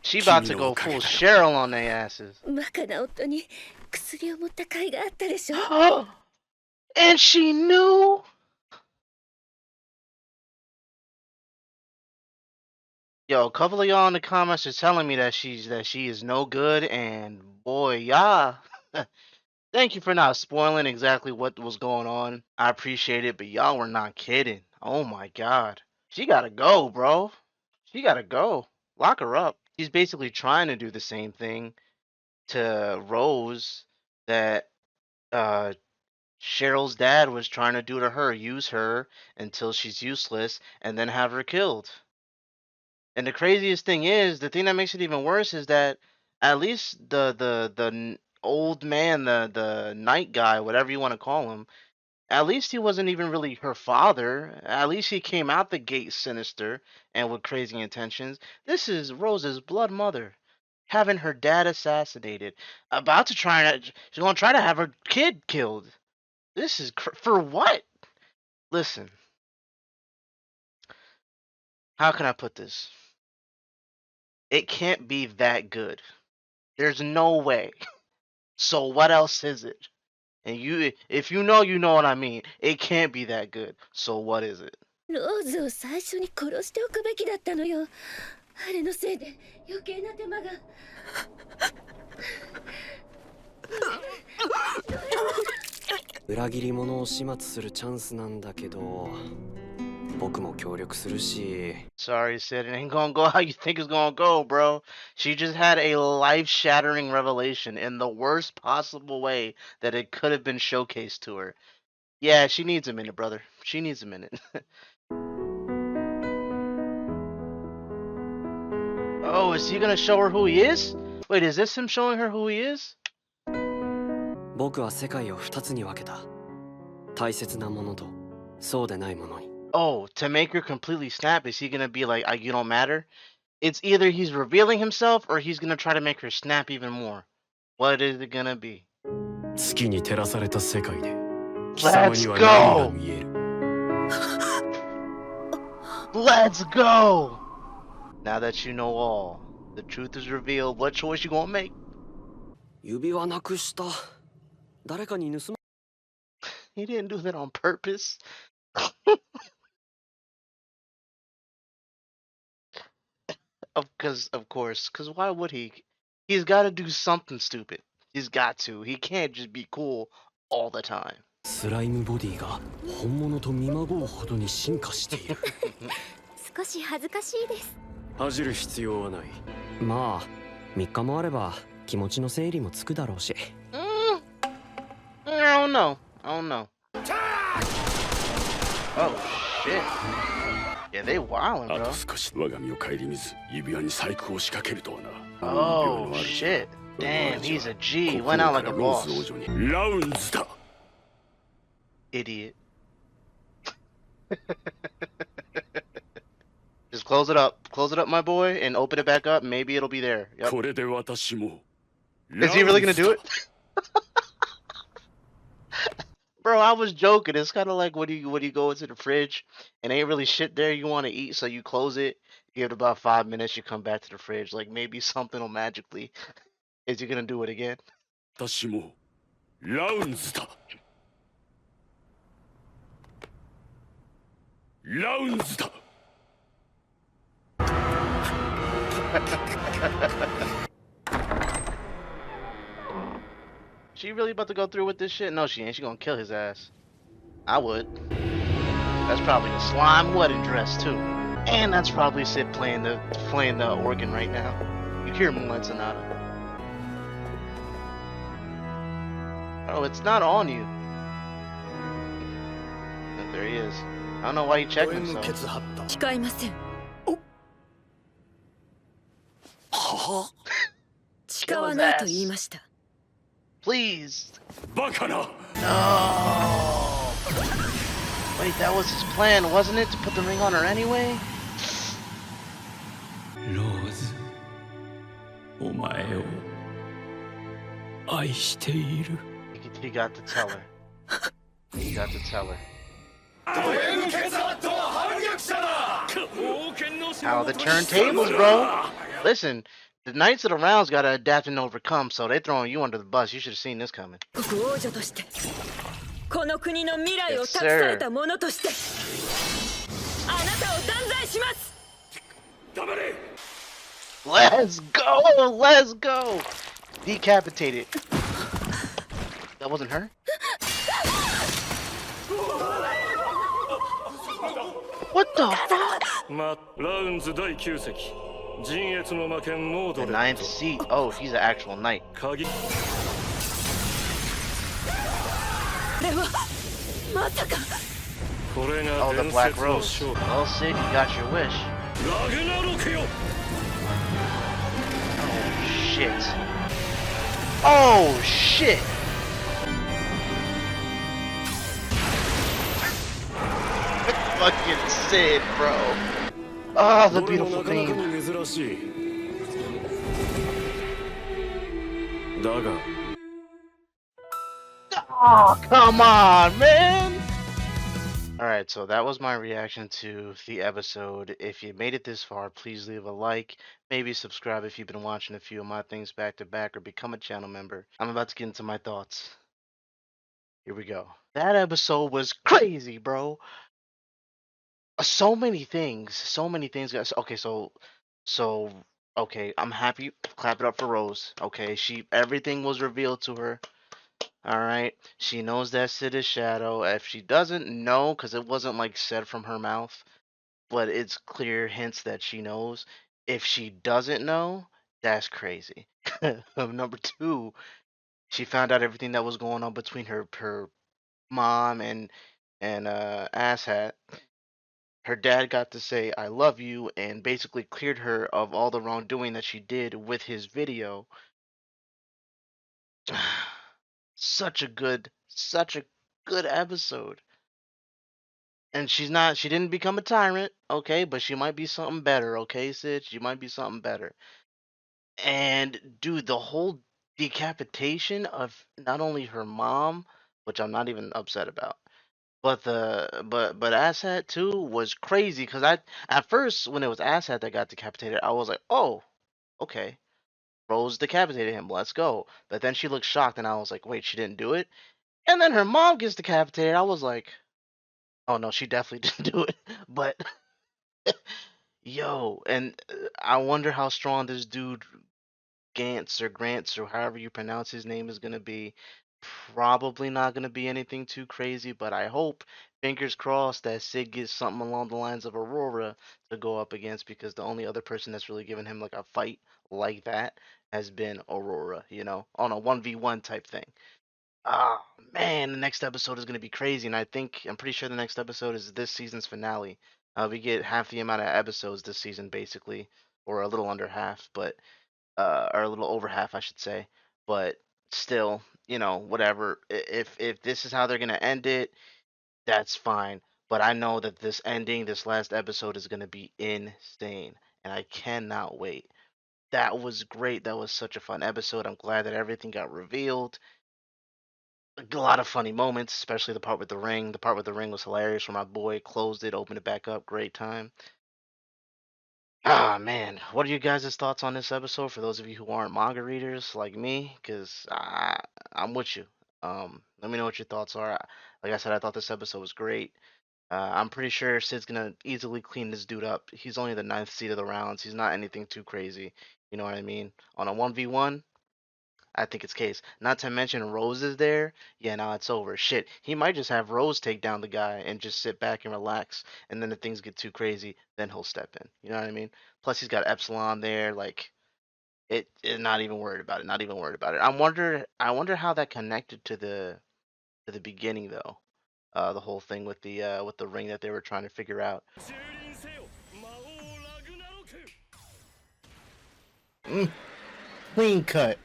She about to go full Cheryl on their asses. バカな夫に薬を持った甲斐があったでしょ。 And she knew? Yo, a couple of y'all in the comments are telling me that she is no good, and boy, y'all, thank you for not spoiling exactly what was going on. I appreciate it, but y'all were not kidding. Oh my god. She gotta go, bro. She gotta go. Lock her up. She's basically trying to do the same thing to Rose that Cheryl's dad was trying to do to her, use her until she's useless and then have her killed. And the craziest thing is, the thing that makes it even worse is that at least the old man, the night guy, whatever you want to call him, at least he wasn't even really her father. At least he came out the gate sinister and with crazy intentions. This is Rose's blood mother, having her dad assassinated, about to she's gonna try to have her kid killed. This is for what? Listen, how can I put this? It can't be that good. There's no way. So what else is it? And if you know what I mean. It can't be that good. So what is it? ローズを最初に殺しておくべきだったのよ。あれのせいで余計な手間が。裏切り者を始末するチャンスなんだけど、僕も協力するし。 Sorry, Sid. It ain't gonna go how you think it's gonna go, bro. She just had a life-shattering revelation in the worst possible way that it could have been showcased to her. Yeah, she needs a minute, brother. She needs a minute. Oh, is he gonna show her who he is? Wait, is this him showing her who he is? 僕は世界を2つに分けた。大切なものとそうでないものに。 Oh, to make her completely snap, is he gonna be like, you don't matter? It's either he's revealing himself or he's gonna try to make her snap even more. What is it gonna be? 月に照らされた世界で貴様 Let's には何が go! 見える。 Let's go! Now that you know all, the truth is revealed. What choice you gonna make? 指輪なくした。誰かに盗ま。 He didn't do that on purpose. Of course, because why would he? He's got to do something stupid. He's got to. He can't just be cool all the time. スライムボディが本物と見まごうほどに進化している。少し恥ずかしいです。恥じる必要はない。まあ、3日もあれば気持ちの整理もつくだろうし。I don't know. Oh shit. Yeah, they wildin', あ bro. と少し我が身を顧みず指輪に細工を仕掛けるとはな。 Oh shit. Damn, he's a G. Went out like a ロー boss. ズ王女にラウンズだ。 Idiot. Just close it up. Close it up, my boy, and open it back up. Maybe it'll be there. Yep. これで私も。 Is he really gonna do it? Bro, I was joking. It's kind of like when you go into the fridge and ain't really shit there you want to eat, so you close it. Give it about 5 minutes. You come back to the fridge. Like maybe something will magically. Is he gonna do it again? 私もラウンズだ。ラウンズだ。 She really about to go through with this shit? No, she ain't. She gonna kill his ass. I would. That's probably a slime wedding dress too. And that's probably Sid playing the organ right now. You hear Moonlight Sonata. Oh, it's not on you. But there he is. I don't know why he checked himself. 誓いません。誓わないと言いました。 Please. バカな。 No. Wait, that was his plan, wasn't it? To put the ring on her anyway? ローズ、お前を愛している。 He got to tell her. He got to tell her. 血圧は反逆者だ。 How the turntables, bro. Listen, the Knights of the Rounds gotta adapt and overcome, so they throwing you under the bus. You should have seen this coming. 国王女としてこの国の未来を託された者としてあなたを断罪します。 黙れ。 Let's go! Let's go! Decapitated. That wasn't her? What the fuck? ラウンズ第9席。陣越の魔剣モー The ドで。 ninth seat. Oh, he's an actual knight. 鍵。 これはまさか。 これが Oh, the 伝 Black 説の Rose. 勝利。 Well, Sid, you got your wish. ラグナロクよ。 Oh, shit. Oh, shit! Fucking Sid, bro. Oh, the どれも beautiful なかなか theme. に珍しい。だが。 Oh, come on, man! Alright, so that was my reaction to the episode. If you made it this far, please leave a like. Maybe subscribe if you've been watching a few of my things back to back, or become a channel member. I'm about to get into my thoughts. Here we go. That episode was crazy, bro. So many things. So many things. Okay, okay, I'm happy. Clap it up for Rose. Okay, everything was revealed to her. Alright, she knows that Sid is Shadow. If she doesn't know, because it wasn't like said from her mouth, but it's clear hints that she knows. If she doesn't know, that's crazy. Number two, she found out everything that was going on between her mom and asshat. Her dad got to say I love you and basically cleared her of all the wrongdoing that she did with his video. such a good episode. And she didn't become a tyrant, okay, but she might be something better, okay, Sid? She might be something better. And dude, the whole decapitation of not only her mom, which I'm not even upset about, but Asshat too was crazy, because at first when it was Asshat that got decapitated, I was like, oh, okay. Rose decapitated him, let's go. But then she looked shocked and I was like, wait, she didn't do it? And then her mom gets decapitated. I was like, oh no, she definitely didn't do it. But yo, and I wonder how strong this dude Grants or however you pronounce his name is gonna be. Probably not gonna be anything too crazy, but I hope, fingers crossed, that Sid gets something along the lines of Aurora to go up against, because the only other person that's really given him like a fight like that has been Aurora, on a 1v1 type thing. Oh man, the next episode is gonna be crazy, and I'm pretty sure the next episode is this season's finale. We get half the amount of episodes this season, basically, or a little under half, but or a little over half, I should say. But still, whatever. If this is how they're gonna end it, that's fine. But I know that this last episode, is gonna be insane, and I cannot wait. That was great. That was such a fun episode. I'm glad that everything got revealed. A lot of funny moments, especially the part with the ring. The part with the ring was hilarious. Where my boy closed it, opened it back up. Great time. Ah man, what are you guys' thoughts on this episode? For those of you who aren't manga readers like me, because I'm with you. Let me know what your thoughts are. Like I said, I thought this episode was great. I'm pretty sure Sid's gonna easily clean this dude up. He's only the ninth seed of the rounds. He's not anything too crazy. You know what I mean? On a 1v1, I think it's case. Not to mention Rose is there. Yeah, now it's over. Shit, he might just have Rose take down the guy and just sit back and relax. And then if things get too crazy, then he'll step in. You know what I mean? Plus he's got Epsilon there. Like not even worried about it. Not even worried about it. I wonder how that connected to the beginning though. The whole thing with the ring that they were trying to figure out. Clean cut.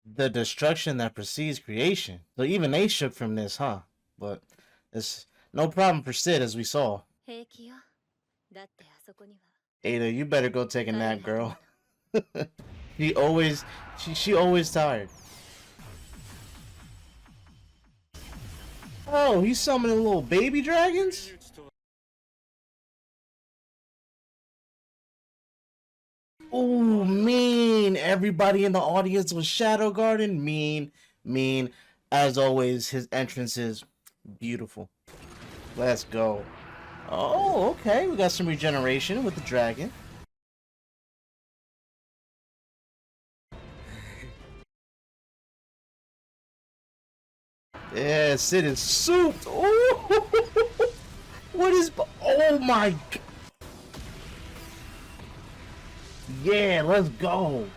The destruction that precedes creation. So even they shook from this, huh? But it's no problem for Sid, as we saw. 平気よ。だってあそこには Ada, you better go take a nap, girl. she always tired. Oh, he's summoning little baby dragons? Oh, mean. Everybody in the audience was Shadow Garden. Mean. As always, his entrance is beautiful. Let's go. Oh, okay. We got some regeneration with the dragon. Yeah, Sid is souped. Oh, what is... Oh, my... Yeah, let's go.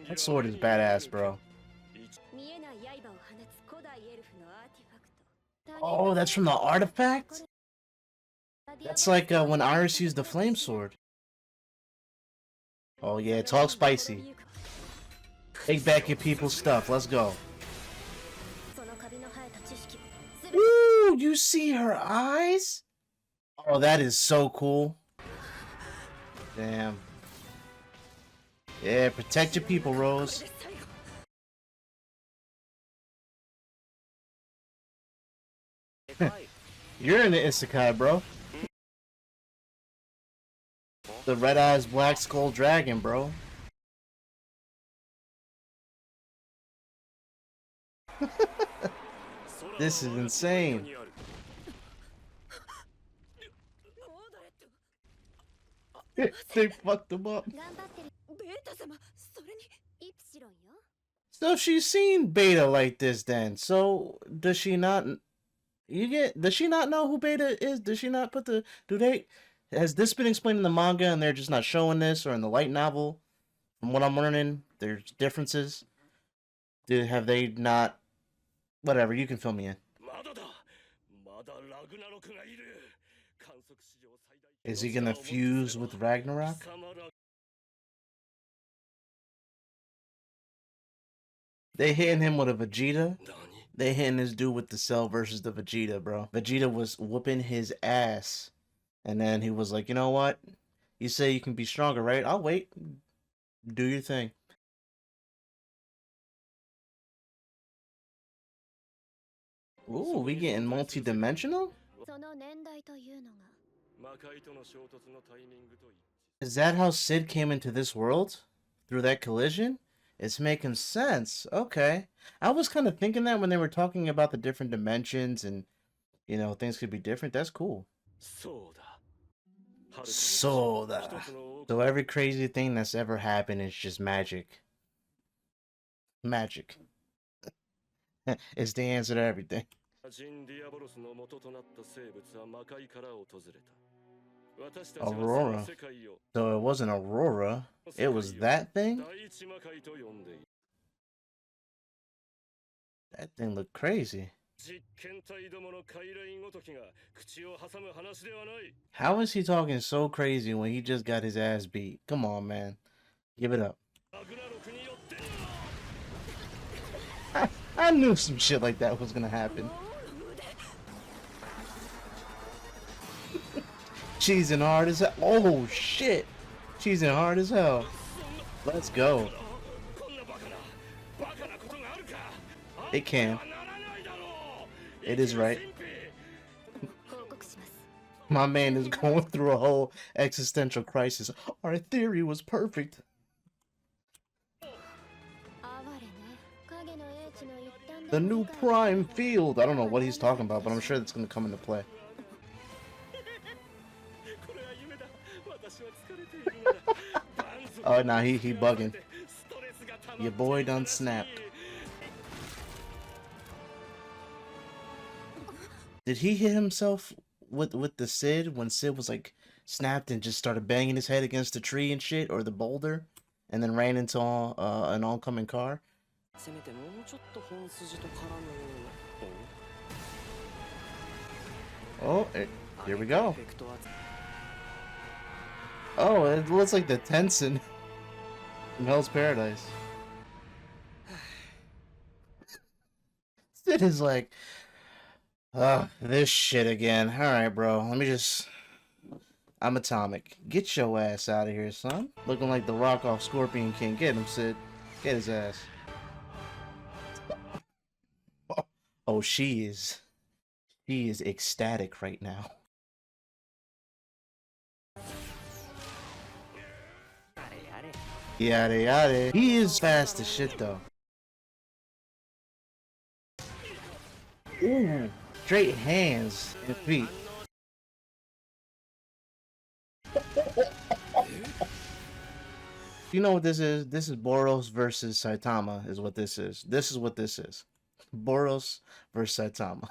That sword is badass, bro. Oh, that's from the artifact? That's like when Iris used the flame sword. Oh yeah, talk spicy. Take back your people's stuff. Let's go. Ooh, you see her eyes? Oh, that is so cool. Damn. Yeah, protect your people, Rose. You're in the Isekai, bro. The Red Eyes Black Skull Dragon, bro. This is insane. They fucked him up. So she's seen Beta like this then. So does she not does she not know who Beta is? Does she not has this been explained in the manga and they're just not showing this, or in the light novel? From what I'm learning, there's differences. Have they not? Whatever, you can fill me in. Is he gonna fuse with Ragnarok? They hitting him with a Vegeta. They hitting this dude with the Cell versus the Vegeta, bro. Vegeta was whooping his ass. And then he was like, you know what? You say you can be stronger, right? I'll wait. Do your thing. Ooh, we getting multi-dimensional? Is that how Sid came into this world? Through that collision? It's making sense. Okay. I was kind of thinking that when they were talking about the different dimensions and, you know, things could be different. That's cool. So every crazy thing that's ever happened is just magic. Magic. It's the answer to everything. Aurora. So it wasn't Aurora. It was that thing? That thing looked crazy. How is he talking so crazy when he just got his ass beat? Come on, man. Give it up. I knew some shit like that was gonna happen. Cheese and hard as hell. Oh shit. Cheese and hard as hell. Let's go. It can. It is right. My man is going through a whole existential crisis. Our theory was perfect. The new prime field. I don't know what he's talking about, but I'm sure that's gonna come into play. Oh, nah, he bugging. Your boy done snapped. Did he hit himself with the Sid when Sid was like snapped and just started banging his head against the tree and shit, or the boulder, and then ran into an oncoming car? Oh, here we go. Oh, it looks like the Tenson from Hell's Paradise. Sid is like, this shit again. Alright, bro. Let me just... I'm Atomic. Get your ass out of here, son. Looking like the Rock off Scorpion King. Get him, Sid. Get his ass. Oh, she is ecstatic right now. Yada yada. He is fast as shit though. Ooh, straight hands and feet. You know what this is? This is Boros versus Saitama is what this is. This is what this is. Boros versus Saitama.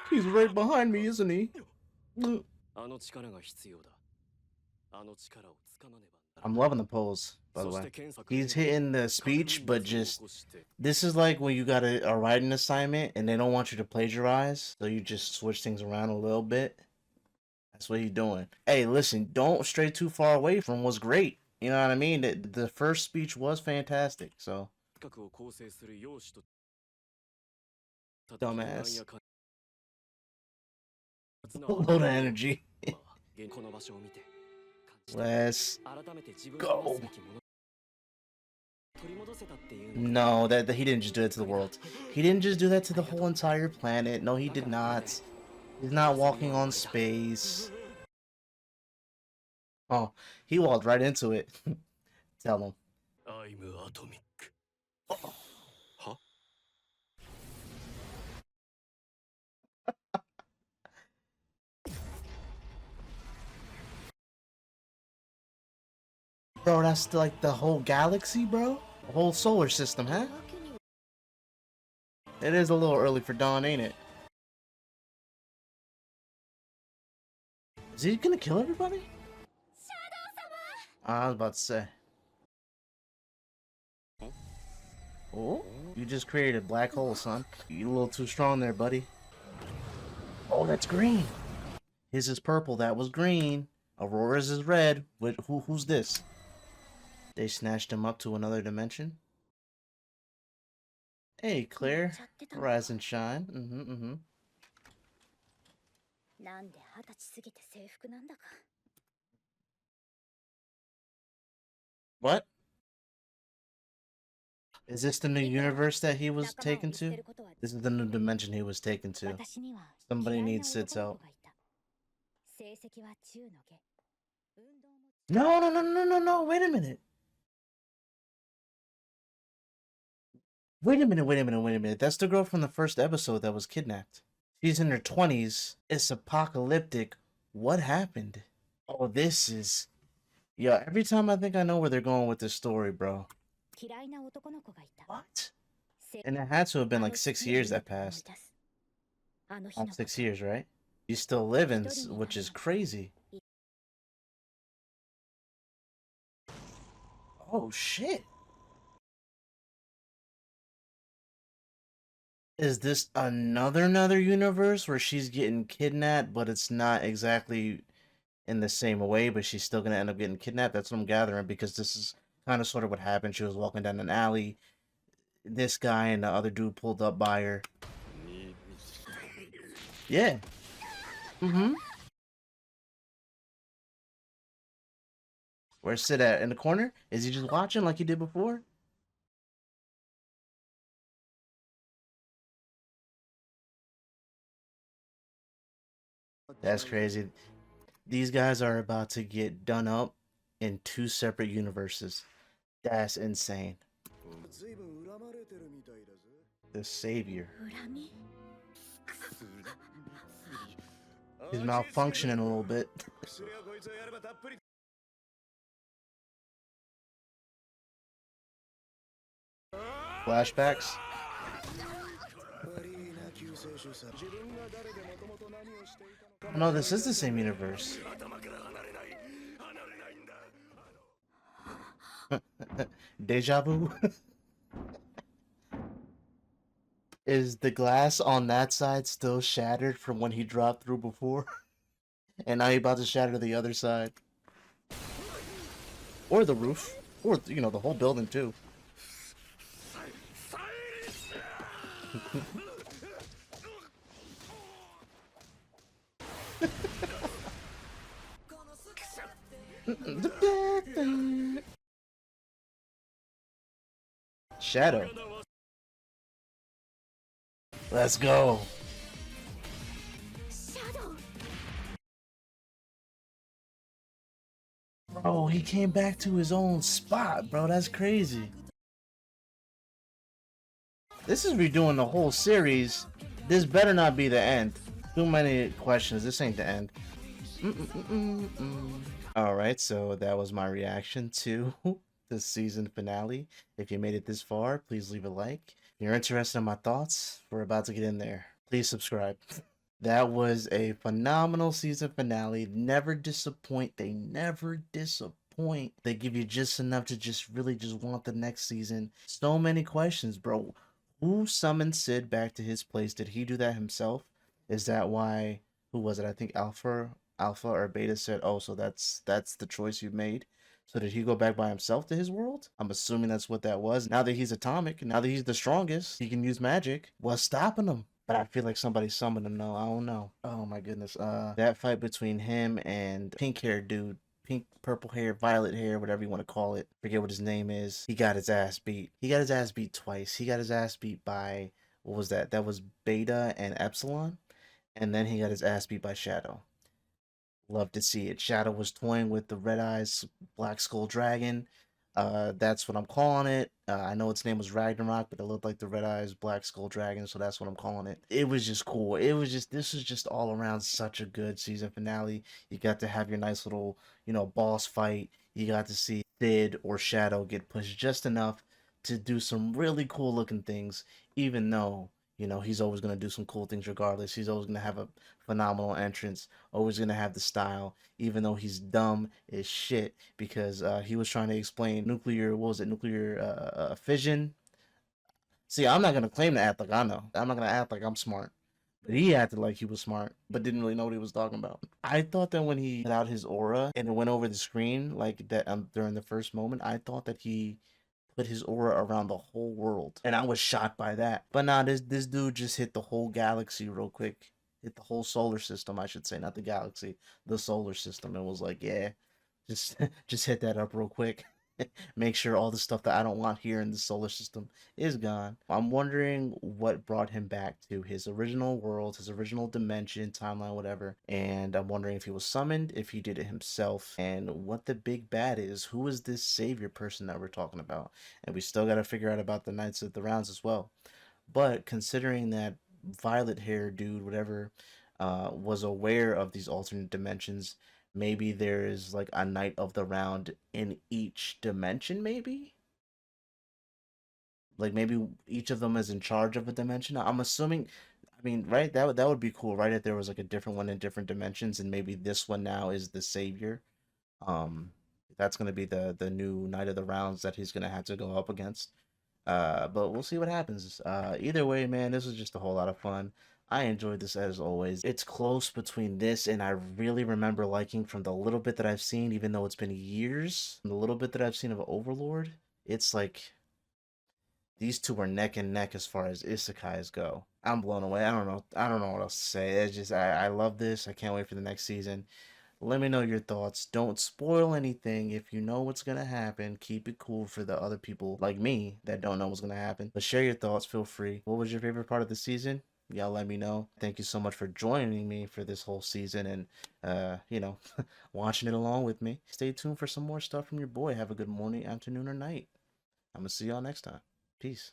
He's right behind me, isn't he? I'm loving the pose, by the way. He's hitting the speech, but just... This is like when you got a writing assignment and they don't want you to plagiarize, so you just switch things around a little bit. That's what he's doing. Hey, listen, don't stray too far away from what's great. You know what I mean? The first speech was fantastic, so... Dumbass. Load of energy. Let's go. No, that he didn't just do that to the world. He didn't just do that to the whole entire planet. No, he did not. He's not walking on space. Oh, he walked right into it. Tell him. I'm atomic. Huh? Bro, that's like the whole galaxy, bro? The whole solar system, huh? It is a little early for dawn, ain't it? Is he gonna kill everybody? I was about to say. Oh, you just created a black hole, son. You a little too strong there, buddy. Oh, that's green. His is purple, that was green. Aurora's is red. Who's this? They snatched him up to another dimension. Hey, Claire. Rise and shine. What? Is this the new universe that he was taken to? This is the new dimension he was taken to. Somebody needs Sid's help. No, wait a minute. Wait a minute. That's the girl from the first episode that was kidnapped. She's in her 20s. It's apocalyptic. What happened? Oh, this is... Yo, every time I think I know where they're going with this story, bro. What? And it had to have been like 6 years that passed. 6 years, right? He's still living, which is crazy. Oh, shit. Is this another universe where she's getting kidnapped, but it's not exactly in the same way, but she's still gonna end up getting kidnapped? That's what I'm gathering, because this is kind of sort of what happened. She was walking down an alley. This guy and the other dude pulled up by her. Yeah. Where's Sid at? In the corner? Is he just watching like he did before? That's crazy. These guys are about to get done up in 2 separate universes. That's insane. The savior. 恨み He's malfunctioning a little bit. Flashbacks. Oh, no, this is the same universe. Deja vu. Is the glass on that side still shattered from when he dropped through before? And now he's about to shatter the other side. Or the roof. Or, you know, the whole building, too. Shadow. Let's go. Bro, he came back to his own spot, bro. That's crazy. This is redoing the whole series. This better not be the end. Too many questions. This ain't the end. Alright, so that was my reaction to the season finale. If you made it this far, please leave a like. If you're interested in my thoughts, we're about to get in there. Please subscribe. That was a phenomenal season finale. Never disappoint. They never disappoint. They give you just enough to just really just want the next season. So many questions, bro. Who summoned Sid back to his place? Did he do that himself? Is that why? Who was it? I think Alpha or Beta said, "Oh, so that's the choice you made." So did he go back by himself to his world? I'm assuming that's what that was. Now that he's atomic, now that he's the strongest, he can use magic. What's stopping him? But I feel like somebody summoned him. No, I don't know. Oh my goodness. That fight between him and pink hair dude, pink, purple hair, violet hair, whatever you want to call it. Forget what his name is. He got his ass beat. He got his ass beat twice. He got his ass beat by, what was that? That was Beta and Epsilon. And then he got his ass beat by Shadow. Love to see it. Shadow was toying with the Red Eyes Black Skull Dragon. That's what I'm calling it. I know its name was Ragnarok, but it looked like the Red Eyes Black Skull Dragon, so that's what I'm calling it. It was just cool. This is just all around such a good season finale. You got to have your nice little, boss fight. You got to see Sid or Shadow get pushed just enough to do some really cool looking things, even though he's always going to do some cool things regardless. He's always going to have a phenomenal entrance, always going to have the style, even though he's dumb as shit because he was trying to explain nuclear fission. See, I'm not going to claim to act like I know. I'm not going to act like I'm smart. But he acted like he was smart, but didn't really know what he was talking about. I thought that when he put out his aura and it went over the screen, like that during the first moment, I thought that he put his aura around the whole world, and I was shocked by that. But nah, this dude just hit the whole galaxy real quick, hit the whole solar system, I should say, not the galaxy, the solar system. It was like, yeah, just just hit that up real quick. Make sure all the stuff that I don't want here in the solar system is gone. I'm wondering what brought him back to his original world, his original dimension, timeline, whatever. And I'm wondering if he was summoned, if he did it himself, and what the big bad is. Who is this savior person that we're talking about? And we still got to figure out about the Knights of the Rounds as well. But considering that violet hair dude, whatever, was aware of these alternate dimensions, maybe there is like a Knight of the Round in each dimension, maybe? Like maybe each of them is in charge of a dimension. I'm assuming, I mean, right? That would be cool, right? If there was like a different one in different dimensions, and maybe this one now is the savior. Um, that's gonna be the new Knight of the Rounds that he's gonna have to go up against. But we'll see what happens. Either way, man, this was just a whole lot of fun. I enjoyed this as always. It's close between this and I really remember liking from the little bit that I've seen, even though it's been years, the little bit that I've seen of Overlord, it's like these two are neck and neck as far as isekais go. I'm blown away. I don't know what else to say. It's just I love this. I can't wait for the next season. Let me know your thoughts. Don't spoil anything. If you know what's going to happen, keep it cool for the other people like me that don't know what's going to happen. But share your thoughts. Feel free. What was your favorite part of the season? Y'all let me know. Thank you so much for joining me for this whole season and, watching it along with me. Stay tuned for some more stuff from your boy. Have a good morning, afternoon, or night. I'm going to see y'all next time. Peace.